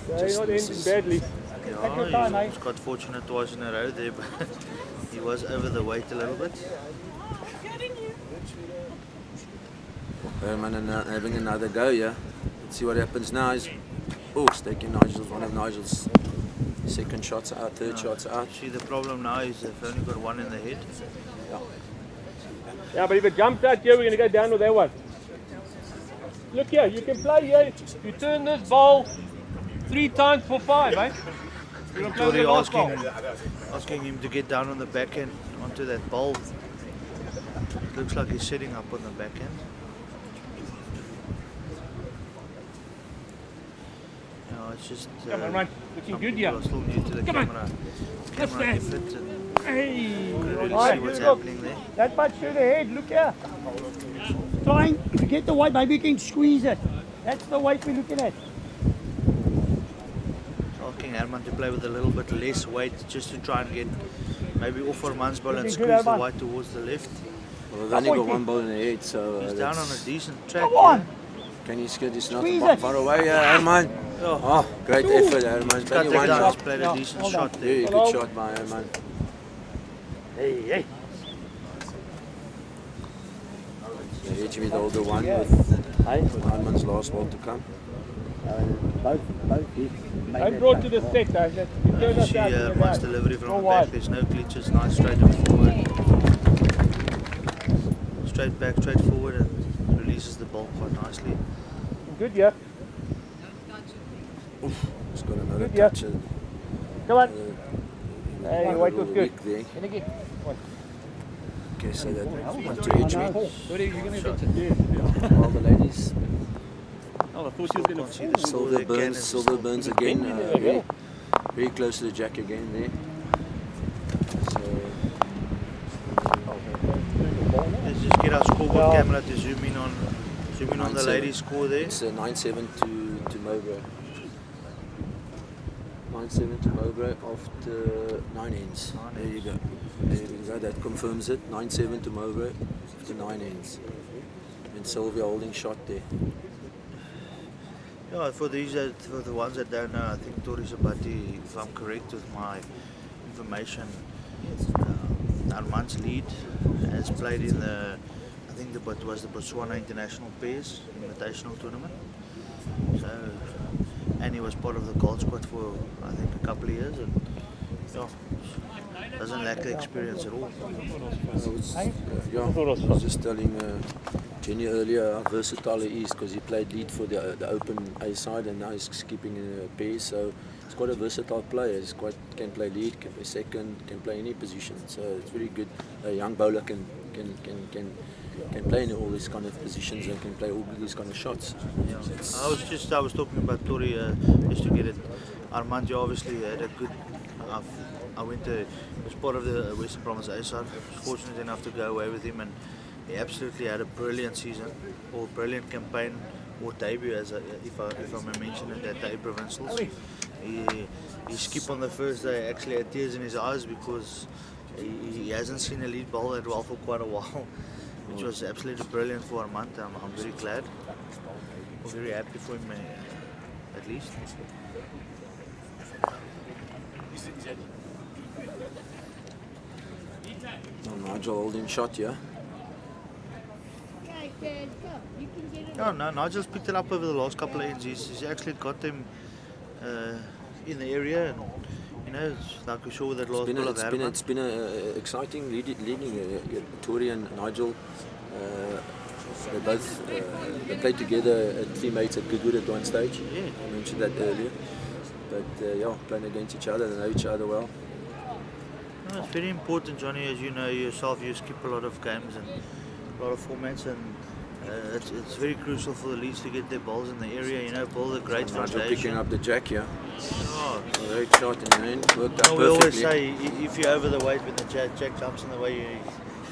You're just not ending misses. badly. Take your time, He mate. was quite fortunate twice in a row there, but he was over the weight a little bit. Herman having another go, yeah. Let's see what happens now. He's taking one of Nigel's second shots out, third shots out. See, the problem now is they've only got one in the head. Yeah, but if it jumps out here, we're going to go down with that one. Look here, you can play here. You turn this ball 3 times for 5, eh? You're gonna play with Tory the last asking, ball. asking him to get down on the back end onto that bowl. Looks like he's setting up on the back end. No, it's just Come on, man. Looking good, yeah. still new to the Come on. camera. Lift Camera that. effort and Hey! couldn't really Alright, see what's look. happening there. That much straight ahead, look here. Trying to get the weight, maybe you can squeeze it. That's the weight we're looking at. Asking Herman to play with a little bit less weight just to try and get maybe off Herman's ball and Looking squeeze good, the Herman. weight towards the left. Well, we've only got one ball in the head, so He's down on a decent track. Come on. can you skid this not Squeeze far, it. far away, Herman? Oh, Oh, great effort, Herman. It's cut only that one down. shot. He's played a Yeah, decent well shot done. there. Very good shot by Herman. Hey, hey. The edge with older one with Herman's last ball to come. I brought to the set. That you turned us See out. Herman's delivery from Go the wide. back. There's no glitches. Nice straight and forward. Straight back, straight forward, and releases the ball quite nicely. Good, yeah. He's got another Good, yeah. touch. Come on. Uh, Hey, a weight was little good. weak there. And again. Okay, so that one to edge me. Sorry, you're going to get All the ladies. Oh, I thought she was going Can't see to. the score there. Silver burns again. Very, very close to the jack again there. So, Let's just get our scoreboard camera to zoom in on the 9-7. ladies' score there. it's 9-7 to Mowbray. 9-7 to Mowbray after 9 ends. There you go. There you go. That confirms it. 9-7 to Mowbray after 9 ends. And Sylvia holding shot there. Yeah, for the ones that don't know, I think Tori Sabati, if I'm correct with my information, Armand's lead has played in the, I think it was the Botswana International Pairs Invitational Tournament. So, and he was part of the gold squad for I think a couple of years, and yeah, doesn't lack the experience at all. I was just telling Jenny earlier how versatile he is, because he played lead for the open A side and now he's skipping in a pair, so he's quite a versatile player. He's can play lead, can play second, can play any position, so it's very good. A young bowler can play in all these kind of positions and can play all these kind of shots. Yeah. I was talking about Tori just to get it. Armand obviously had a good. I went to, was part of the Western Province A side. Was fortunate enough to go away with him, and he absolutely had a brilliant season, or brilliant campaign, or debut, as if I may mention it, at the A Provincials. He skipped on the first day, actually had tears in his eyes because he hasn't seen a lead bowler that well for quite a while, which was absolutely brilliant for Armand. I'm very glad, very happy for him, at least. Nigel holding shot, yeah. No, Nigel's picked it up over the last couple of ends. He's actually got them in the area, and you know, like we saw with that last ball of Herman. It's been an exciting leading. Tori and Nigel, they both they played together at teammates at Goodwood at one stage. Yeah. I mentioned that earlier. But yeah, playing against each other, they know each other well. No, it's very important, Johnny, as you know yourself. You skip a lot of games and a lot of formats, and it's very crucial for the leads to get their balls in the area. You know, ball a great Nigel foundation. picking up the jack, yeah. Oh. Great shot in the end, worked out No, we always perfectly. say if you're over the weight when the jack jumps in the way,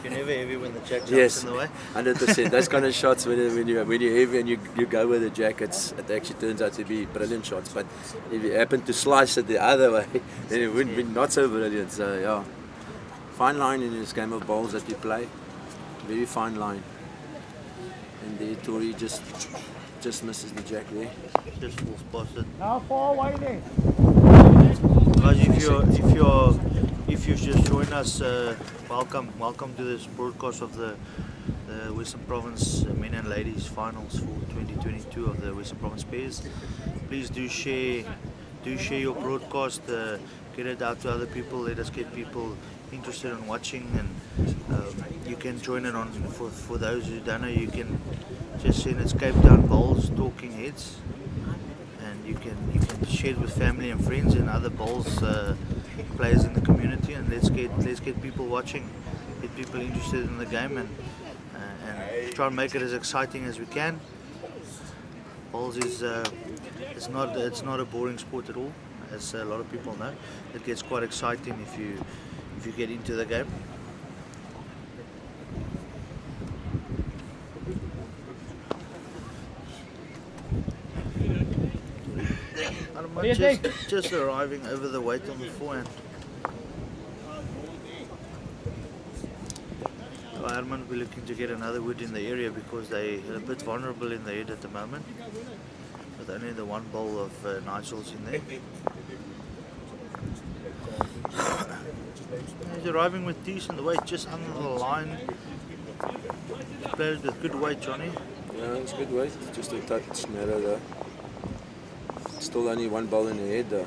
you're never heavy when the jack jumps Yes, in the way. 100%. Those kind of shots when you're heavy and you go with the jack, it actually turns out to be brilliant shots. But if you happen to slice it the other way, then it wouldn't be not so brilliant. So yeah, fine line in this game of bowls that you play, very fine line. And there Tori just misses the jack there. Just full spotted. How far away then? Guys, if you've just joined us, welcome to this broadcast of the Western Province Men and Ladies Finals for 2022 of the Western Province Pairs. Please do share your broadcast, get it out to other people. Let us get people interested in watching, and you can join it on. For those who don't know, you can just send it's Cape Town Bowls Talking Heads, and you can share it with family and friends and other bowls players in the community, and let's get people watching, get people interested in the game, and try and make it as exciting as we can. Bowls is it's not a boring sport at all, as a lot of people know. It gets quite exciting if you get into the game. What do you think? Just arriving over the weight on the forehand. Herman will be looking to get another wood in the area because they're a bit vulnerable in the head at the moment, with only the one bowl of Nigel's in there. He's arriving with decent weight, just under the line. He's played it with good weight, Johnny. Yeah, it's good weight, just a touch narrow though. Still only one ball in the head though.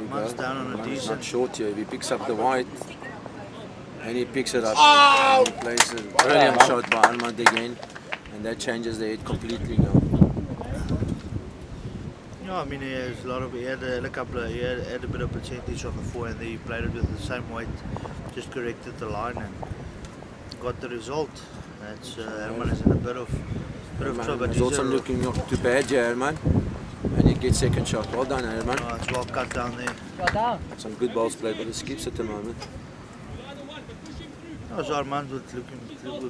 Man's down on a Man's decent. not short here. If he picks up the white and he picks it up, and he plays a brilliant shot by Armand again, and that changes the head completely now. Yeah, I mean he has he had a bit of percentage on the forehand there. He played it with the same weight, just corrected the line and got the result. That's Herman is in a bit of trouble. He's also looking not too bad here, Herman. And he gets second shot. Well done, Herman. Oh, it's well cut down there. Got down. Some good balls played, but it skips at the moment. Oh, so Armand would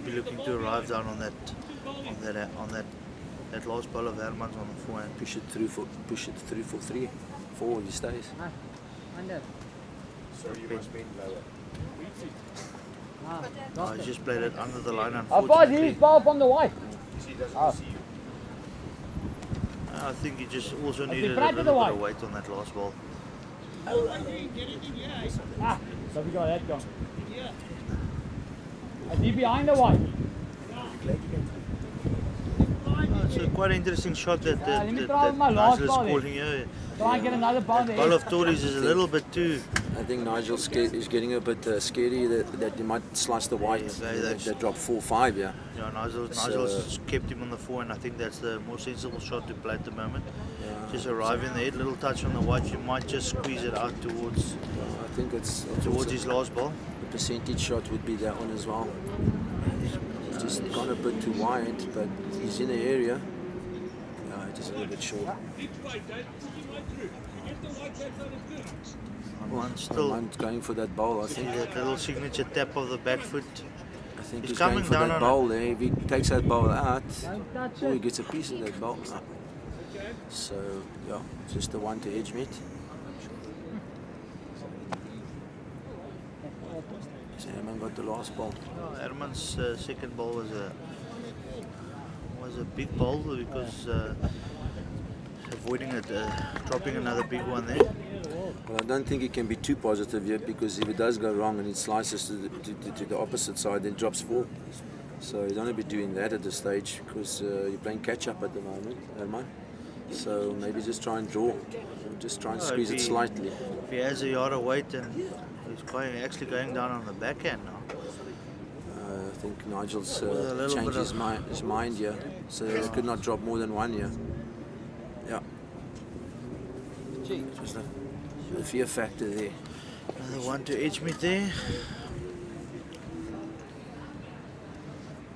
be looking to arrive down on that last ball of Herman's on the forehand. Push it through for 3, 4. He stays. Under. Oh, he just played it under the line, I thought unfortunately. he's ball from the white. Oh. I think he just also he needed a tried to little the bit white? of weight on that last ball. So we got that gone. Is he behind the white? Oh, it's quite an interesting shot that let me try with my last Nigel is ball then. calling here. Try and get another ball there. Ball of Tories is a little bit too. I think Nigel is getting a bit scary that he might slice the white. They drop 4-5, yeah. Yeah, Nigel's kept him on the forehand. I think that's the more sensible shot to play at the moment. Yeah. Just arrive in the head, little touch on the white. You might just squeeze it out towards I think it's towards his last ball. the percentage shot would be that one as well. He's just gone a bit too wide, but he's in the area. Yeah, just a little bit short. Armand's going for that bowl, I think. That little signature tap of the back foot. I think He's he's going coming for down that on bowl there. If he takes that bowl out, Don't touch he it. gets a piece of that bowl. No. So, yeah, just the one to edge meet. So Herman got the last ball. Herman's second ball was a big ball because avoiding it, dropping another big one there. Well, I don't think he can be too positive here, because if it does go wrong and it slices to the opposite side, then drops 4. So you don't want to be doing that at this stage, because you're playing catch up at the moment, Herman. So maybe just try and draw, just try and squeeze it slightly. If he has a yard of weight and he's actually going down on the backhand now. I think Nigel's little changed bit his mind here, so he could not drop more than 1 here. Yeah. Just a fear factor there. Another one to edge me there.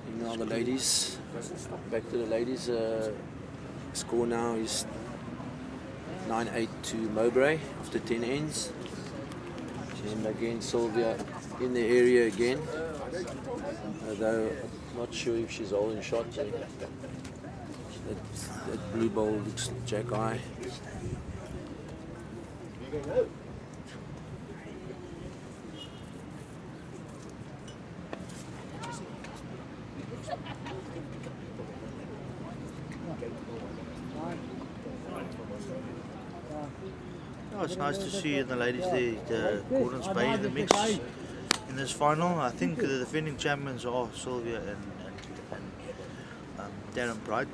And now the ladies, back to the ladies. Score now is 9-8 to Mowbray after 10 ends. And again, Sylvia in the area again. Although I'm not sure if she's holding shot. That blue ball looks jack eye. Oh, it's nice to see the ladies there, Gordon's Bay in the mix in this final. I think the defending champions are Sylvia and Darren Bright,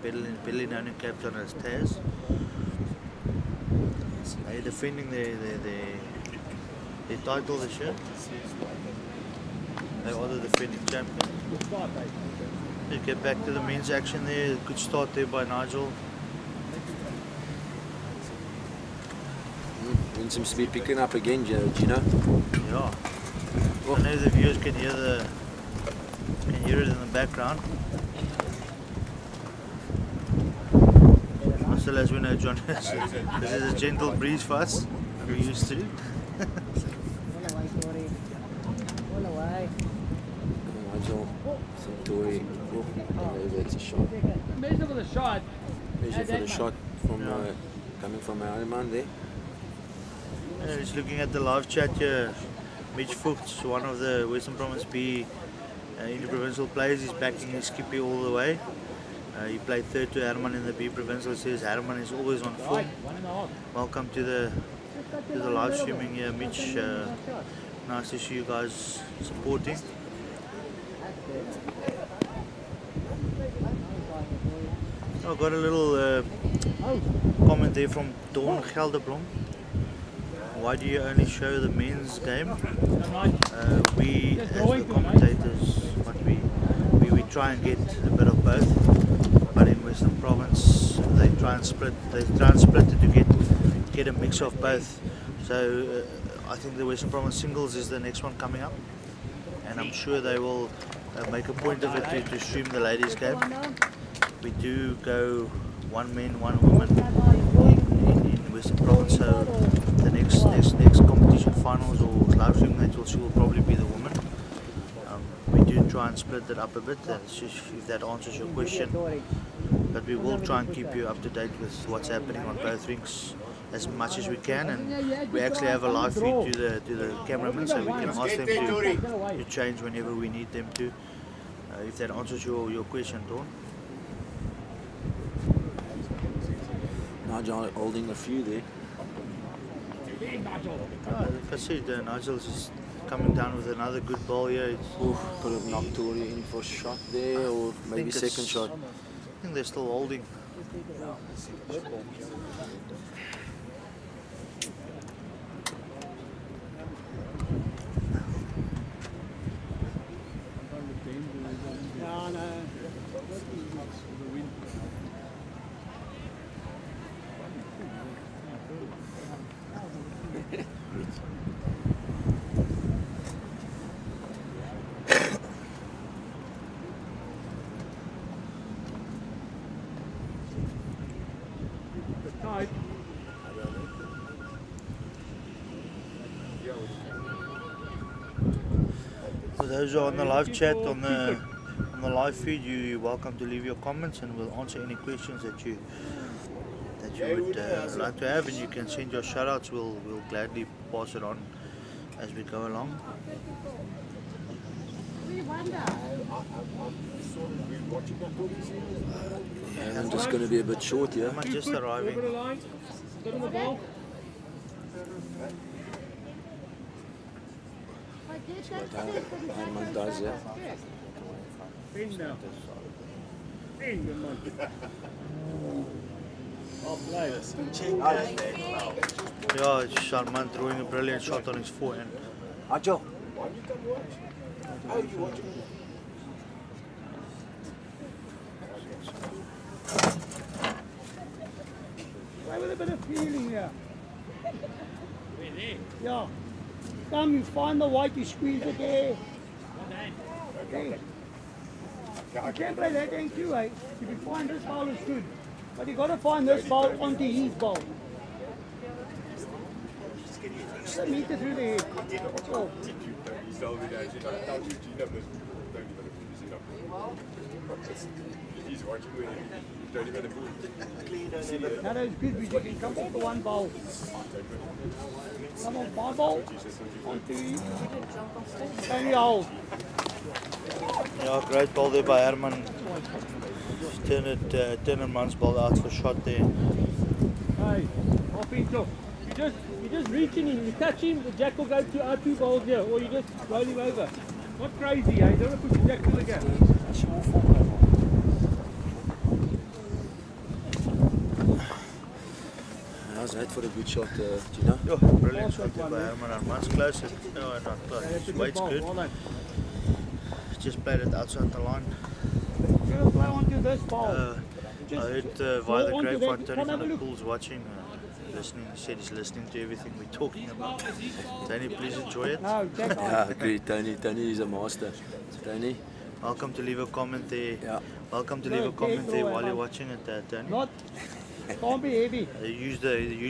better known in Cape Town as Taz. They're defending their title this year. They are the defending champions. We get back to the men's action there. Good start there by Nigel. Wind seems to be picking up again, Gino. Yeah. I know the viewers can hear it in the background. Still, as we know, John, this is a gentle breeze for us. We're used to. Nigel, Santori. That's a shot. Measure for the shot. Measure for the shot from coming from our man there. Just looking at the live chat here, Mitch Fuchs, one of the Western Province B interprovincial players, is backing his Skippy all the way. He played third to Herman in the B Provincial. Says Herman is always on form. Welcome to the live streaming here, Mitch. Nice to see you guys supporting. I got a little comment there from Dawn Gelderblom. Why do you only show the men's game? We, as the commentators, we try and get a bit of both. But in Western Province, they try and split it to get a mix of both. So I think the Western Province singles is the next one coming up, and I'm sure they will make a point of it to stream the ladies' game. We do go one man, one woman in Western Province. So the next competition finals or live stream that you'll see will probably be the women. We do try and split it up a bit. That's just if that answers your question. But we will try and keep you up to date with what's happening on both rinks as much as we can, and we actually have a live feed to the cameramen, so we can ask them to change whenever we need them to. If that answers your question, Dawn. Nigel holding a few there. Like I said, Nigel's just coming down with another good ball here. Could have knocked Tori in for a shot there, or maybe second shot. I think they're still holding. For those who are on the live chat, on the live feed, you're welcome to leave your comments, and we'll answer any questions that you would like to have, and you can send your shout outs. We'll gladly pass it on as we go along. And I'm just going to be a bit short here. I'm just arriving. What Herman does, yeah. Yeah, Sharman throwing a brilliant shot on his forehand. Ajo. Try with a bit of feeling here. Yeah. Come, you find the white, you squeeze it there. Okay. You can't play that game too, eh? If you find this ball is good. But you gotta find this ball onto his ball. Just a meter through the head. Oh. Now that's good because you can come off the one ball. Come on, my ball. Onto you. And you hold. Yeah, great ball there by Herman. Turnerman's ball out for shot there. Hey, off in top. You just reach in him, you touch him, the jack will go to our two balls here, or you just roll him over. Not crazy, eh? You don't want to push the jack to the gap. How's that for a good shot, Gino? Yeah, brilliant shot there by Herman. Much closer. No, not close. His weight's good. Just played it outside the line. going to play onto this ball. I heard via the go onto grapevine that. Tony Come van have a der look. Poel's watching, listening. He said he's listening to everything we're talking about. Tony, please enjoy it. No, check out. Yeah, great. Tony is a master. Tony. Welcome to leave a comment there. Yeah. Welcome to leave a Good, comment big there boy, while you're man. watching it, Tony. Not, can't be heavy. Use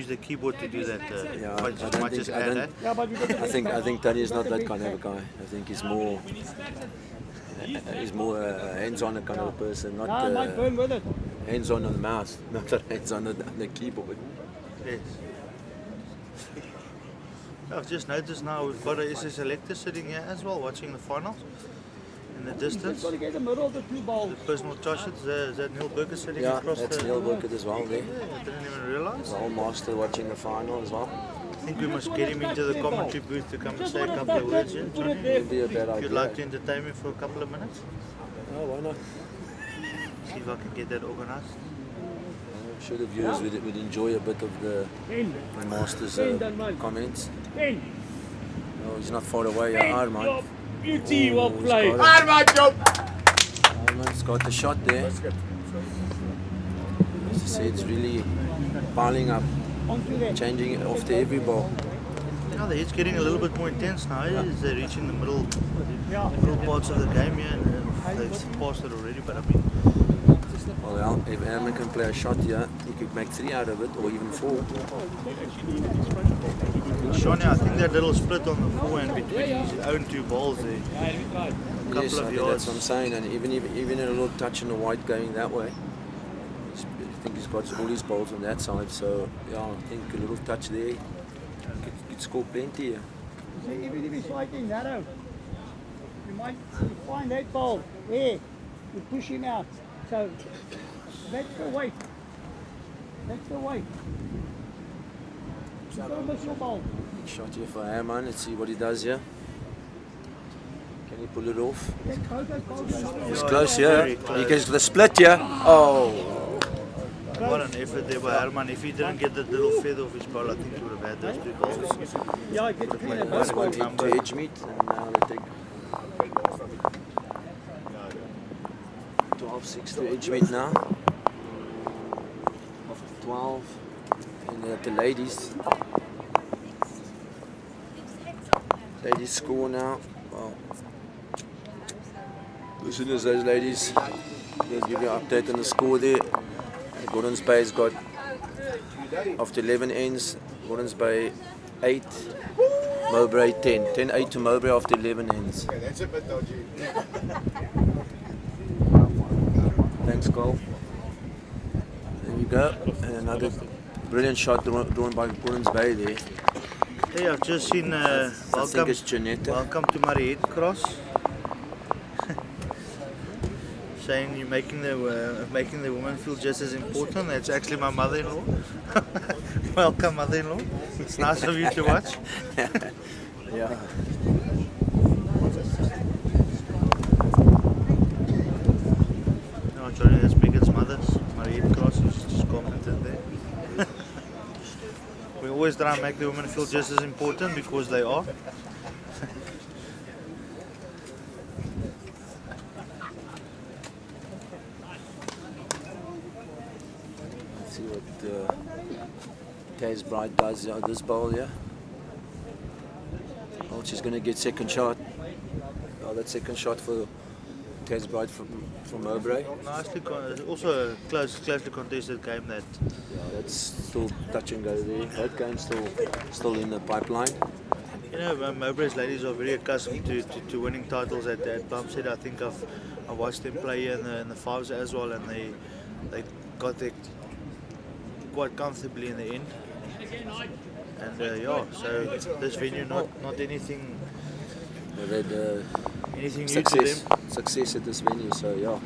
the keyboard to do that. Yeah, as I don't much think- as I add, don't- eh? Yeah, but you got the I think Tony is not that kind of a guy. I think he's more hands-on kind of a person, No, not might burn with it. hands-on on the mouse, not hands-on on the keyboard. Yes. I've just noticed now we've got a SS selector sitting here as well, watching the finals in the You distance. just got to get the middle of the two balls. The personal touch, is that Neil Burger sitting Yeah, across that's the... Neil Burkett as well there. Yeah, I didn't even realise. The whole master watching the final as well. I think we must get him into the commentary booth to come and say a couple of words here. Put it Johnny. there. It'd be a bad If you'd idea. like to entertain me for a couple of minutes, Oh, why not? see if I can get that organised. I'm sure the viewers would enjoy a bit of the 10, master's 10 done, man. comments. 10. Oh, he's not far away, Arman. Your beauty, well he's played. got it. Arman's got the shot there. As I said, it's really piling up, Onto that. changing it off to every ball. Yeah, the hit's getting a little bit more intense now. They're reaching the middle Yeah. parts of the game here, and they've passed it already. But I mean, Well, if Arman can play a shot here, he could make 3 out of it, or even 4. Shawnee, I think that little split on the forehand between his own two balls there, a couple Yes, I of think yards. that's what I'm saying, and even a little touch in the white going that way. I think he's got all his balls on that side, so yeah, I think a little touch there could score plenty here. See, even if it's slightly narrow, you might find that ball there. You push him out. So that's the weight. That's the weight. You don't miss your ball. Shot here for Herman, let's see what he does here. Can he pull it off? Get close, close. He's Yeah, close very here. close. He gets the split here. Oh, What an effort there by Herman. If he didn't get that little feather off his ball, I think he would have had those two balls. Yeah, it gets clean. that's one to edge meet, and now they take 12-6 to edge meet now. 12, and the ladies. Ladies score now. Well, as soon as those ladies, they'll give you an update on the score there. Gordons Bay's got, after 11 ends, Gordons Bay 8, Mowbray 10. 10-8 to Mowbray after 11 ends. Thanks, Cole. There you go. And another brilliant shot drawn by Gordons Bay there. Hey, I've just seen I think it's Janetta. welcome to Mariette Cross. Saying you're making the woman feel just as important. That's actually my mother-in-law. Welcome, mother-in-law. It's nice of you to watch. Yeah. No, Johnny, that's Megan's mother. Mariette Cross is just commented there. We always try and make the women feel just as important because they are. Let's see what Taz Bright does on this ball here. Oh, she's going to get second shot. Oh, that second shot for Taz Bright from Mowbray. Nicely, also a closely contested game that. Yeah, that's still touch and go there. That game's still in the pipeline. You know, Mowbray's ladies are very accustomed to winning titles at Plumstead. I think I've watched them play in the fives as well, and they got there quite comfortably in the end. And yeah, so this venue not anything They've had anything new to them. success at this venue, so yeah.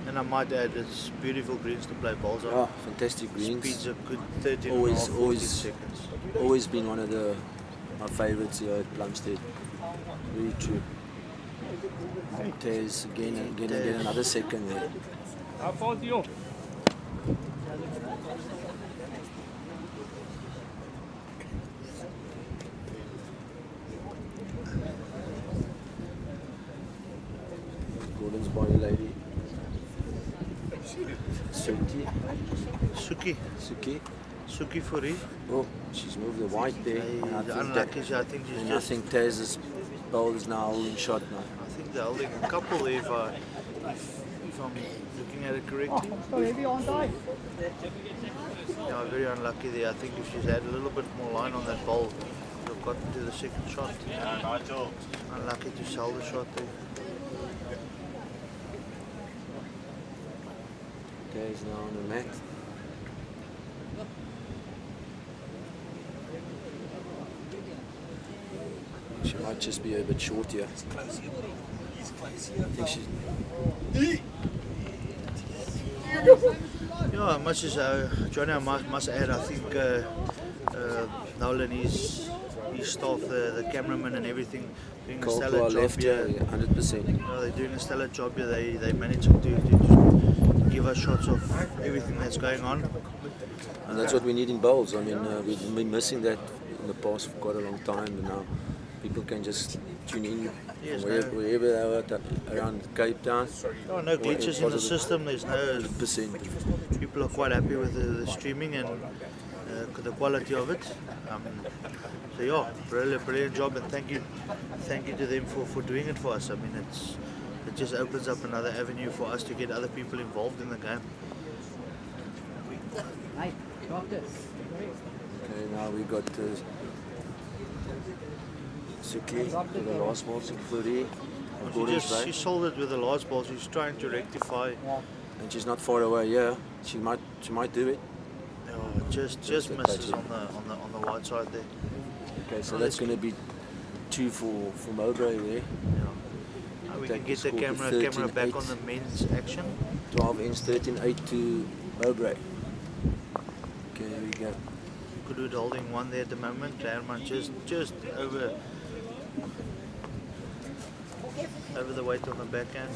And I might add, it's beautiful greens to play balls on. Yeah, fantastic greens. Speeds a good 13 Always- and a half, 14 always- seconds. Always been one of my favourites here at Plumstead. Very true. Tez again another second there. How far is you? Gordon's body lady. Suki. Suki Furi. Oh, she's moved the white there. And I The think unlucky, I think she's and just. I think Taz's bowl is now holding shot now. I think they're holding a couple if I'm looking at it correctly. I'm so heavy, aren't I? Yeah, very unlucky there. I think if she's had a little bit more line on that bowl, she'd have gotten to the second shot. Unlucky to sell the shot there. Taz now on the mat. She might just be a bit short here. I think she's... Yeah, much as Johnny, I must add, I think Nolan, his staff, the cameraman and everything, doing a stellar job here. 100%. They're doing a stellar job here. They managed to give us shots of everything that's going on. And that's what we need in bowls. I mean, we've been missing that in the past for quite a long time, and now people can just tune in Yes, wherever they are around Cape Town. No glitches in the system. There's no. 100%. People are quite happy with the streaming and the quality of it. So yeah, brilliant job, and thank you to them for doing it for us. I mean, it just opens up another avenue for us to get other people involved in the game. Hey, doctor. Okay, now we got Suki with the last ball, Suki Furi. She sold it with the last ball. She's trying to rectify. And she's not far away. Yeah, she might do it. Just misses on the wide side there. Okay, so that's going to be 2 for Mowbray there. Yeah. We can get the camera back on the men's action. 12 ends, 13-8 to Mowbray. Okay, here we go. Kudud holding one there at the moment. Herman just over the weight on the backhand.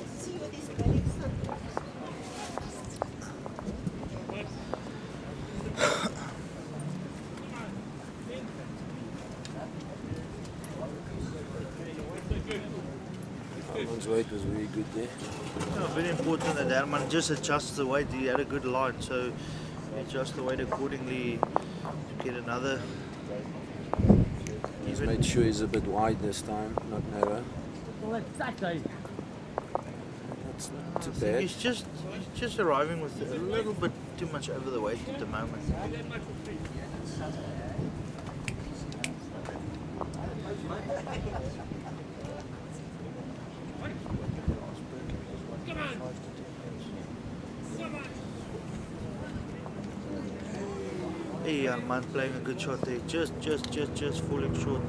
Herman's weight was very good there. Yeah, very important that Herman just adjusts the weight. He had a good line, so he adjusts the weight accordingly to get another. He's made sure he's a bit wide this time, not narrow. Well, that's that, That's not too bad. He's just arriving with a little bit too much over the weight at the moment. Hey, man, playing a good shot there. Just falling short.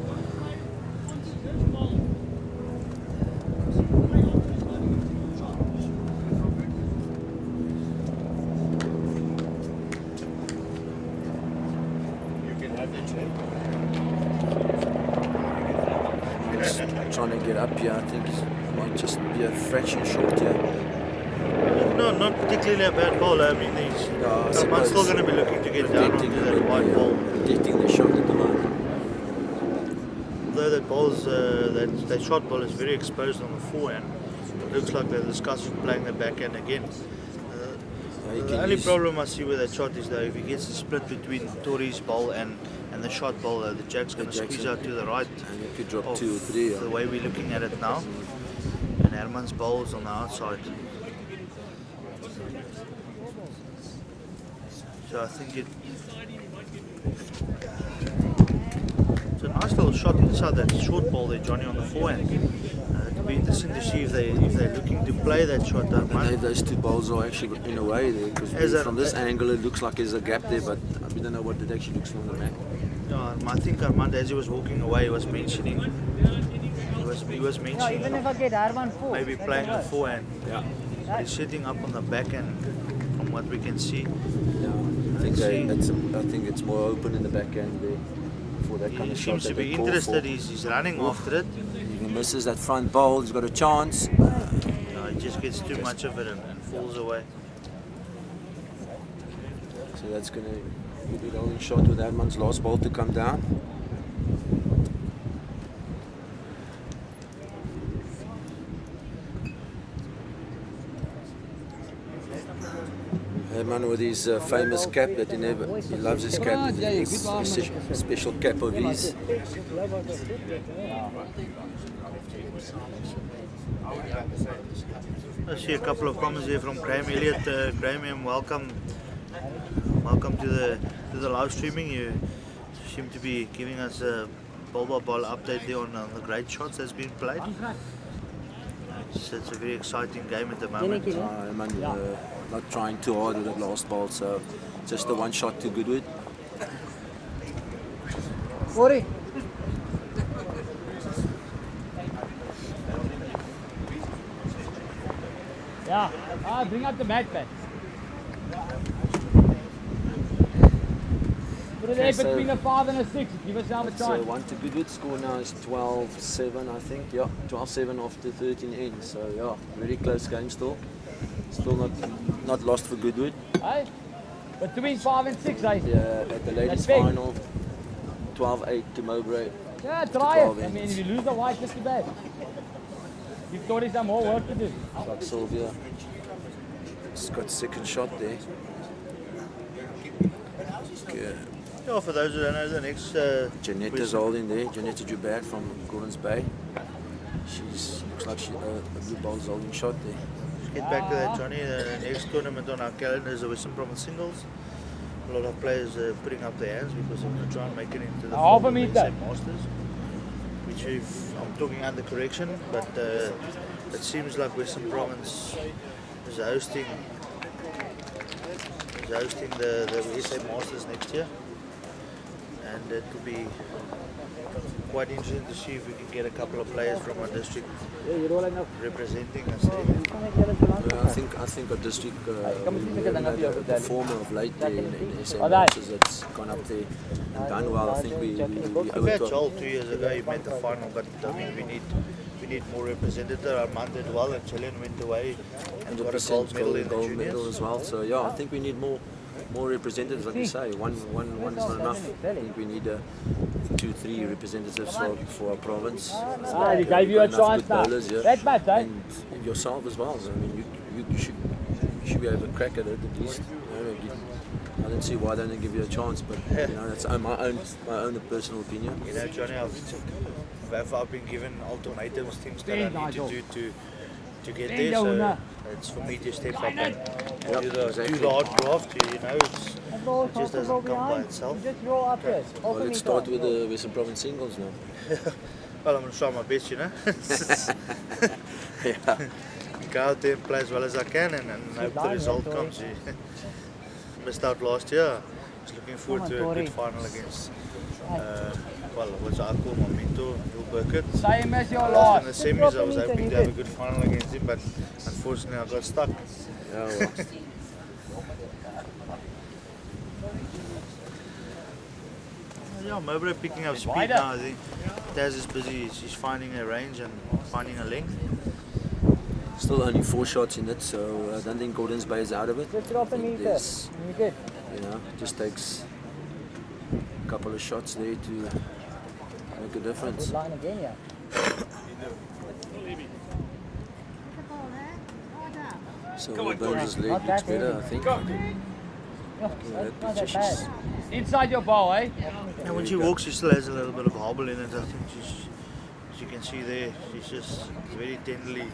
Trying to get up here, I think it might just be a fraction short here. No, not particularly a bad ball. I mean, I'm still going to be looking to get down onto that wide ball. Protecting the shot at the moment. Although that ball's that shot ball is very exposed on the forehand, it looks like they're discussing playing the backhand again. The only problem I see with that shot is though if he gets a split between Tori's ball and the shot ball, the jack's going to squeeze out to the right. And it could drop 2 or 3. The way we're looking at it now, and Herman's ball is on the outside. So I think it's a nice little shot inside that short ball there, Johnny, on the forehand. It'll be interesting to see if they're looking to play that shot. And those 2 balls are actually in a way there, because from this angle it looks like there's a gap there, but we don't know what it actually looks from the map. Yeah, I think Armand, as he was walking away, he was mentioning. He was mentioning. even if I get Arman full. Maybe playing the forehand. Yeah. He's sitting up on the backhand, from what we can see. Yeah. I think it's more open in the backhand there for that kind of shot. He seems to be interested. He's running after it. If he misses that front ball, he's got a chance. He just gets too much of it and falls away. So that's going to be the only shot with Herman's last ball to come down. A man with his famous cap that he loves his cap. It's a special cap of his. I see a couple of comments here from Graham Elliott. Graham, welcome to the live streaming. You seem to be giving us a ball update there on the great shots that's been played. It's a very exciting game at the moment. Not trying too hard with that last ball, so just the one shot to Goodwood. Sorry. Yeah, bring up the mat, man. Put it there between a 5 and a 6. Give yourself a So chance. 1 to Goodwood. Score now is 12-7, I think. Yeah, 12-7 after 13 ends. So yeah, very close game still. Still not lost for Goodwood. Hey? Between 5 and 6, eh? Yeah, at the ladies That's big. final, 12-8 to Mowbray. Yeah, try it. 12 I mean, ends. if you lose the white, just too bad. You've got some more work to do. Like Sylvia. He's got second shot there. Okay. Yeah, for those who don't know, the next Janetta's holding there. Janetta Joubert from Gordons Bay. Looks like she a blue ball's holding shot there. Let's get back to that, Johnny. The next tournament on our calendar is the Western Province Singles. A lot of players are putting up their hands because they want to try and make it into the Half a final meter. Wednesday Masters. Which I'm talking under correction, but it seems like Western Province is hosting the SA Masters next year, and it will be quite interesting to see if we can get a couple of players from our district representing us there. I think our district a performer of late there in the SA Masters that's gone up there and done well. I think we We had Joel 2 years ago, he made the final, but I mean we need more representatives. Armand did well and Chilean went away and got a gold medal in the gold juniors. medal as well. So yeah, I think we need more representatives, like you say. One is not enough. I think we need 2-3 representatives for our province. He gave you a Enough chance good now. bowlers, yeah. That match, eh? And yourself as well. So, I mean, you should be able to crack at it at least. You know, I don't see why they don't give you a chance, but you know, that's my own personal opinion. You know, Johnny, I've been given ultimatums, things that I need to do to get there. So it's for me to step up and do the hard graft. You know, it just doesn't come by itself. Just roll up this. Well, let's start with the Western Province singles now. Well, I'm going to try my best, you know. Yeah. Go out there and play as well as I can and hope the result comes. Missed out last year. I was looking forward to a good final against, what's I call my mentor, Bill Burkett. Same as your In last. the semis, I was hoping to have a good final against him, but unfortunately, I got stuck. Yeah, well. Yeah, Mowbray picking up speed now. I think Taz is busy. She's finding a range and finding a length. Still only 4 shots in it, so I don't think Gordons Bay is out of it. Just drop a meter. There's, You good? you know, just takes a couple of shots there to make a difference. Good line again, yeah. So Burns' leg looks better, I think. Yeah, That not picture, that she's bad. Inside your ball, eh? And when she walks, she still has a little bit of hobble in it. I think as you can see there, she's just very tenderly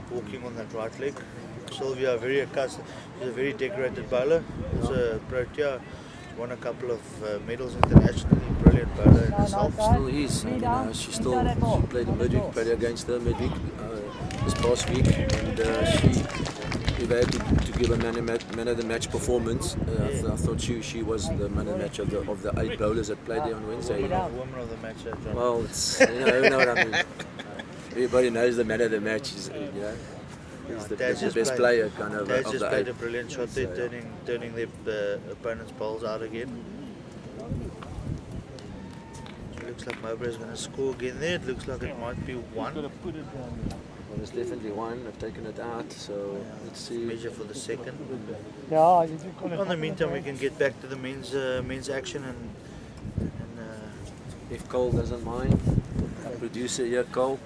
walking on that right leg. Sylvia, very accustomed, she's a very decorated bowler. She's a Protea, won a couple of medals internationally, brilliant bowler in herself. still is. I mean, she played midweek, played against her midweek this past week, and we were able to give a man of the match performance. I thought she was the man of the match of the 8 bowlers that played there on Wednesday. Woman of the match, John. Well, it's, you know what I mean. Everybody knows the man of the match is, you know, he's the best player kind of Taz of just the played 8. a brilliant shot there, turning the opponent's bowls out again. It looks like Mowbray is going to score again there. It looks like it might be 1. Well, there's definitely 1. They've taken it out, so let's see. Measure for the second. Yeah, In the meantime, we can get back to the men's action and If Cole doesn't mind, producer here, Cole.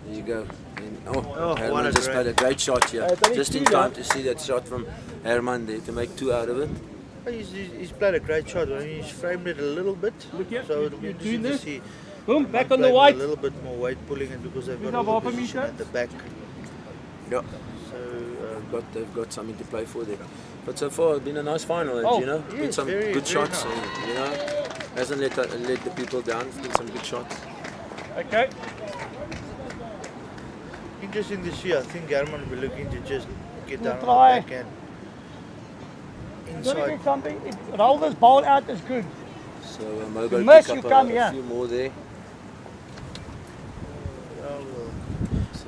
There you go. And, Oh, Herman what a just great- played a great shot here. it's only Just in two, time yeah. to see that shot from Herman there to make 2 out of it. He's played a great shot. I mean, he's framed it a little bit. Look here, So it'll be you're interesting doing to this. see. Boom, Herman back on the playing with white. A little bit more weight pulling it because they've He's got up all half the a position meter. at the back. Yeah. So They've got something to play for there. But so far, it's been a nice final, Oh, you know. yes, Been some very, good very shots, nice. and, you know. Hasn't let the people down. It's been some good shots. Okay. interesting to see. I think Herman will be looking to just get down We'll on try. the back end. You've got to Inside. get something. If roll this ball out is good. So Mobo You miss, pick you up come a here. few more there.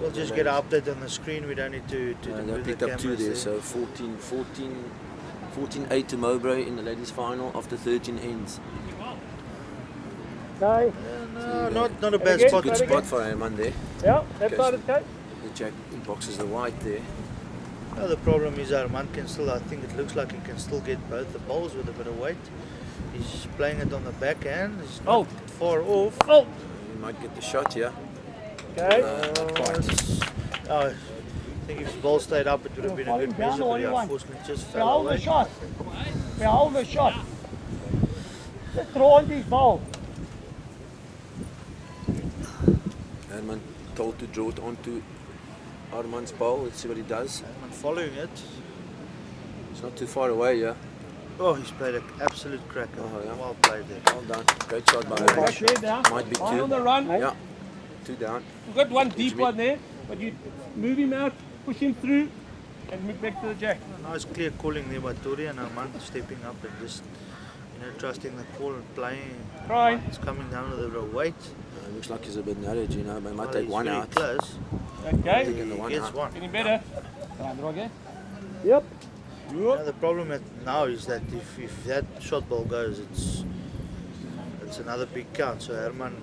We'll just get an update on the screen. We don't need to They move the picked up 2 cameras there, so 14-8 to Mowbray in the ladies' final after 13 ends. Okay. No, not a bad Again, spot. Good Try it spot for Herman there. Yeah, left Okay, side so- is okay. The jack boxes the white there. No, the problem is Herman can still, I think it looks like he can still get both the balls with a bit of weight. He's playing it on the backhand. He's not Oh. far off. Oh, He might get the shot here. okay. Not quite. I think if his ball stayed up, it would have been a good Falling down measure, or but what he do you want? unfortunately just We fell hold the away. shot. We hold the shot. Just throw on these balls. Herman told to draw it onto Arman's ball. Let's see what he does. Herman following it. It's not too far away, yeah. Oh, he's played an absolute cracker. Oh, yeah. Well played there. Well done. Great shot by Back Herman. there down. Might be Line 2. on the run. Yeah. 2 down. We've got one deep Jimmy. one there, but you move him out, push him through, and move back to the jack. Nice clear calling there by Tori and Herman stepping up and just, trusting the call and playing. Try. It's coming down with a bit of weight. Looks like he's a bit narrowed, you know. But he might Well, take he's 1 very out. Close. Okay. Taking the 1 Gets out. one. Getting better. Yep. The problem now is that if that shot ball goes, it's another big count. So Herman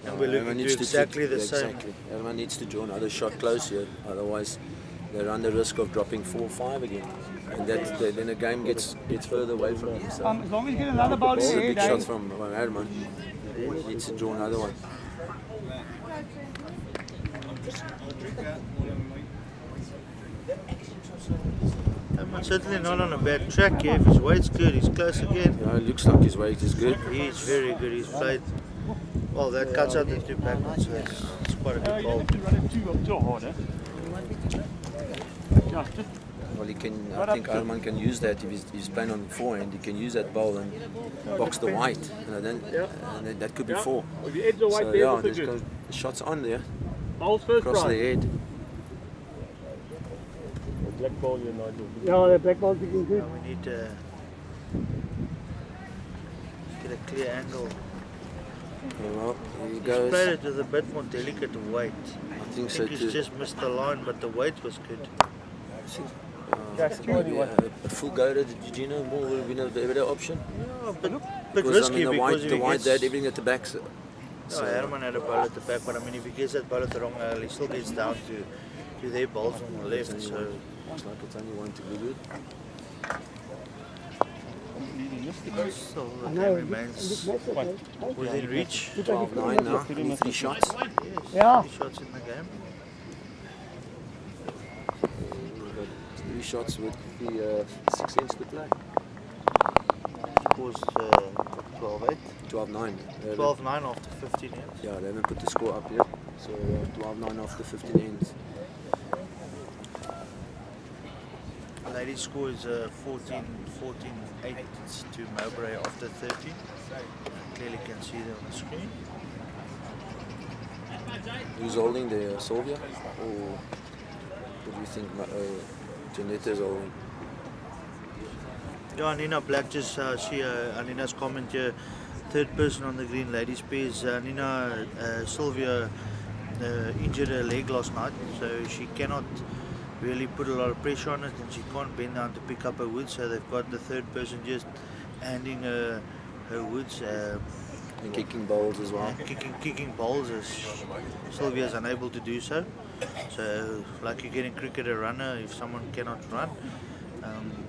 and we're looking to do exactly the same. Exactly. Herman needs to draw another shot close here. Otherwise, they run the risk of dropping 4-5 again. And then the game gets further away from him. So As long as you get another ball in this is a the big head, shot eh? from Herman. He needs to draw another one. Herman's certainly not on a bad track here. If his weight's good, he's close again. Yeah, it looks like his weight is good. He's very good. He's played. Well, that cuts out the 2 backwards, so it's quite a good You ball. don't have to run it too hard, eh? Yeah, just Well, he can. I think Herman can use that if he's playing on the forehand. He can use that ball and box the white, and then that could be 4. If you edge the white So there, yeah, also there's good. got the shots on there Ball's first across the prize. head. Black ball, you're not doing. Yeah, the black ball's looking good. We need to get a clear angle. Well, here he He's goes. played it with a bit more delicate weight. I think I so think he's too. just missed the line, but the weight was good. Maybe a full go to Gino more would have been a better option. Yeah, bit Because risky the because white, if the he white, gets, they had everything at the back. So, No, Herman had a ball at the back, but I mean, if he gets that ball at the wrong angle, he still gets down to their balls on the left. So looks like it's only one to be good. still the game remains within reach. 12-9 now. 3 shots. Yes, Yeah. 3 shots in the game. We've got 3 shots with the 6 ends to play. Scores 12-8. 12-9. 12-9 after 15 ends. Yeah, they haven't put the score up yet. So 12-9 after 15 ends. Ladies score is 14-8 to Mowbray after 13. Clearly can see that on the screen. Who's holding the Sylvia? Or what do you think Janetta is holding? Yeah, Nina Black just see Anina's comment here. 3rd person on the green ladies pairs. Nina Sylvia injured her leg last night, so she cannot really put a lot of pressure on it, and she can't bend down to pick up her wood. So they've got the 3rd person just handing her woods. And kicking balls as well. Kicking balls as Sylvia is unable to do so. So like you get in cricket, a runner, if someone cannot run,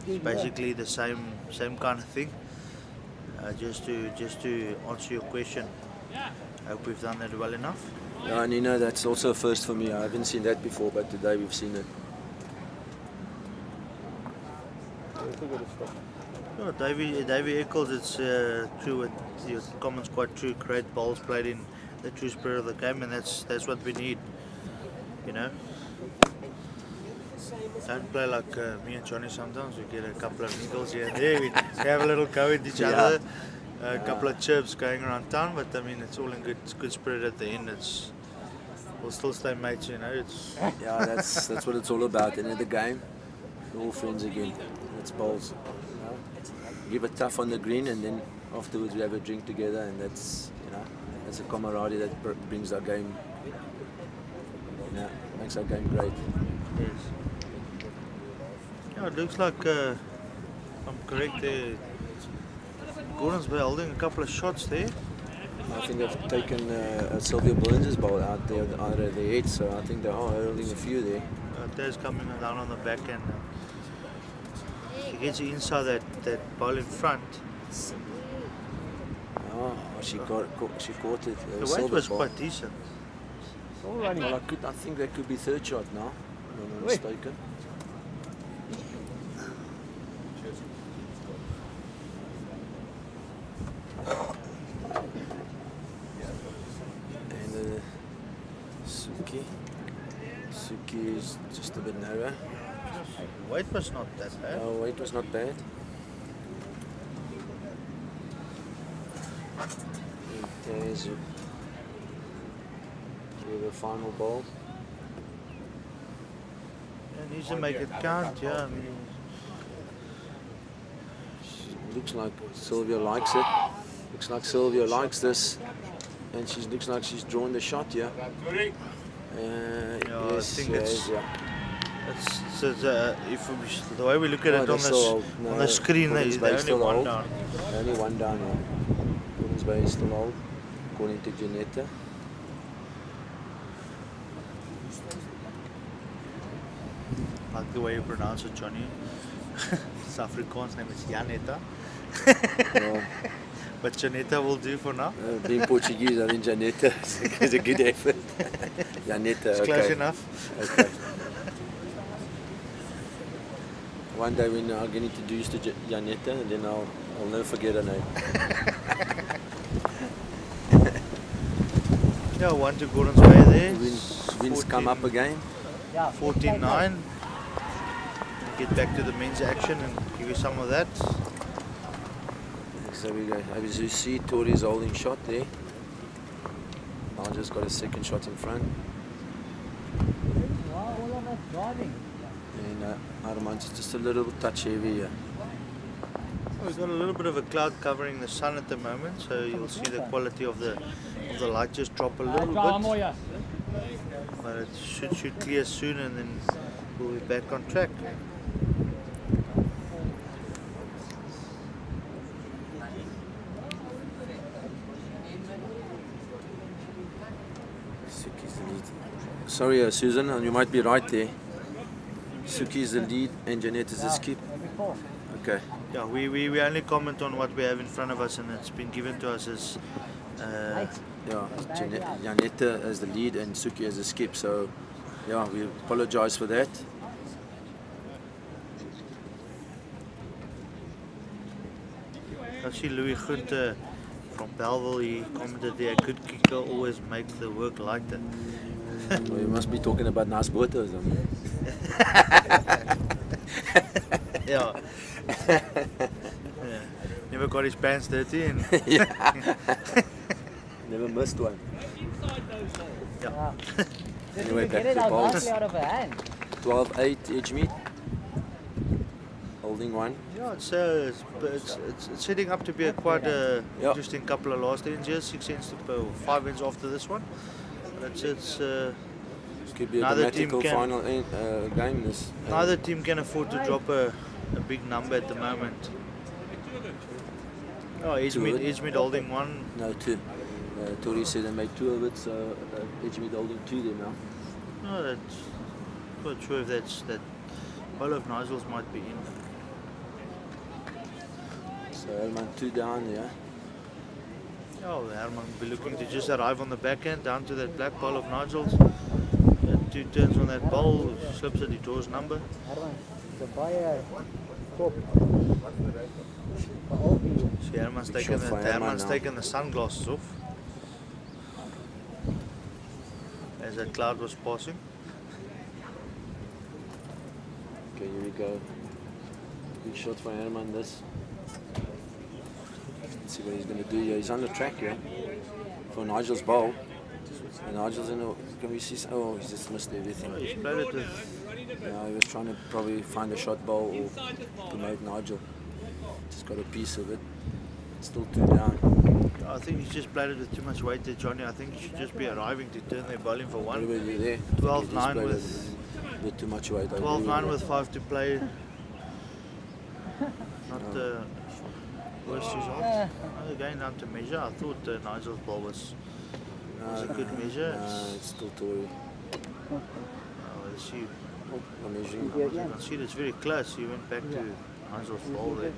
it's basically the same kind of thing. Just to answer your question, I hope we've done that well enough. Yeah, and you know, that's also a first for me. I haven't seen that before, but today we've seen it. Yeah, Davey echoes it's true. Your comment's quite true. Great balls played in the true spirit of the game, and that's what we need. You know, don't play like me and Johnny. Sometimes we get a couple of needles here and there. We have a little go at each other, a couple of chirps going around town. But I mean, it's all in good spirit at the end. We'll still stay mates. You know, it's Yeah, that's what it's all about. End of the game, we're all friends again. It's bowls. Give it tough on the green, and then afterwards we have a drink together, and that's that's a camaraderie that brings our game. Makes our game great. yes. Yeah, it looks like if I'm correct there. Gordon's been holding a couple of shots there. I think they've taken Sylvia Burns' ball out there out of their head, so I think they are holding a few there. There's coming down on the back end. He gets inside that ball in front. Oh, she caught it. The weight was quite decent. All running. Well, I think that could be third shot now, if I'm not mistaken. And Suki is just a bit narrow. Weight was not that bad. Oh, weight was not bad. There's the final ball. It needs to make it count, yeah. I mean, Looks like Sylvia likes it. Looks like Sylvia likes this, and she looks like she's drawn the shot here. Yes, I think yes, it's if the way we look at it on the screen, Gordon's they're only one old. down. Only one down. Gordon's Bay is still old, according to Janetta. Like the way you pronounce it, Johnny. South Afrikaans name is Janetta. But Janetta will do for now. Being Portuguese, I think Janetta is a good effort. Janetta, It's okay. close enough. Okay. One day when I'm getting introduced to Janetta, and then I'll never forget her name. Yeah, one to Gordon's Way there. Winds come up again. 14-9. Get back to the men's action and give you some of that. So we go. As you see, Tori's holding shot there. I just got a second shot in front. And Armand's just a little touch heavy here. We've got a little bit of a cloud covering the sun at the moment, so you'll see the quality of the light just drop a little bit. But it should clear soon, and then we'll be back on track. Sorry, Susan, and you might be right there. Suki is the lead and Jeanette is the skip. Okay. Yeah, we only comment on what we have in front of us, and it's been given to us as Janetta as the lead and Suki as the skip. So, yeah, we apologize for that. I see Louis Gunter from Belleville, he commented there, a good kicker always makes the work lighter. Well, you must be talking about Nas Boto or something. Yeah. Never got his pants dirty. And Never missed one. Yeah. Anyway, back to the bowls. 12-8 Edgemead. Holding one. Yeah, it's setting up to be a quite interesting couple of last ends here. 6 ends to 5 ends after this one. But it's could be a neither team dramatical can, final game. This neither team can afford to drop a big number at the moment. Oh, Edgemead holding one. No, 2. Tori said they made 2 of it, so Edgemead holding 2 there now. No, that's not sure if that's that. All of Nigel's might be in. So Elman 2 down, yeah. Yeah, Oh, Herman will be looking to just arrive on the backhand down to that black ball of Nigel's. 2 turns on that ball, slips it, he draws number. See, Herman's taken the sunglasses off as that cloud was passing. Okay, here we go. Good shot for Herman. This. Let's see what he's going to do here. He's on the track here for Nigel's bowl. And Nigel's in. Can we see? Oh, he's just missed everything. He's played it with. Yeah, he was trying to probably find a shot bowl or promote Nigel. Just got a piece of it. Still 2 down. I think he's just played it with too much weight there, Johnny. I think he should just be arriving to turn their bowling for one. 12-9 with too much weight. 12-9 with 5 to play. Not the worst result. Another game down to measure. I thought Nigel's ball was a good measure. It's still Tory. Let's see. I'm measuring. You can see it's very close. He went back to Nigel's ball there.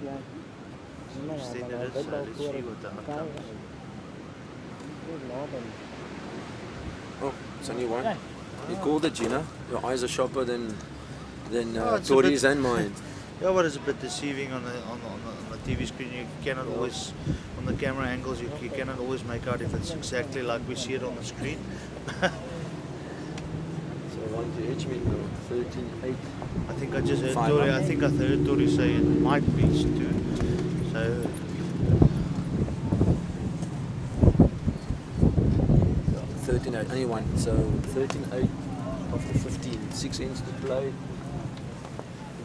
Extended it, so let's see what the outcome is. Oh, it's only one. You called it, Gina. Your eyes are sharper than it's Tori's and mine. Yeah, but it's a bit deceiving on the TV screen. You cannot always, on the camera angles, you cannot always make out if it's exactly like we see it on the screen. So 1 to each mean 13-8. I think I just heard Tori. I think I heard Tori say it might be 2. So 13-8, only one. So 13-8 after 15. 6 ends to play.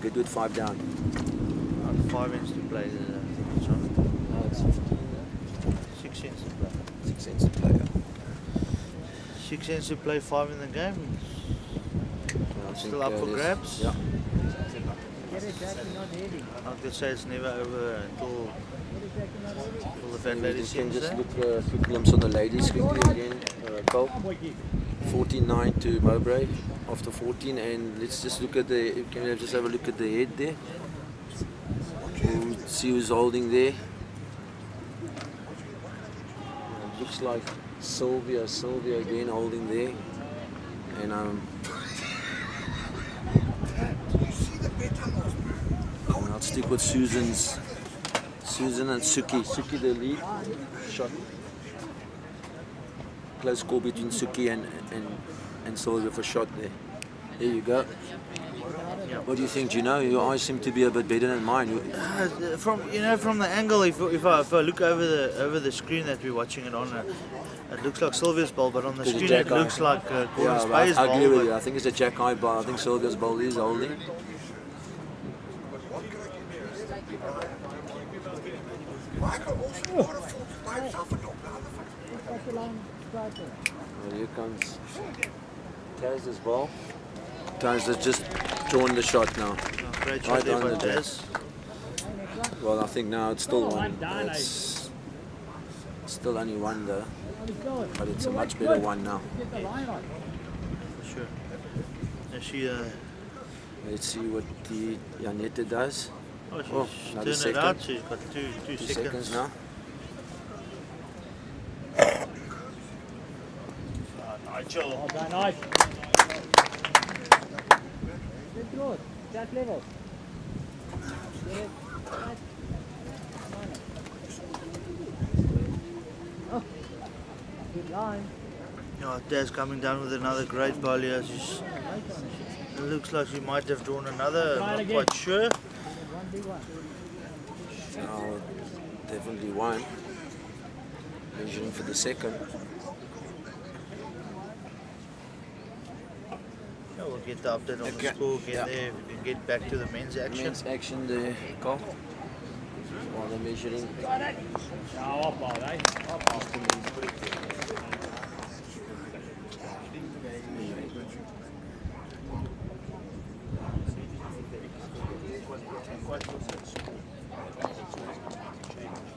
Good with 5 down. 5 ends to play. No, it's 15. 6 ends to play. 6 ends to play. Yeah. 6 ends to play. 5 in the game. Still up for grabs. Yeah. Like they say, it's never over until the fat ladies can just there. look a quick glimpse on the ladies quickly again. Cole. 14-9 to Mowbray after 14, and let's just look at the. Can we just have a look at the head there? We'll see who's holding there. Looks like Sylvia again holding there, and I'll stick with Susan and Suki. Suki the lead shot. Close call between Suki and Sylvia for shot there. There you go. What do you think, Gino? Your eyes seem to be a bit better than mine. From the angle, if I look over the screen that we're watching it on, it looks like Sylvia's ball, but on the screen it looks like Gordon Spey's ball. I agree with you. I think it's a Jack Eye ball. I think Sylvia's ball is holding. Well, here comes Taz's ball. Taz has just drawn the shot now. Great shot there by Taz. Well, I think now it's still one. It's still only one though, but it's a much better one now. For sure. Let's see what the Janette does. Oh, she's turned it out. She's got two seconds now. Nigel. Well done, nice. Good, that level. Oh, good line. Yeah, Taz coming down with another great ball here. It looks like she might have drawn another, not quite sure. No, definitely one. Measuring for the second. Yeah, we'll get the update on the score, there, we can get back to the men's action. Men's action there, Carl. While they're measuring.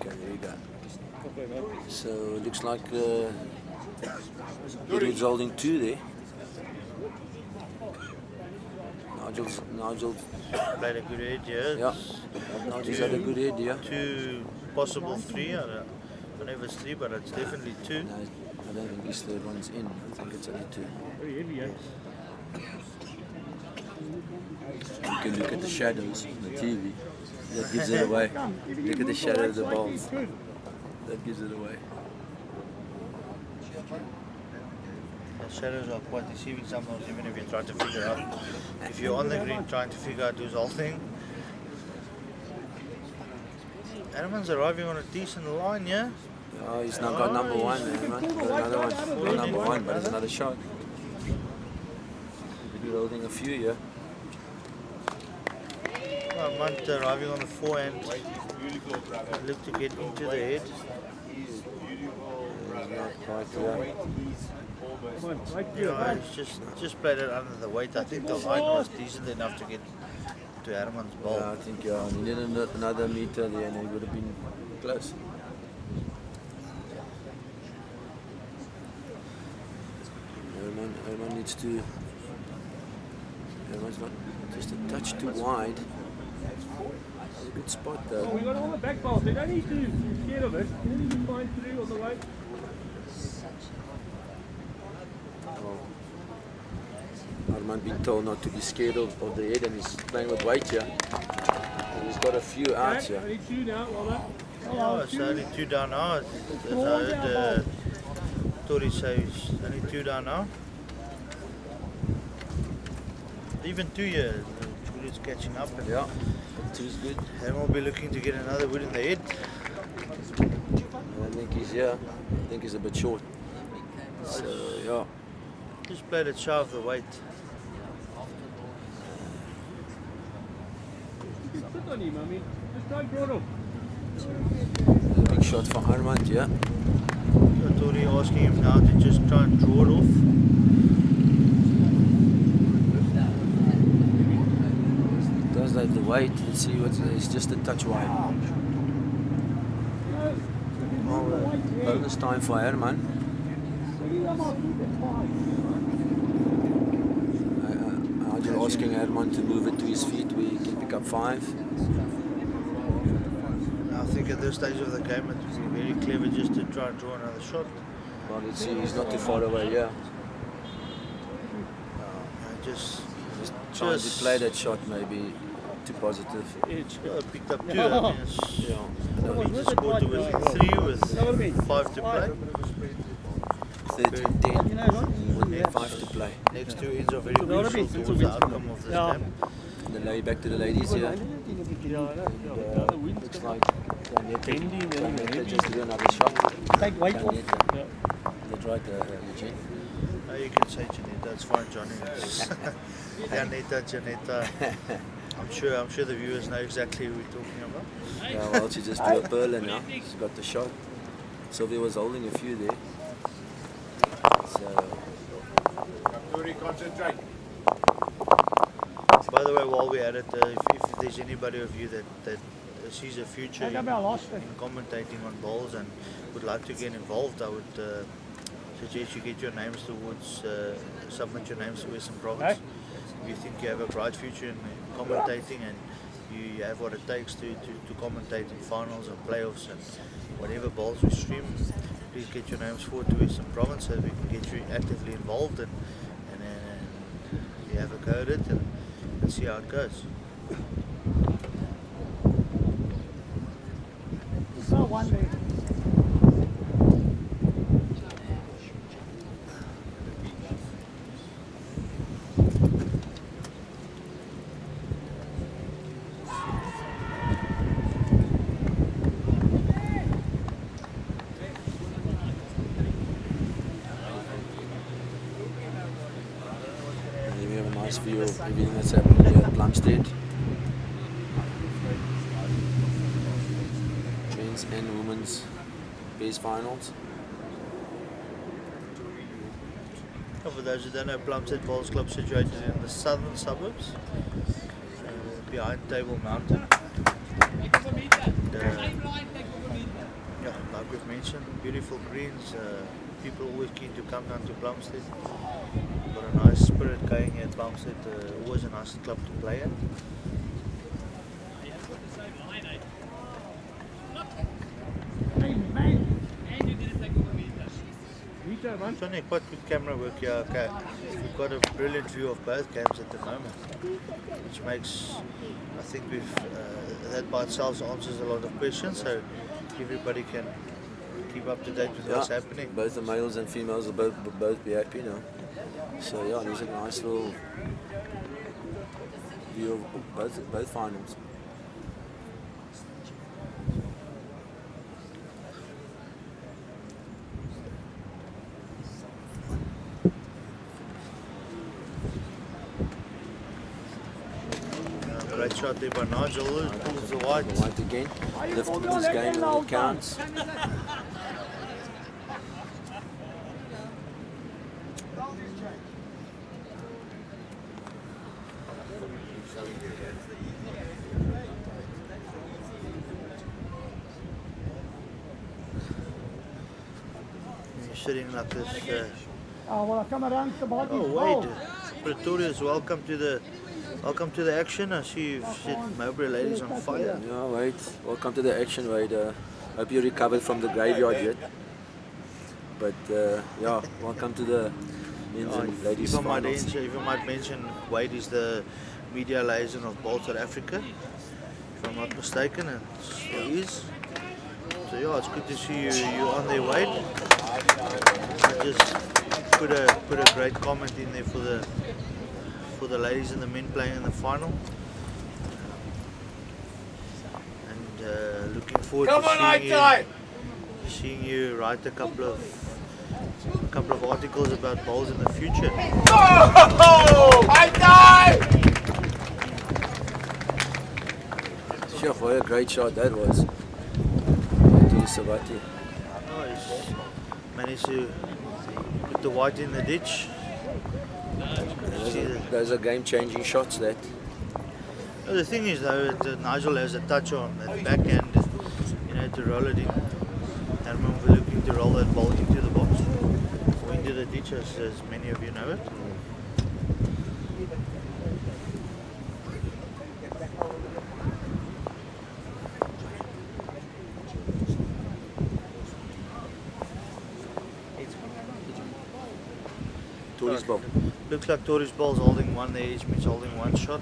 Okay, there you go. So it looks like Edward's holding 2 there. Nigel played a good head, yeah. Yeah, Nigel's had a good head, yeah. 2, possible 3. I don't know if it's 3, but it's definitely 2. No, I don't think his third one's in. I think it's only 2. Very heavy, eh? You can look at the shadows on the TV. That gives it away. Look at the shadow of the balls. That gives it away. The shadows are quite deceiving sometimes, even if you try to figure out. If you're on the green trying to figure out who's holding. Herman's arriving on a decent line, yeah? Oh, he's now got number 1 there, man. Got another one. Got number 1, but it's another shot. We're holding a few here. Armand arriving on the forehand. Look to get into the head. Yeah, he's just played it under the weight. I think the line was decent enough to get to Herman's ball. Yeah, I think he needed another meter there and he would have been close. Herman needs to. Herman's not just a touch too wide. It's a good spot though. Oh, we got all the back balls. They don't need to be scared of it. They need to find through all the way. Armand been told not to be scared of the head and he's playing with weight here. And he's got a few outs here. Only 2 now, well done. Oh, it's only 2 down now. As I heard Tori say it's only 2 down now. Even 2 years, Julius catching up. And Yeah, 2 is good. Herman will be looking to get another wood in the head. And I think he's here. I think he's a bit short. So, yeah. Just played it shy of the weight. You can sit on him, I mean, just try and draw it off. A big shot for Armand, yeah. So Tori asking him now to just try and draw it off. He does have the weight. Let's see what's it's just a touch wide. Bonus time for Herman. Nigel asking Herman to move it to his feet where he can pick up 5. I think at this stage of the game it would be very clever just to try and draw another shot. Well, let's see, he's not too far away, yeah. Just Trying to play that shot maybe too positive. picked up 2. I mean, it's, he just scored with 3 with 5 to play. 13-10 with 5 to play. Next 2 ends are very crucial towards the outcome of this game. And the back to the ladies here. Looks like Janetta just do another shot. Take weight off. That's right, Eugene. No, you can say Janetta, it's fine, Johnny. Janetta. I'm sure the viewers know exactly who we're talking about. Yeah, well, she just drew a pearler now. She's got the shot. Sylvia was holding a few there. So. Concentrate. By the way, while we're at it, if there's anybody of you that sees a future in commentating on bowls and would like to get involved, I would suggest you get your names towards, submit your names to Western Province. If you think you have a bright future in commentating and you have what it takes to commentate in finals and playoffs and whatever bowls we stream, please get your names forward to Western Province so we can get you actively involved and you have a go at it and see how it goes. So one day. View of everything that's happening here at Plumstead. Men's and women's base finals. For those who don't know, Plumstead Bowls Club situated in the southern suburbs, behind Table Mountain. Yeah, like we've mentioned, beautiful greens. People always keen to come down to Plumstead. Got a nice spirit going here at Plumstead. Always a nice club to play at. Hey man, picture, man. Johnny, quite good camera work here. Okay, we've got a brilliant view of both games at the moment, which makes, I think that by itself answers a lot of questions, so everybody can keep up to date with what's happening. Both the males and females will both be happy now. So yeah, there's a nice little view of both finals. Great shot there by Nigel, pulls the white. The white again. Lifted this game when it counts. Sitting like this. Oh, well, I come around the body. Oh, Wade. Pretorius, welcome to the action. I see you've set Mowbray ladies on fire. Yeah, Wade. Welcome to the action, Wade. Hope you recovered from the graveyard yet. But yeah, welcome to the men's and ladies finals. If I might mention, Wade is the media liaison of Bowl South Africa, if I'm not mistaken, and he is. So yeah, it's good to see you on there, Wade. I just put a great comment in there for the ladies and the men playing in the final. And looking forward to seeing you write a couple of articles about bowls in the future. Oh, I die! Sure, what a great shot that was. To the Sabati. Oh, he's managed to put the white in the ditch. Those are game-changing shots. That. Well, the thing is, though, that Nigel has a touch on that backhand, to roll it in. Herman will be looking to roll that ball into the box or into the ditch, as many of you know it. Tory's ball. Looks like Tory's ball's holding one there, each means holding one shot.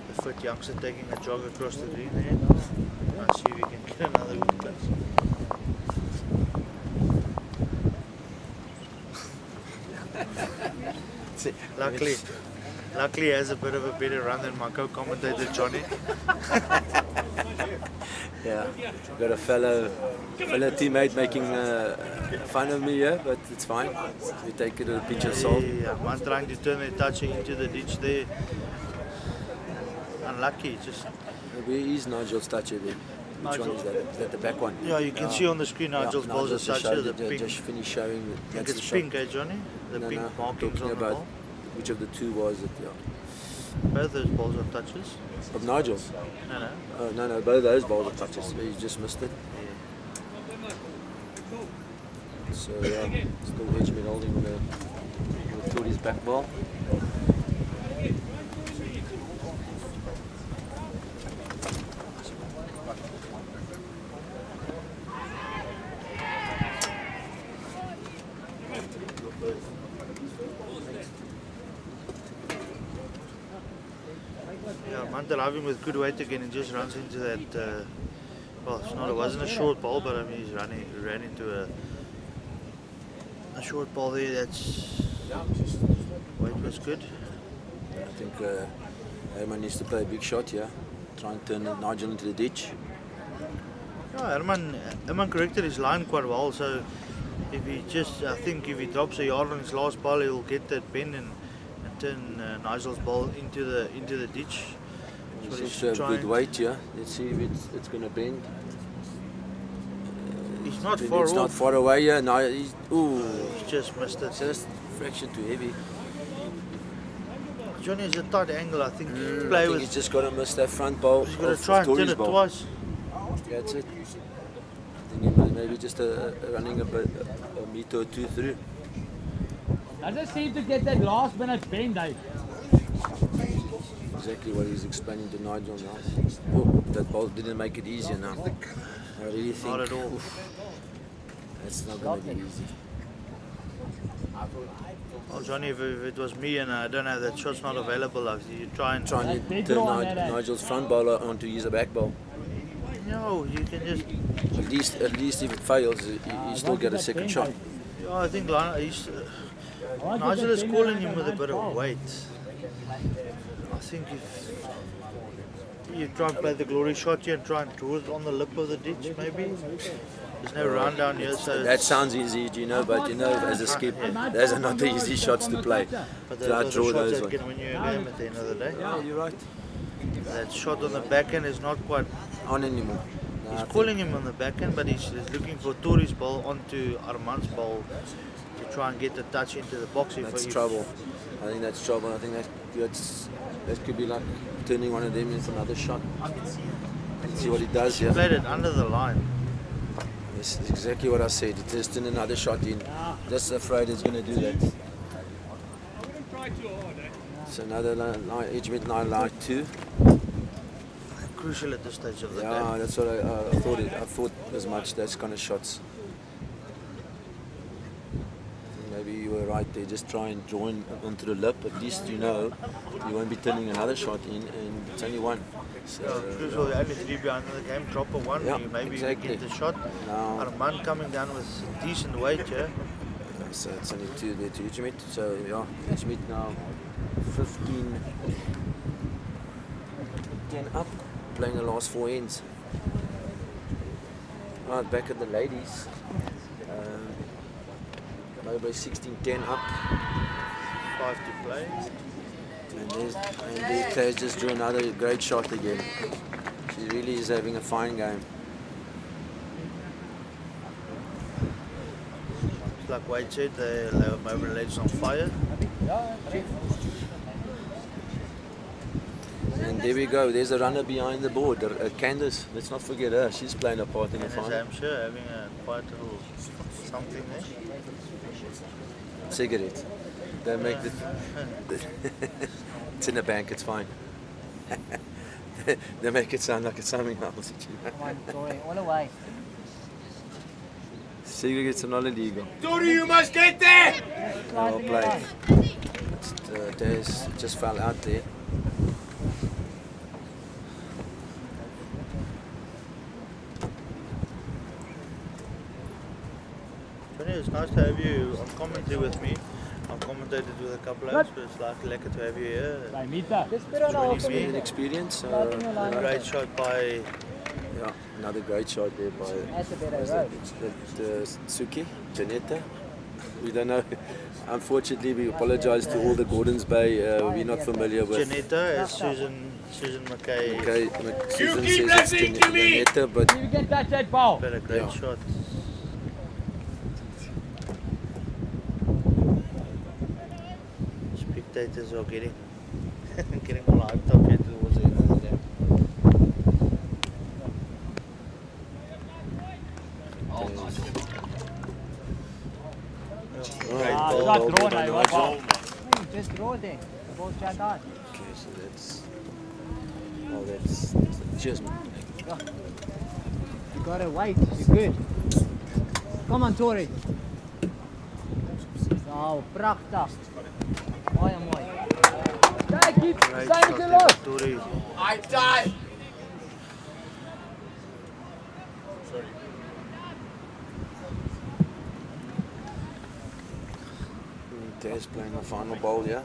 The fit youngster taking a jog across the green there. Let's see if we can get another wicket. Luckily he has a bit of a better run than my co-commentator Johnny. Yeah, got a fellow teammate making fun of me here, but it's fine. We take it with a pinch of salt. Yeah, one trying to turn the toucher into the ditch there. Unlucky, just. Where is Nigel's toucher there? Which one is that? Is that the back one? Yeah, you can see on the screen Nigel's ball's a toucher. The pink. Just finished showing. That's it's pink, eh, Johnny? The pink markings on the ball. Which of the two was it? Yeah. Both those balls are touches. Of Nigel's? No. Oh, no, both those balls are touches. He just missed it. Yeah. So, still Edgemere holding with Tory's back ball. Arriving with good weight again and just runs into that. Well, it wasn't a short ball, but I mean he ran into a short ball there. That's weight was good. I think Herman needs to play a big shot here. Try and turn Nigel into the ditch. Yeah, Herman corrected his line quite well. So if he if he drops a yard on his last ball, he'll get that bend and turn Nigel's ball into the ditch. He seems to have good weight here. Let's see if it's going to bend. He's not far off. It's not far away here. No, he's just missed it. Just a fraction too heavy. Johnny has a tight angle. I think he's just got to miss that front ball. He's got to try and turn it twice. Yeah, that's it. I think maybe just running a meter or two through. Doesn't seem to get that last minute bend, Dave. exactly what he's explaining to Nigel now. Oh, that ball didn't make it easier now. I really think Not at all. that's not going to be easy. Well, Johnny, if it was me and I don't have that shot's not available, you try and Trying to turn Nigel's front bowler onto use a back bowl. No, you can just. At least if it fails, you still get a second shot. Yeah, I think Nigel is calling him with a bit of weight. I think if you try and play the glory shot here and try and draw it on the lip of the ditch, maybe. There's no round down here, so that sounds easy, you know, but you know, as a skip, those are not the easy shots to play. But So I those draw are shots those that ones. can win you a game at the end of the day. Yeah, you're right. That shot on the back end is not quite On anymore. No, He's I think- calling him on the back end, but he's looking for Tori's ball onto Armand's ball to try and get the touch into the box. That's trouble. I think that's trouble. I think that could be like turning one of them into another shot. Let's see what he does He here. played it under the line. This is exactly what I said. He just turn another shot in. Just afraid it's going to do that. Try too hard, eh? It's another line, edge mid line, line 2. Crucial at this stage of the Yeah, game. that's what I thought. I thought as much. Those kind of shots. Maybe you were right there. Just try and draw in onto the lip. At least you know you won't be turning another shot in, and it's only one. So, Crucial, the only 3 behind the game, drop a 1, Yeah, maybe exactly. you get the shot. now, Armand coming down with decent weight here. so it's only 2 there to Ujimit. So yeah, Ujimit now 15, 10 up, playing the last 4 ends. Right, back at the ladies. Mobile 16-10 up. 5 to play. And there Claire's just drew another great shot again. She really is having a fine game. It's like Wade said, they have Mobile Ladies on fire. And there we go. There's a runner behind the board, Candace. Let's not forget her. She's playing a part in the And final. Hampshire having a quite little something there. Cigarette. They make the. It's in the bank. It's fine. They make it sound like it's something else. Come on, Tori, all the way. Cigarettes are not illegal. Tori, you must get there! Well played. Des just fell out there. Johnny, it's nice to have you on commentary with me. I've commentated with a couple of us, but it's like lekker to have you here. Just put on our Joining me. An experience. A great shot by Yeah, another great shot there by That's a better road. Suki, Janetta. We don't know. Unfortunately, we apologize to all the Gordons Bay. We're not familiar with. Janetta as Susan McKay. Okay, Susan keep says it's listening to me. Janetta, but You can touch that ball. But a great Yeah. shot. Spectators are getting all hyped up here towards the end of the game. Great ball, Shot well drawn, by eh, well Nigel. ball. Just draw there. The ball's shut out. okay, so that's. Oh, that's. Cheers, man. You gotta wait. You're good. Come on, Tori. Oh, prachtig. Mooi, mooi. Kijk, keep Great zijn shot ze there los. by Tori. I die! Taz playing the final ball, yeah.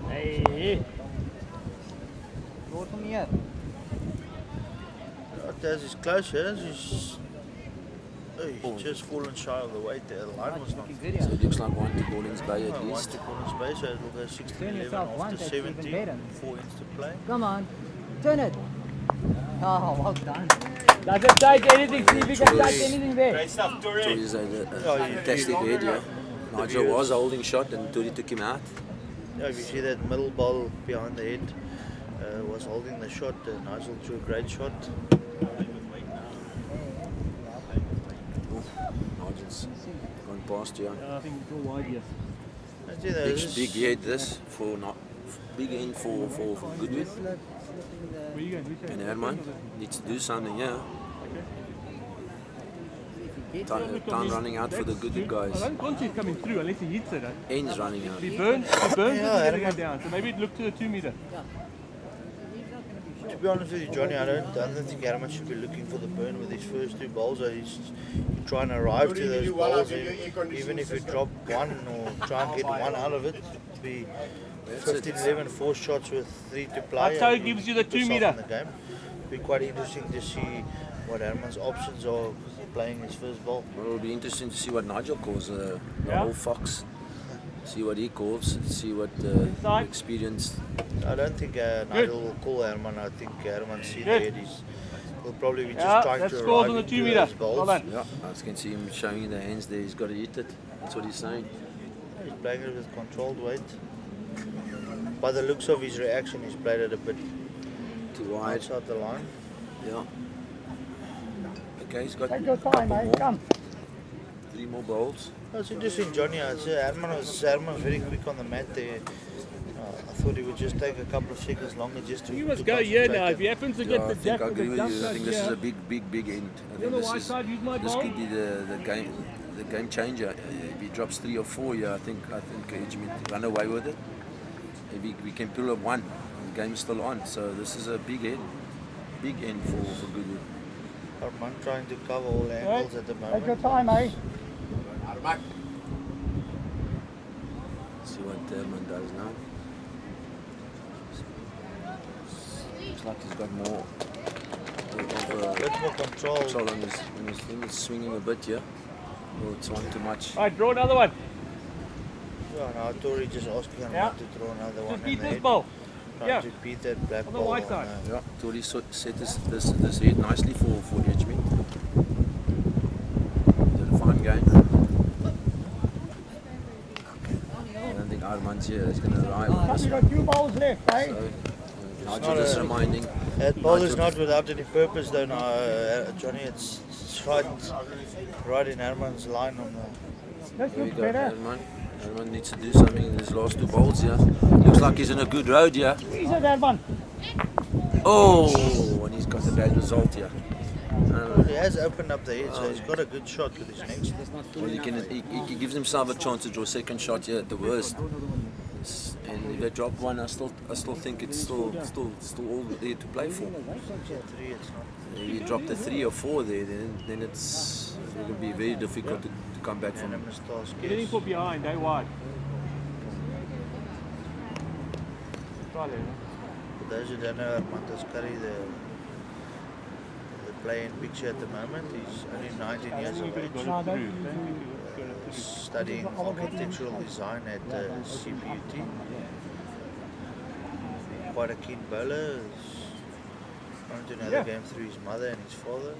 Hey, Draw from here. Taz is close here. She's just fallen shy of the weight there. The line was not. Looking good So here. it looks like 1 to Gordons Bay at One least. to corner space, so it will go 16 Turn 11 yourself after once, that's even 17. better. 4 ends to play. Come on. Turn it. Oh, well done. does it take anything? See if you can touch anything there. Great stuff, Tori. Tori's a Yeah, you- fantastic head, yeah. Nigel was holding shot and Tori took him out. Yeah, if you see that middle ball behind the head was holding the shot. Nigel threw a great shot. Nigel's gone past, yeah. I think it's all wide, yes. Big head this for not big end for Goodwood. Where are you going? Which And Herman needs to do something, yeah. Time running out for the Goodwood I guys. don't want he's coming through unless he hits it. Ends running out. He burns it to go down. So maybe it look to the 2 meter. To be honest with you, Johnny, I don't think Herman should be looking for the burn with his first 2 bowls. He's trying to arrive to those bowls, even if you drop one or try and get one out of it. To be 15-11, 4 shots with 3 to play. That's how it gives you the 2 meter. In the game. It'll be quite interesting to see what Herman's options are playing his first ball. Well, it'll be interesting to see what Nigel calls the whole fox. See what he calls, see what experienced. I don't think Nigel will call Herman. I think Herman see that he'll probably be just trying to arrive into those balls. Yeah, I can see him showing in the hands there. He's got to hit it. That's what he's saying. He's playing it with controlled weight. By the looks of his reaction, he's played it a bit too wide outside the line. Yeah. Okay, he's got Take your time, mate. Come. 3 more bowls. That's interesting, Johnny. I'd say Herman was very quick on the mat there. I thought he would just take a couple of seconds longer just to. You must go here now. If he happens to get the jack I with agree the with jump you. I think this is a big end. I think this could be the game changer. If he drops 3 or 4, yeah, I think Edgemont run away with it. If we can pull up 1, the game's still on. So this is a big end for Goodwood. Herman trying to cover all angles at the moment. Take your time, mate. See what Herman does now. Looks like he's got more bit more control on his thing. He's swinging a bit here. Oh, it's one too much. Alright, draw another one. Yeah, no, Tori just asking him not to throw another one. Just beat this ball. Trying to beat that black on the ball. white side. Yeah, Tori set this head nicely for Edgemont. Did a fine game. I don't think Armand's here. He's going to arrive. You've got 2 balls left, eh? So, Nigel just reminding. That ball is not without any purpose though, no, Johnny. It's right in Herman's line on the. This There we looks go, better. Herman needs to do something in his last 2 bowls here. Looks like he's in a good road here. Squeeze it, that one. Oh, and he's got a bad result here. He has opened up the head, so he's got a good shot with his next. Well, he gives himself a chance to draw a second shot here at the worst. And if they drop 1, I still think it's still all there to play for. If you drop the 3 or 4 there, then it will be very difficult to come back from him. You're getting put behind, wide. Try there. For those who don't know, Armando's Curry, the playing picture at the moment. He's only 19 years of age. Studying architectural design at CPUT. Quite a keen bowler. He's learned to know the game through his mother and his father.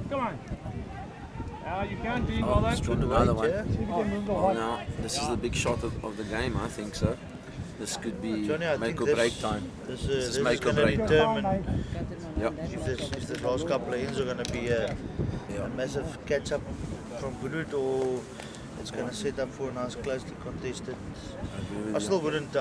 Come on. You can't do Oh, he's drawn another one. Yeah. Now, this is the big shot of the game, I think so. This could be Johnny, I make think or break time. This is make or going to break. determine Yep. if the last couple of ends are going to be a massive catch-up from Goodwood, or it's going to set up for a nice closely contested. I still wouldn't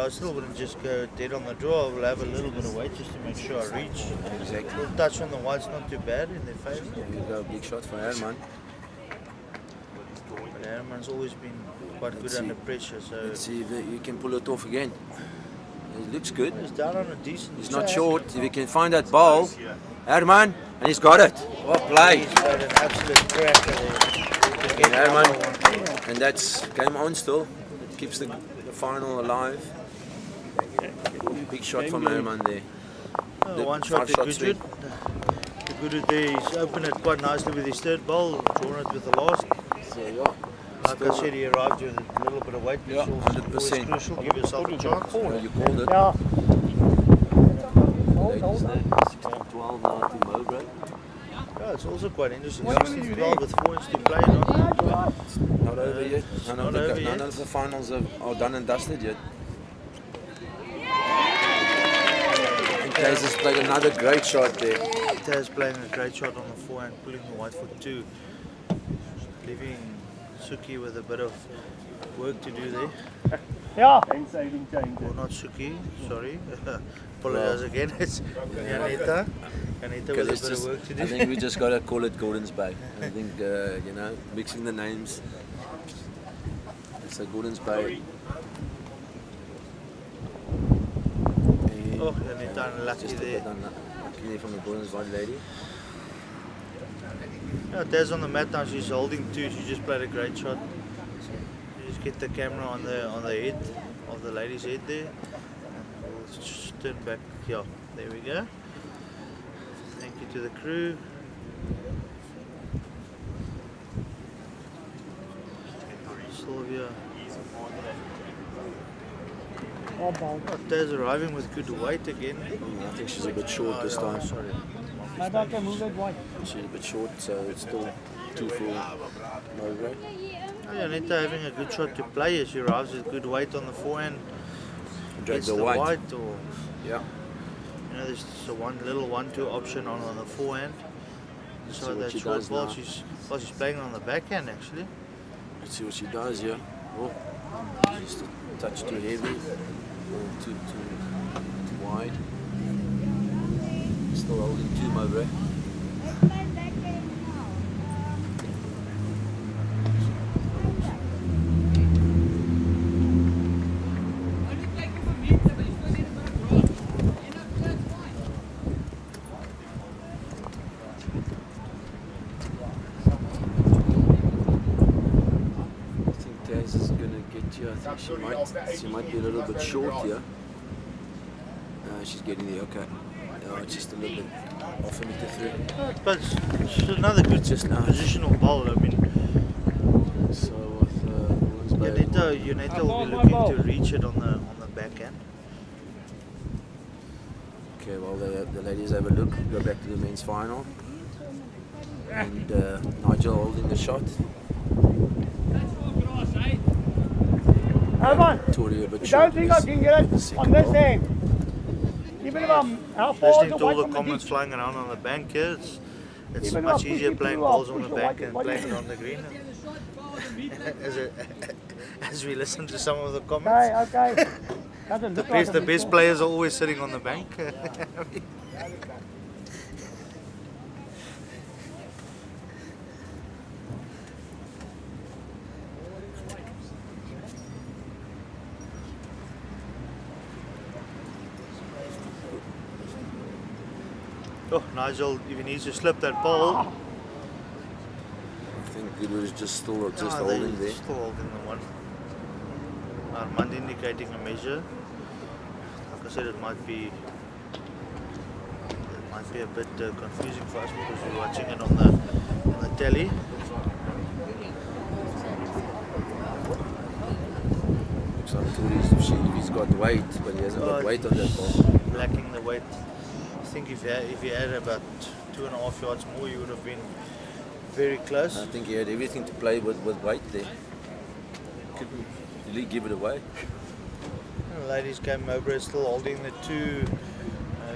just go dead on the draw. I will have a little bit of weight just to make sure I reach. Exactly. A little touch on the white's not too bad in their favour. Here we go, big shot for Herman. But Herman's always been quite good under pressure, so Let's see if you can pull it off again. It looks good. he's down on a decent. He's not short. If he can find that ball, Herman, and he's got it. What play! He's got an absolute cracker there. And Herman, and that's game on still. It keeps the final alive. Big shot from Herman there. One shot to Goodwood. The Goodwood there, he's opened it quite nicely with his 3rd ball, drawn it with the last. So yeah. Like I said, he arrived with a little bit of weight. Yeah, 100%. Crucial. Give yourself a chance. Well, you called it. Yeah. Ladies there, 16-12 now to Mowbray. Yeah, it's also quite interesting. 16-12 with 4 inches to play. Not Not over yet. None yet. of the finals are done and dusted yet. Taz has played another great shot there. Taz playing a great shot on the forehand, pulling the white foot 2. Leaving Suki with a bit of work to do there. Yeah. And saving change. Or not Suki, sorry. Apologize again. It's Janita. Janita with a bit of work to do. I think we just got to call it Gordon's Bay. I think, you know, mixing the names. It's a Gordon's Bay. Oh, Janita unlucky Just there. lucky there from the Gordon's Bay lady. Yeah, Taz on the mat now, she's holding two. She just played a great shot. You just get the camera on the head of the lady's head there. And we'll just turn back. Yeah, there we go. Thank you to the crew. Sylvia. Oh, Taz arriving with good weight again. I think she's a bit short this time. Sorry. Maybe I can move that white. She's a bit short, so it's still 2 for Mowbray. Janita having a good shot to play as she arrives with good weight on the forehand. Drag Gets the the white. white or Yeah. you know, there's a little 1-2 option on the forehand. Let's So see what that she short does ball, now. she's playing on the backhand actually. Let's see what she does here. Oh, just a touch too heavy, or too wide. Still holding 2 Mowbray. She might be a little bit short here. She's getting there, okay. It's just a little bit off a meter through. But it's another good Just now. positional ball. I mean, So with Janita will be looking to reach it on the backhand. Okay, well the ladies have a look, go back to the men's final. And Nigel holding the shot. Come on. Tori a bit I short. don't think I can get it on this end. Even if I'm how far Listening is to all away the from the comments ditch? flying around on the bank here, it's Even much if I push easier it playing through, I'll balls on the push the back white. and What do you playing it think? on the green. As we listen to some of the comments, Okay. Doesn't look like the best players are always sitting on the bank. Oh, Nigel, if he needs to slip that ball. I think it was just still They're holding there. Still holding the one. Armand indicating a measure. Like I said, it might be a bit confusing for us because we're watching it on the telly. Looks like Tori's, he's got weight, but he hasn't got weight on that ball. Lacking the weight. I think if he had about 2.5 yards more, he would have been very close. I think he had everything to play with weight there. Couldn't really give it away. The ladies game, Mowbray is still holding the 2.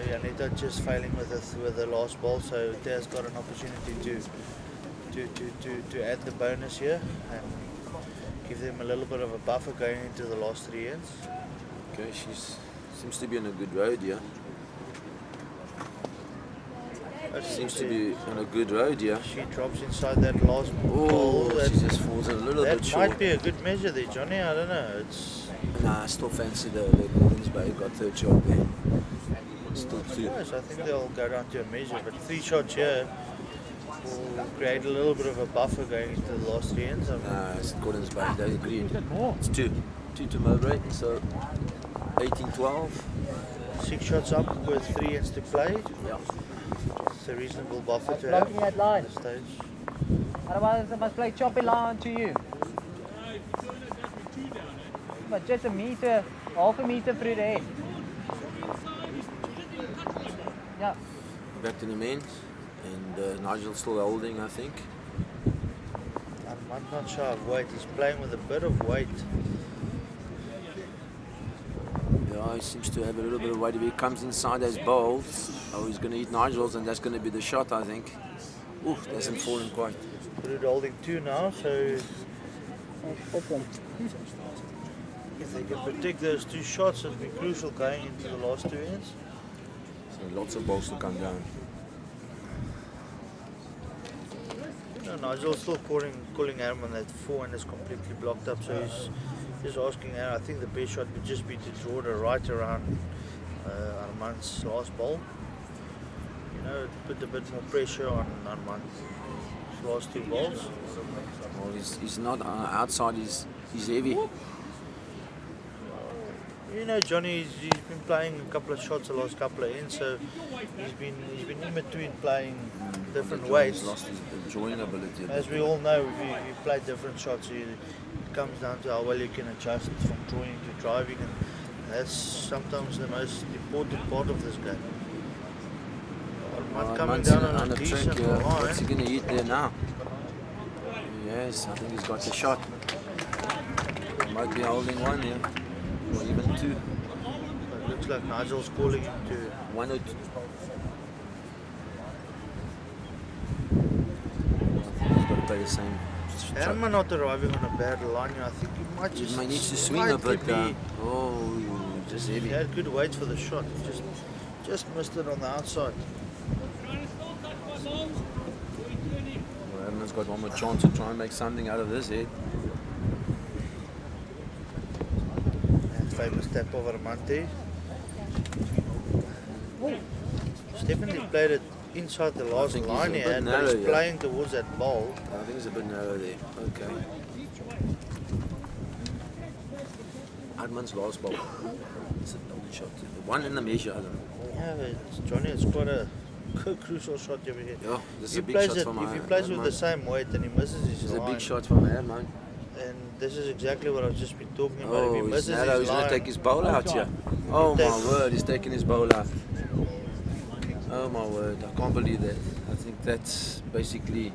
Janita just failing with the last ball, so Taz got an opportunity to add the bonus here and give them a little bit of a buffer going into the last 3 ends. Okay, she seems to be on a good road here. Seems to be on a good road here. She drops inside that last ball. Oh, she just falls a little bit short. That might be a good measure there, Johnny. I don't know. It's Nah, I still fancy the Gordon's Bay got 3rd shot there. Still 2. yes, I think they'll go down to a measure, but 3 shots here will create a little bit of a buffer going into the last 3 ends. I mean, Nah, it's Gordon's Bay, they agreed. It's 2. 2 to Mowbray, so 18-12. 6 shots up with 3 ends to play. Yeah. It's a reasonable buffer to have Blocking that line. at this stage. Otherwise, I must play choppy line to you. But just a meter, half a meter through the head. Yeah. Back to the men, and Nigel's still holding, I think. I'm not sure of weight. He's playing with a bit of weight. Yeah, he seems to have a little bit of weight. If he comes inside those bowls, he's going to hit Nigel's, and that's going to be the shot, I think. Ooh, doesn't fall in quite. But holding 2 now, so If they can protect those 2 shots, it'll be crucial going into the last 2 ends. So lots of balls to come down. No, Nigel's still calling Herman that 4 is completely blocked up, so he's asking Herman. I think the best shot would just be to draw the right around Armand's last ball. You know, put a bit more pressure on Armand's last 2 balls. Well, he's not outside. He's heavy. You know, Johnny, he's been playing a couple of shots the last couple of ends, so he's been in between playing different weights. He's lost his drawing ability. As we all know, if you play different shots, it comes down to how well you can adjust from drawing to driving, and that's sometimes the most important part of this game. Coming down on a decent line. What's he going to hit there now? Yes, I think he's got the shot. He might be holding 1 here, or even 2. It looks like Nigel's calling him to 1 or 2. He's got to play the same. Herman not arriving on a bad line. I think he might just. He might need to swing a bit. Oh, just heavy. He had good weight for the shot. He just missed it on the outside. Well, Herman's got one more chance to try and make something out of this head. And famous tap over Armante. He's definitely played it inside the last line he had, but he's playing towards that ball. I think it's a bit narrow there. Okay. Adman's last ball. It's a double shot. 1 in the measure, I don't know. Yeah, but Johnny, it's quite a crucial shot over here. Yeah, this is a If big shot from if he plays with the same weight and he misses his It's line. a big shot from Herman. And this is exactly what I've just been talking about. Oh, if he he's misses narrow. his He's going line, to take his bowl out here. Oh my word, he's taking his bowl out. Oh my word, I can't believe that. I think that's basically...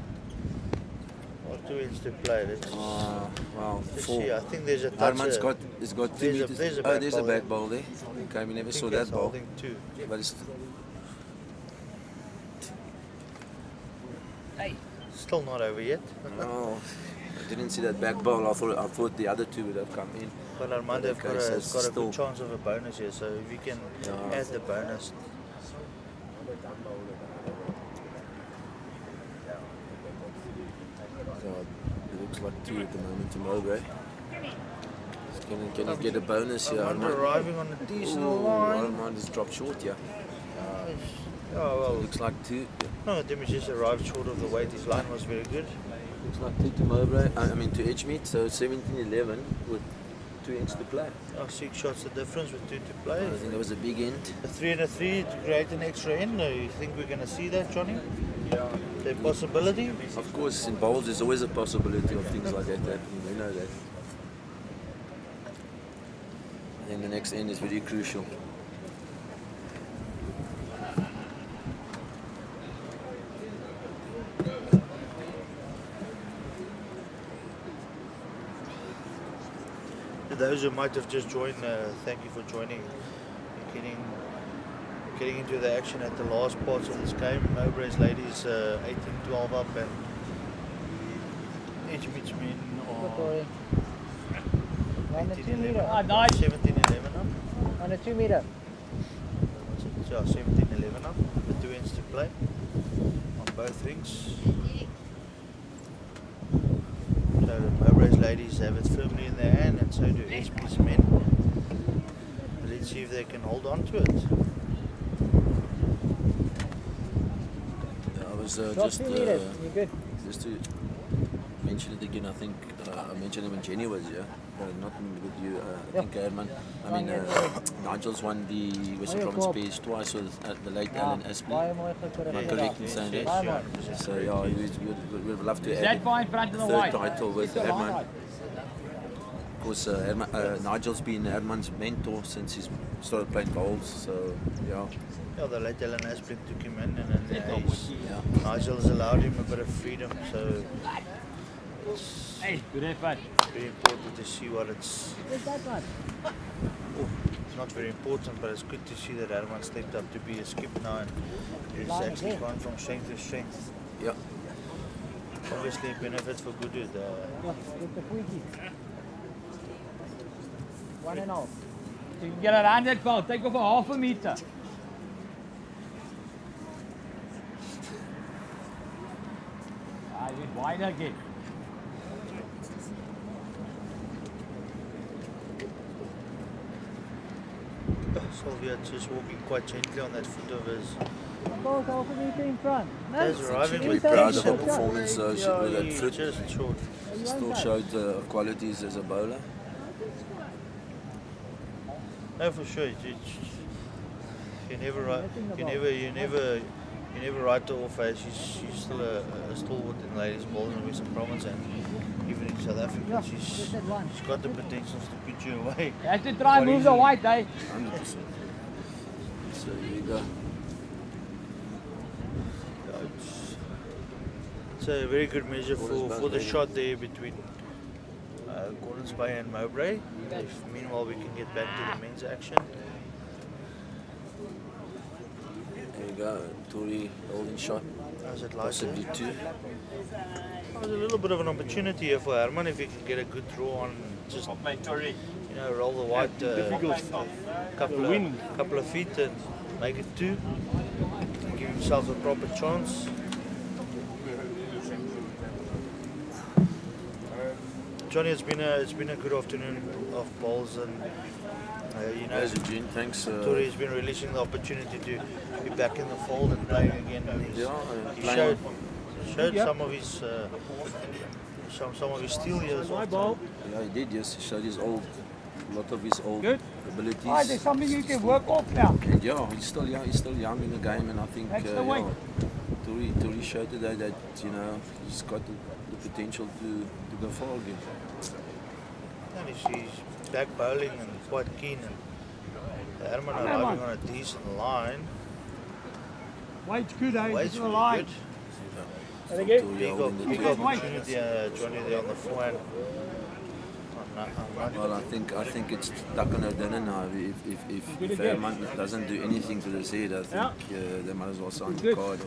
or 2 ends to play. wow, Let's 4. see, I think there's a touch. Herman's got 2 meters. There's a There's a back ball there. Okay, we never saw that ball. Holding 2. But it's Still not over yet. oh, I didn't see that back ball. I thought the other 2 would have come in. But Armando has got a still- good chance of a bonus here, so if you can add the bonus. It looks like 2 at the moment to Mowbray. Can he get a bonus here? Armando arriving on a decent line. Armand has dropped short here. Oh well, Looks like 2. no, Demi just arrived short of the weight. His line was very good. Looks like 2 to Mowbray. I mean to Edgemead. So 17-11 with 2 ends to play. 6 shots the difference with 2 to I play. think that was a big end. A 3 and a 3 to create an extra end. You think we're going to see that, Johnny? Yeah. The possibility? Of course, in bowls there's always a possibility of things like that happening. We know that. I think the next end is very crucial. To those who might have just joined, thank you for joining. Getting into the action at the last parts of this game. Mowbray's ladies 18-12 up, and Edgemead's men are 18-11 up. 17-11 up. On a 2 meter. So 17-11 up. The 2 ends to play on both rings. So the Mowbray's ladies have it firmly in their hand, and so do Edgemead's men. Let's see if they can hold on to it. I was just to mention it again. I think I mentioned it when Jenny was here, not with you. I think Herman. Nigel's won the Western Province Pairs twice with the late Alan Aspley. Am I correct in saying that? So yeah, we would love to add a third title with Herman. Of course, Nigel's been Herman's mentor since he's started playing bowls. So yeah. Yeah, the late Alan Aspley took him in, and then Nigel's allowed him a bit of freedom. So it's very important to see what it's. It's not very important, but it's good to see that Herman stepped up to be a skip now, and he's actually gone from strength to strength. Yeah. obviously benefits for Goodwood. One and all. So you can get around that ball, take off a half a meter. He's wide again. Sylvia just walking quite gently on that foot of his. Ball's half a meter in front. No, That's arriving We're with proud of her patience. performance though. She, with that Yeah, foot, just short. still showed qualities as a bowler. No, for sure. You never write her off as she's still a stalwart in ladies bowls in Western Province, and even in South Africa, she's got the potential to put you away. You have to try and move the white, eh? 100%. So here you go. It's a very good measure for the shot there between Gordons Bay and Mowbray. If meanwhile we can get back to the men's action. There you go. Tory holding shot. How's it like? Possibly two. There's a little bit of an opportunity here for Herman if he can get a good draw on, just roll the white couple of feet and make it two. Give himself a proper chance. Johnny, it's been a good afternoon of bowls, and As Eugene, thanks. Tory has been releasing the opportunity to be back in the fold and playing again. And he playing. showed some of his steel years. Ball. Yeah, he did. Yes, he showed a lot of his old Good. abilities. Ah, there's something you can work off now. And yeah, he's still young. He's still young in the game, and I think That's the way. Tory showed today that he's got the potential to go far again. And he's back bowling and quite keen. And Herman arriving on a decent line. Weight's good, eh? Wade's It's a really line. good. And again. Tory Big holding the two. opportunity, Johnny, there on the forehand. Well, I think it's stuck on her dinner now. If Herman doesn't do anything to this head, I think they might as well sign the card.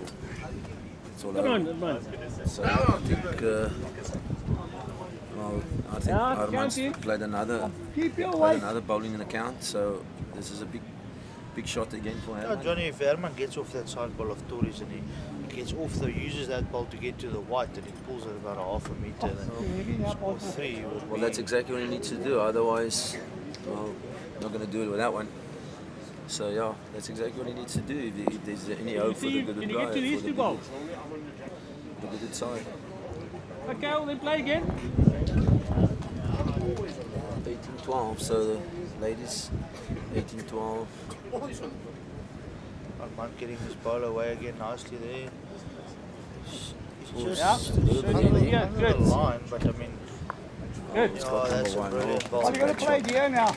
It's all Come on, over. come on. So I think Herman's played another bowling account. So this is a big shot again for Yeah, Herman. Johnny, if Herman gets off that side ball of Tory's and he gets off uses that ball to get to the white, and he pulls it about a half a meter and then score three. Well, that's exactly what he needs to do. Otherwise, not going to do it with that one. So yeah, that's exactly what he needs to do. If there's any hope for the good Can you guy, get to these two balls? for the good side. Okay, well then play again. 18-12. So the ladies, 18-12. Herman getting his ball away again nicely there. He's just A little bit heavy. Yeah, the good. line, but I mean, Good. oh, that's a brilliant ball. Are you going to play here now?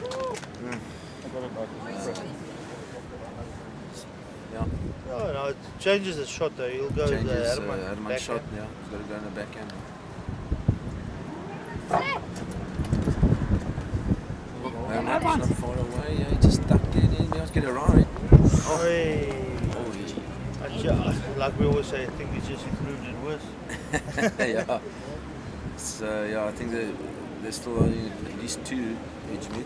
Yeah, No, it changes the shot though. He'll go with the changes Herman Herman's shot. backhand. Yeah, he's got to go in the backhand. Herman's not far away. Yeah, he just tucked it in. He must get it right. Hey. Oh, Like we always say, I think he just improved it worse. yeah. So yeah, I think there's still only at least two edge mid.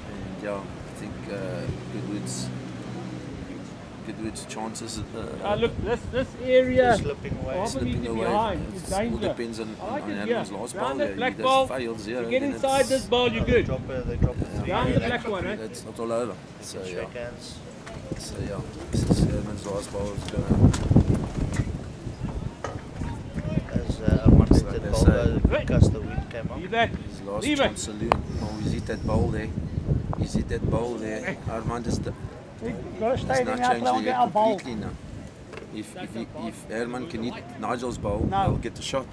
And yeah, I think Goodwood's chances. Look, this area, Slipping away. half a Slipping meter away. behind, It is all danger. depends on I like it, Herman's yeah. last Round ball. that He black just ball, fails here. you get then inside it's- this ball, you're good. They drop the three. Round the black one, eh? That's not all over. So yeah. Shake hands. So yeah, this is Herman's last ball is gonna. As Herman hit like that they ball, say. because the wind came up. Leave that. His last Leave it. chance saloon. Oh, he's hit that bowl there. He's hit that bowl there. Herman just You've got to stay has there now now, changed play the on game our ball. completely now. If Herman can hit Nigel's bowl, No. he'll get the shot.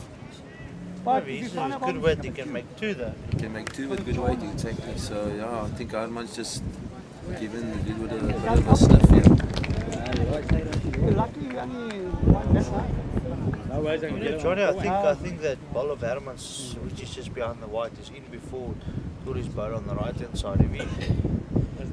But Maybe if you he's find a a good ball, weight, he can make two though. He can make two with good weight, exactly. So yeah, I think Herman's just given the Goodwood a bit of a sniff here. you're lucky you only won that one. Yeah, Johnny, I think that ball of Herman's, which is just behind the white, is in before Tory's ball on the right hand side. If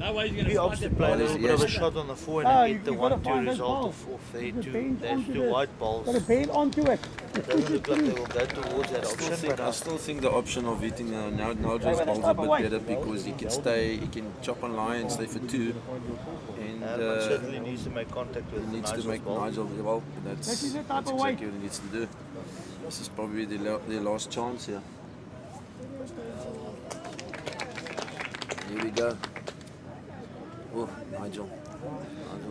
No way he's He going opts to to play a little bit of a yes. shot on the four Ah, and get the you gotta 1-2 find those result balls. of the There's a two, bend there's onto two the- white balls. Got a bend onto it. It doesn't look like they will go towards that option, but I still think the option of hitting Nigel's balls a bit better because he can chop on line and stay for two. And Herman certainly needs to make contact with he needs to Nigel's make ball. Nigel well. That is That's the type of exactly what he needs to do. This is probably their last chance here. Here we go. Oh, Nigel's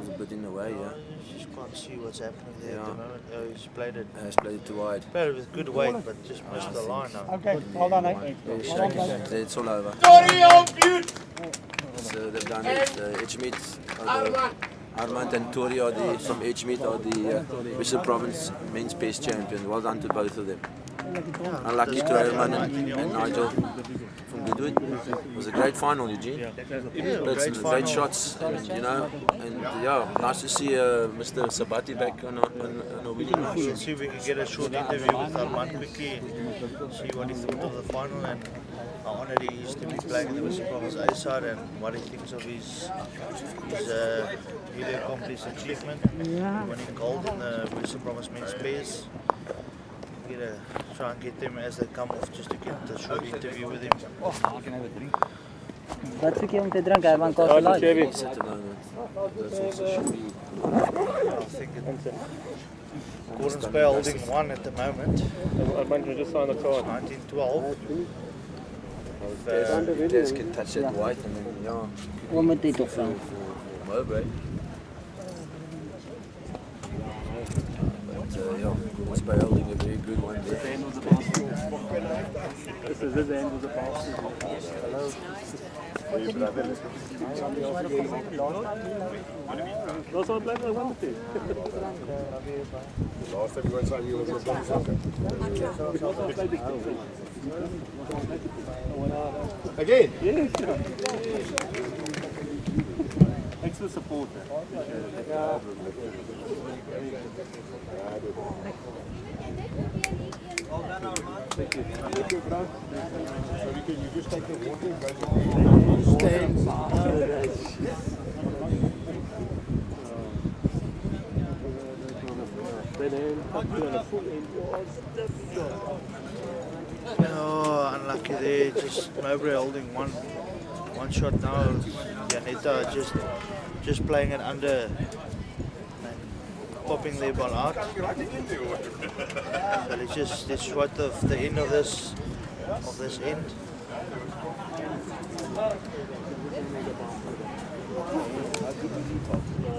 a bit in the way, yeah. Just can't see what's happening there at the Yeah. moment. Oh, he's played it. He's played it too wide. Played it with good weight, but just missed the line now. Okay, hold on, eh? He's Hold on, shaking. guys. It's all over. So they've done it. Edgemead, Armand and Tori from Edgemead are the Western Province men's pairs champions. Well done to both of them. Unlucky to Herman and Nigel from Goodwood. It was a great final, Eugene. Great final. Great shots, and, you know, and yeah, nice to see Mr. Sabati back on a winning We'll motion. see if we can get a short interview with Armand quickly and see what he thought of the final and how honoured he is to be playing in the Western Province A side and what he thinks of his really accomplished achievement. Winning gold in the Western Province men's pairs. Try and get them as they come off just to get a short interview with him. Wat soek jy om te drink, Herman? Kaas light? He's at the moment. That's also should be. I think Gordon's Bay holding one at the moment. Armand, you just sign the card. 19-12. Des can touch that white and then, yeah. Wat moet jy toch van? Mowbray. But yeah, Gordon's Bay holding a very good one there. This is his end of the pass. Hello. Last time I played, I won the team. Last time you went on, you were going to soccer. Again? Yes. Thanks for the support. Thank you. Thank you, bro. So you just take the water and go Oh, unlucky there. Just Mowbray holding one shot now. Janetta just playing it under and popping their ball out. But it's right of the end of this end.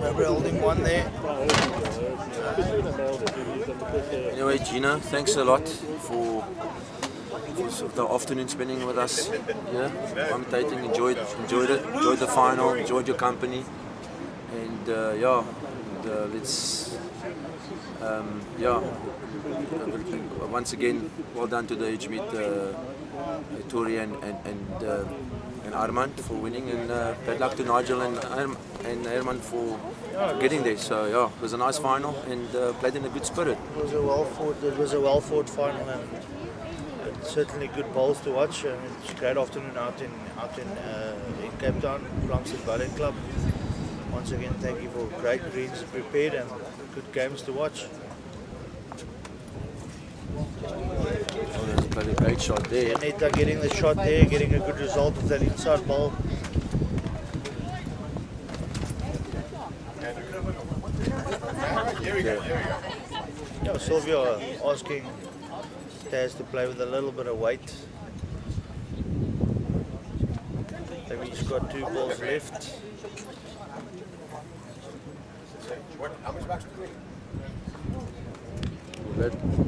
Mowbray holding one there. Anyway, Gina, thanks a lot for the afternoon spending with us here, commentating. Enjoyed the final, enjoyed your company, and let's once again, well done to the Edgemead, Tori and Armand for winning, and bad luck to Nigel and Herman for getting there. So yeah, it was a nice final and played in a good spirit. It was a well fought final and certainly good bowls to watch. And it's a great afternoon out in Cape Town, Plumstead Bowling Club. Once again, thank you for great greens prepared and good games to watch. Oh, there's a great shot there. Janetta getting the shot there, getting a good result with that inside ball. Yeah, Sylvia asking Taz to play with a little bit of weight. Maybe he's got 2 balls left.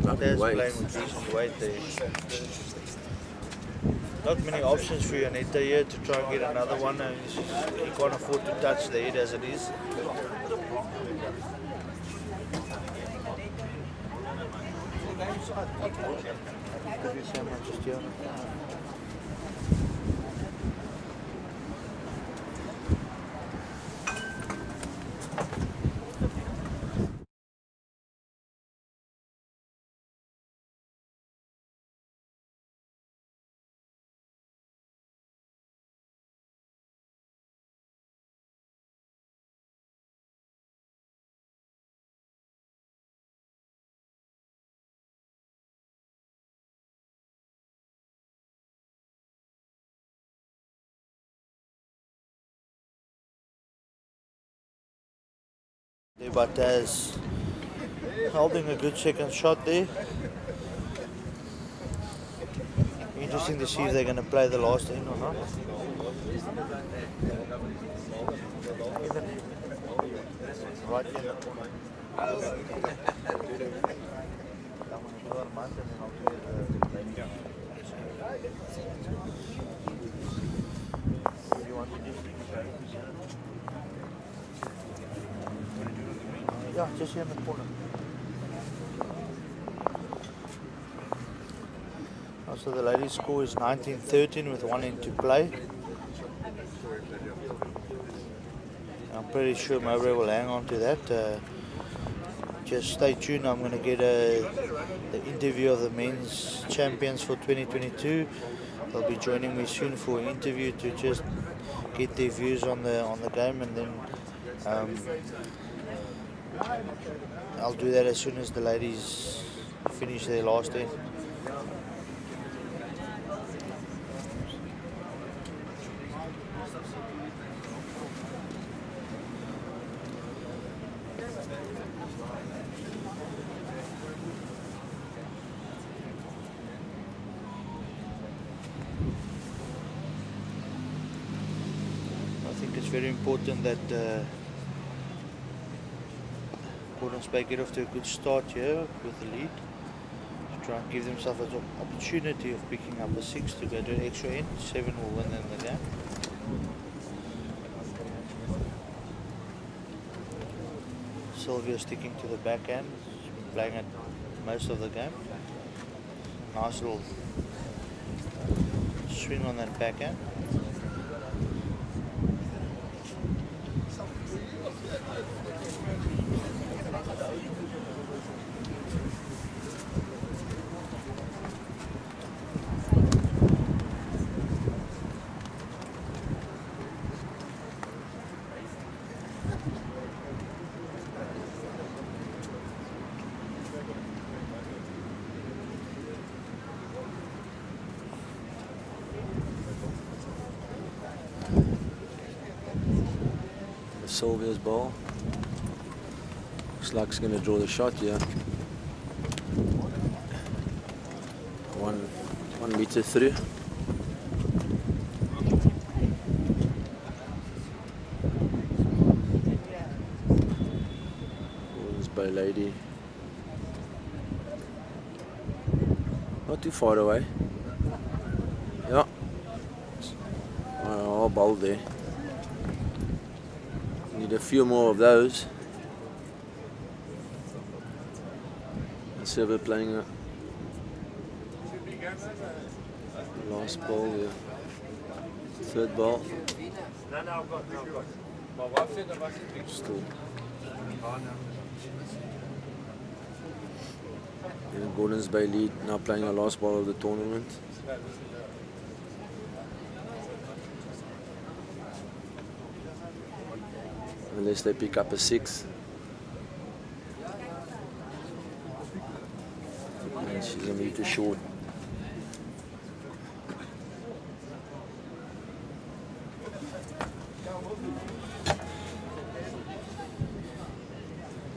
Taz playing with decent weight there. Not many options for Janetta here to try and get another one, and he can't afford to touch the head as it is. Thank you so much, Stiano. But as holding a good second shot there. Interesting to see if they're going to play the last in or not. Right in the corner. Yeah, just here in the corner. So the ladies' score is 19-13 with 1 in to play. I'm pretty sure Mowbray will hang on to that. Just stay tuned. I'm going to get the interview of the men's champions for 2022. They'll be joining me soon for an interview to just get their views on the game, and then I'll do that as soon as the ladies finish their last end. Very important that Gordons Bay get off to a good start here with the lead. To try and give themselves an opportunity of picking up a 6 to go to an extra end. 7 will win them the game. Sylvia sticking to the backhand. She's been playing it most of the game. Nice little swing on that backhand. Sylvia's ball. Looks like it's going to draw the shot here. 1 meter through. Gordons Bay lady. Not too far away. Yeah. Oh, ball there. Need a few more of those. And Silver playing a last ball here. Third ball. Still. And Gordons Bay lead, now playing the last ball of the tournament. Unless they pick up a 6. And she's a meter short.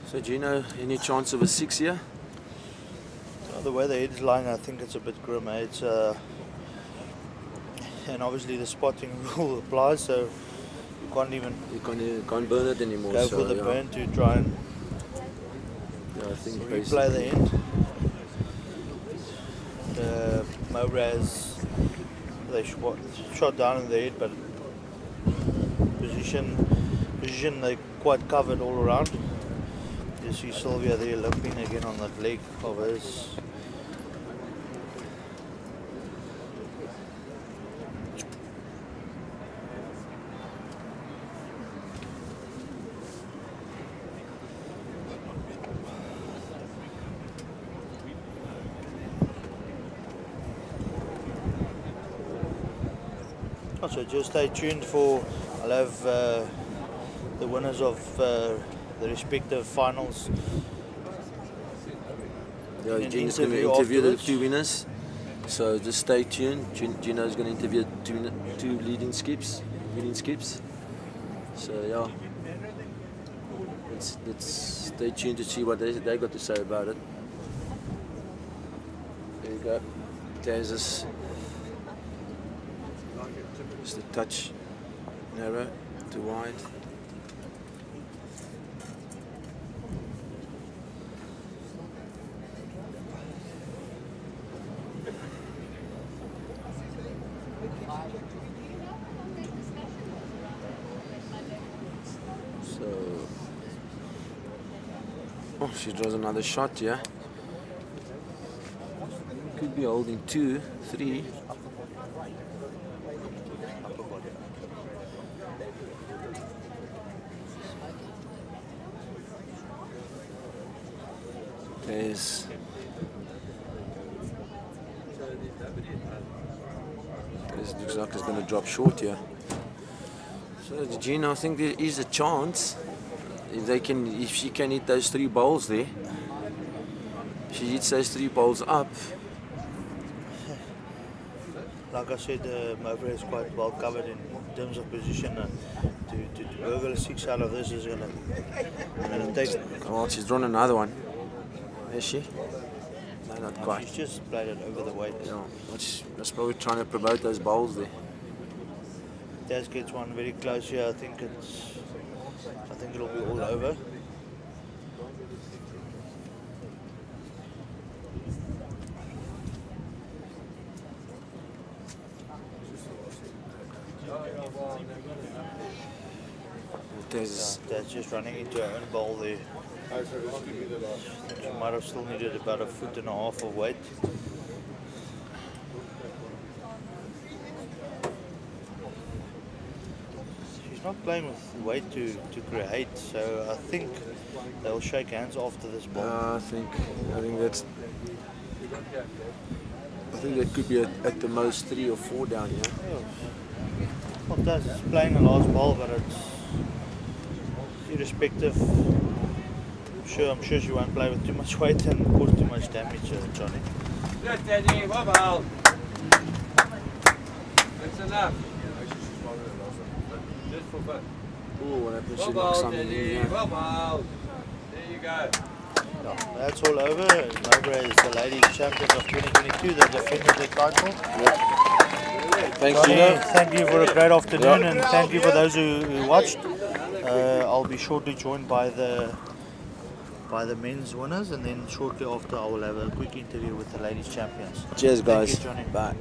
So Gino, any chance of a 6 here? The way the head's lying, I think it's a bit grim. It's and obviously the spotting rule applies, so you can't burn it anymore. Go so for the burn to try and I think replay the end. Mowbray they shot down in the head, but position they quite covered all around. You see Sylvia there limping again on that leg of hers. So just stay tuned for, I'll have the winners of the respective finals. Yeah, Gino's going to interview the 2 winners. So just stay tuned. Gino's going to interview two leading skips. So yeah, let's stay tuned to see what they got to say about it. There you go. There's just a touch narrow to wide. Oh, she draws another shot, yeah. Could be holding 2, 3. There's looks like it's going to drop short here. So Gina, I think there is a chance. If she can hit those 3 bowls there, she hits those 3 bowls up. Like I said, Mowbray is quite well covered in terms of position. To burgle a 6 out of this is gonna take. Well, she's drawn another one. Is she? No, not quite. She's just played it over the weight. Yeah, that's probably trying to promote those bowls there. Taz gets one very close here. I think it'll be all over. That's just running into her own bowl there. She might have still needed about 1.5 feet of weight. She's not playing with weight to create, so I think they'll shake hands after this ball. I think that could be at the most 3 or 4 down here. Well, Taz is playing the last ball, but it's irrespective. I'm sure she won't play with too much weight and cause too much damage, Johnny. Good, Daddy. Well bowled. That's enough. Just for fun. Oh, what happened? She Well knocked bowled, something in Daddy. here. Well bowled. There you go. That's all over. Mowbray is the ladies champion of 2022. They defended their title. Thanks, Johnny, Gina. thank you for a great afternoon, and thank you for those who watched. I'll be shortly joined by the men's winners, and then shortly after I will have a quick interview with the ladies champions. Cheers, guys. Thank you, Johnny. Bye.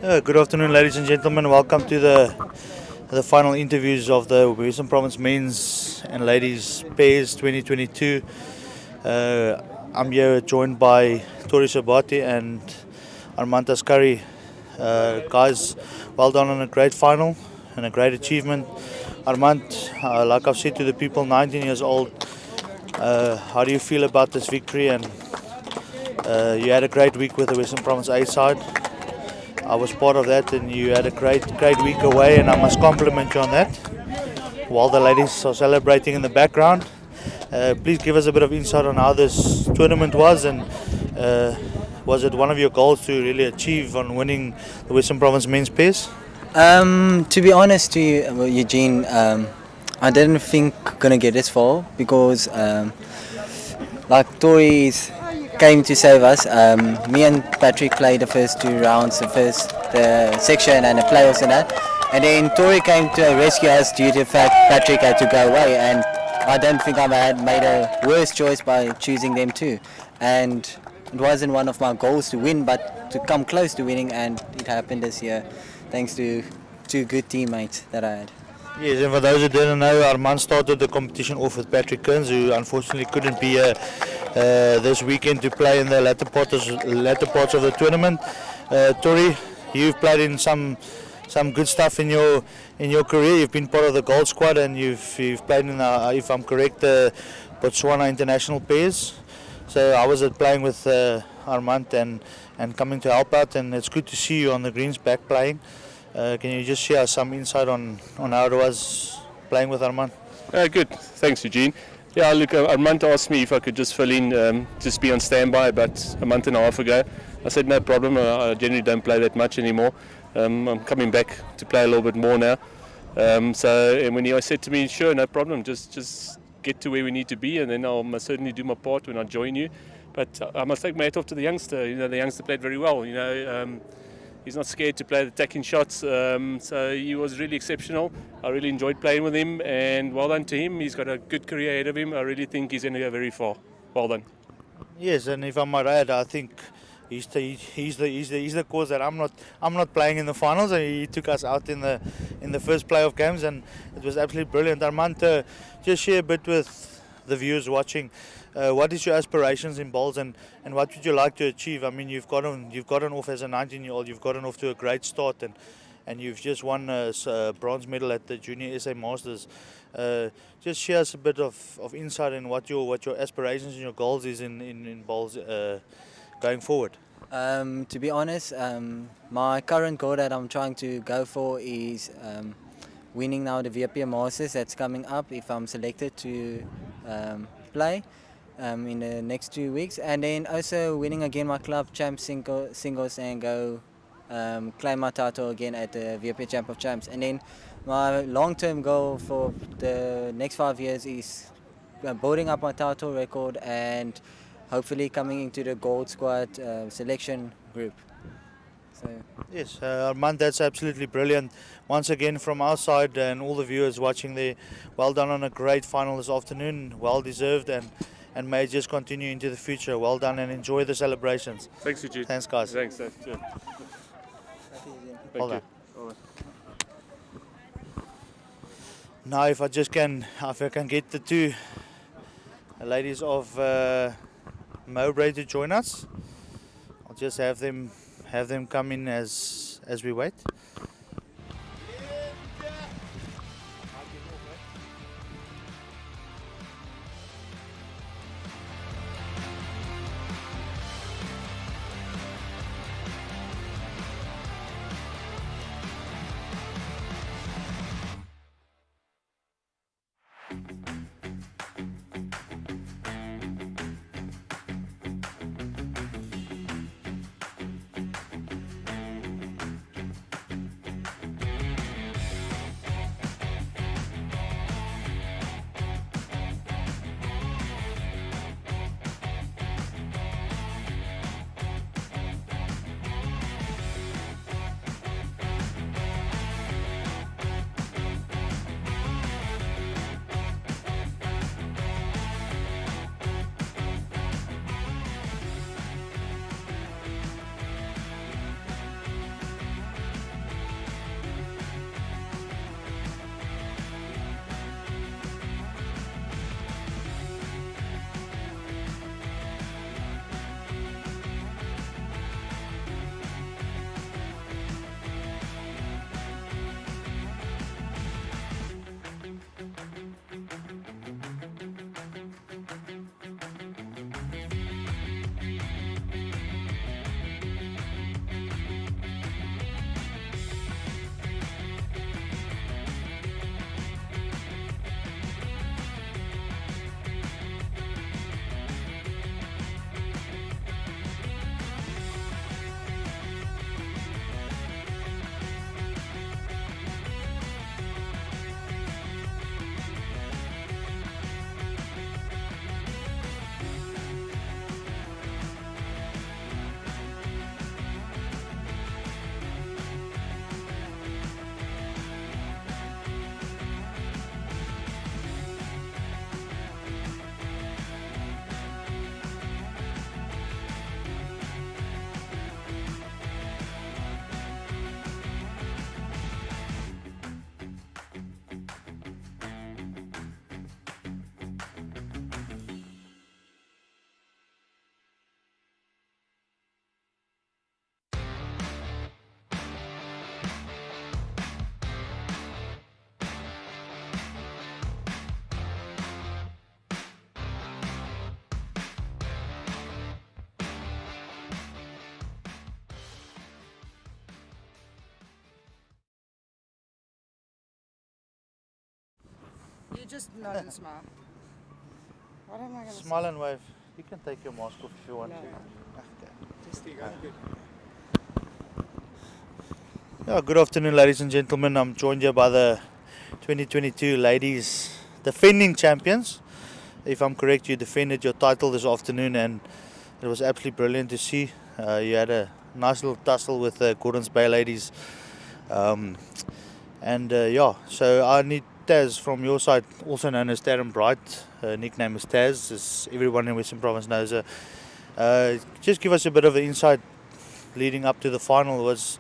Good afternoon, ladies and gentlemen. Welcome to the final interviews of the Western Province Men's and Ladies Pairs 2022. I'm here joined by Tori Sabati and Armand Askari. Guys, well done on a great final and a great achievement. Armand, like I've said to the people, 19 years old. How do you feel about this victory? And you had a great week with the Western Province A side. I was part of that, and you had a great week away, and I must compliment you on that. While the ladies are celebrating in the background, please give us a bit of insight on how this tournament was, and was it one of your goals to really achieve on winning the Western Province Men's Pairs? To be honest to you, Eugene, I didn't think gonna get this far because like Tori's came to save us. Me and Patrick played the first 2 rounds, the section and the playoffs and that. And then Tori came to rescue us due to the fact Patrick had to go away. And I don't think I had made a worse choice by choosing them too. And it wasn't one of my goals to win, but to come close to winning, and it happened this year thanks to 2 good teammates that I had. Yes, and for those who didn't know, Armand started the competition off with Patrick Kearns, who unfortunately couldn't be here this weekend to play in the latter parts of the tournament. Tori, you've played in some good stuff in your career. You've been part of the gold squad, and you've played in, if I'm correct, the Botswana international pairs. So how was it playing with Armand and coming to help out? And it's good to see you on the greens back playing. Can you just share some insight on how it was playing with Armand? Good, thanks Eugene. Yeah, look, Armand asked me if I could just fill in, just be on standby about a month and a half ago. I said no problem, I generally don't play that much anymore. I'm coming back to play a little bit more now. And when he said to me, sure, no problem, just get to where we need to be, and then I'll certainly do my part when I join you. But I must take my hat off to the youngster. The youngster played very well. He's not scared to play the attacking shots, so he was really exceptional. I really enjoyed playing with him, and well done to him. He's got a good career ahead of him. I really think he's going to go very far. Well done. Yes, and if I might add, I think he's the cause that I'm not playing in the finals, and he took us out in the first playoff games, and it was absolutely brilliant. Armand, just share a bit with the viewers watching. What is your aspirations in bowls, and what would you like to achieve? I mean, you've gotten off as a 19-year-old. You've gotten off to a great start, and you've just won a bronze medal at the Junior SA Masters. Just share us a bit of insight in what your aspirations and your goals is in bowls going forward. To be honest, my current goal that I'm trying to go for is winning now the WPB Masters that's coming up if I'm selected to play in the next 2 weeks, and then also winning again my club champ singles and go claim my title again at the WPB Champ of Champs. And then my long-term goal for the next 5 years is building up my title record and hopefully coming into the gold squad selection group. So. Yes, Armand, that's absolutely brilliant. Once again, from our side and all the viewers watching there, well done on a great final this afternoon. Well deserved, and may it just continue into the future. Well done, and enjoy the celebrations. Thanks, Eugene. Thanks, guys. Thanks. Yeah. Thank well you. Done. Now, if I can get the 2 ladies of Mowbray to join us, I'll just have them come in as we wait. just nod and smile. What am I going to Smile and wave. You can take your mask off if you want No. to. Yeah, good afternoon, ladies and gentlemen. I'm joined here by the 2022 ladies defending champions. If I'm correct, you defended your title this afternoon, and it was absolutely brilliant to see. You had a nice little tussle with the Gordons Bay ladies. So I need Taz from your side, also known as Taryn Bright. Her nickname is Taz, as everyone in Western Province knows her. Just give us a bit of an insight leading up to the final. It was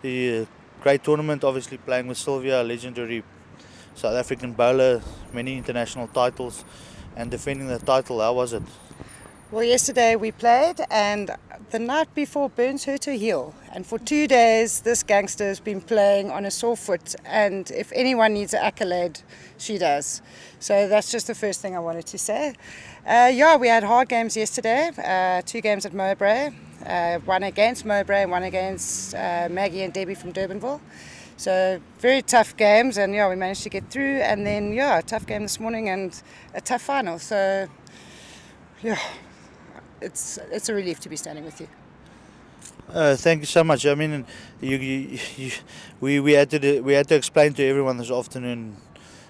the great tournament, obviously playing with Sylvia, a legendary South African bowler, many international titles, and defending the title. How was it? Well, yesterday we played, and the night before Burns hurt her heel, and for 2 days this gangster has been playing on a sore foot, and if anyone needs an accolade, she does. So that's just the first thing I wanted to say. We had hard games yesterday, 2 games at Mowbray, one against Mowbray and one against Maggie and Debbie from Durbanville. So very tough games, and we managed to get through, and then a tough game this morning and a tough final. So it's a relief to be standing with you. Thank you so much. I mean, we had to explain to everyone this afternoon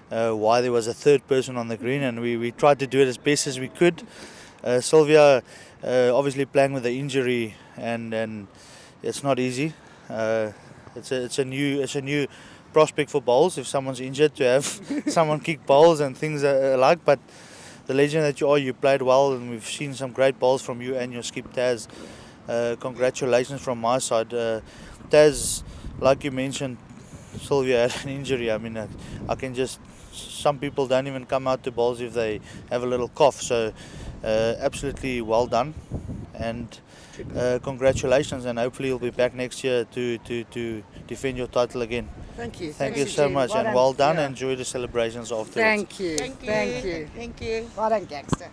why there was a third person on the green, and we tried to do it as best as we could. Sylvia, obviously playing with the injury, and it's not easy. It's a new prospect for bowls. If someone's injured, to have someone kick bowls and things alike. But the legend that you are, you played well, and we've seen some great bowls from you and your skip Taz. Congratulations from my side. Taz, like you mentioned, Sylvia had an injury. I mean, some people don't even come out to bowls if they have a little cough. So absolutely well done, and congratulations, and hopefully you'll be back next year to defend your title again. Thank you. Thank you so much, and well done. Enjoy the celebrations afterwards. Thank you. Thank you. Well done, gangster.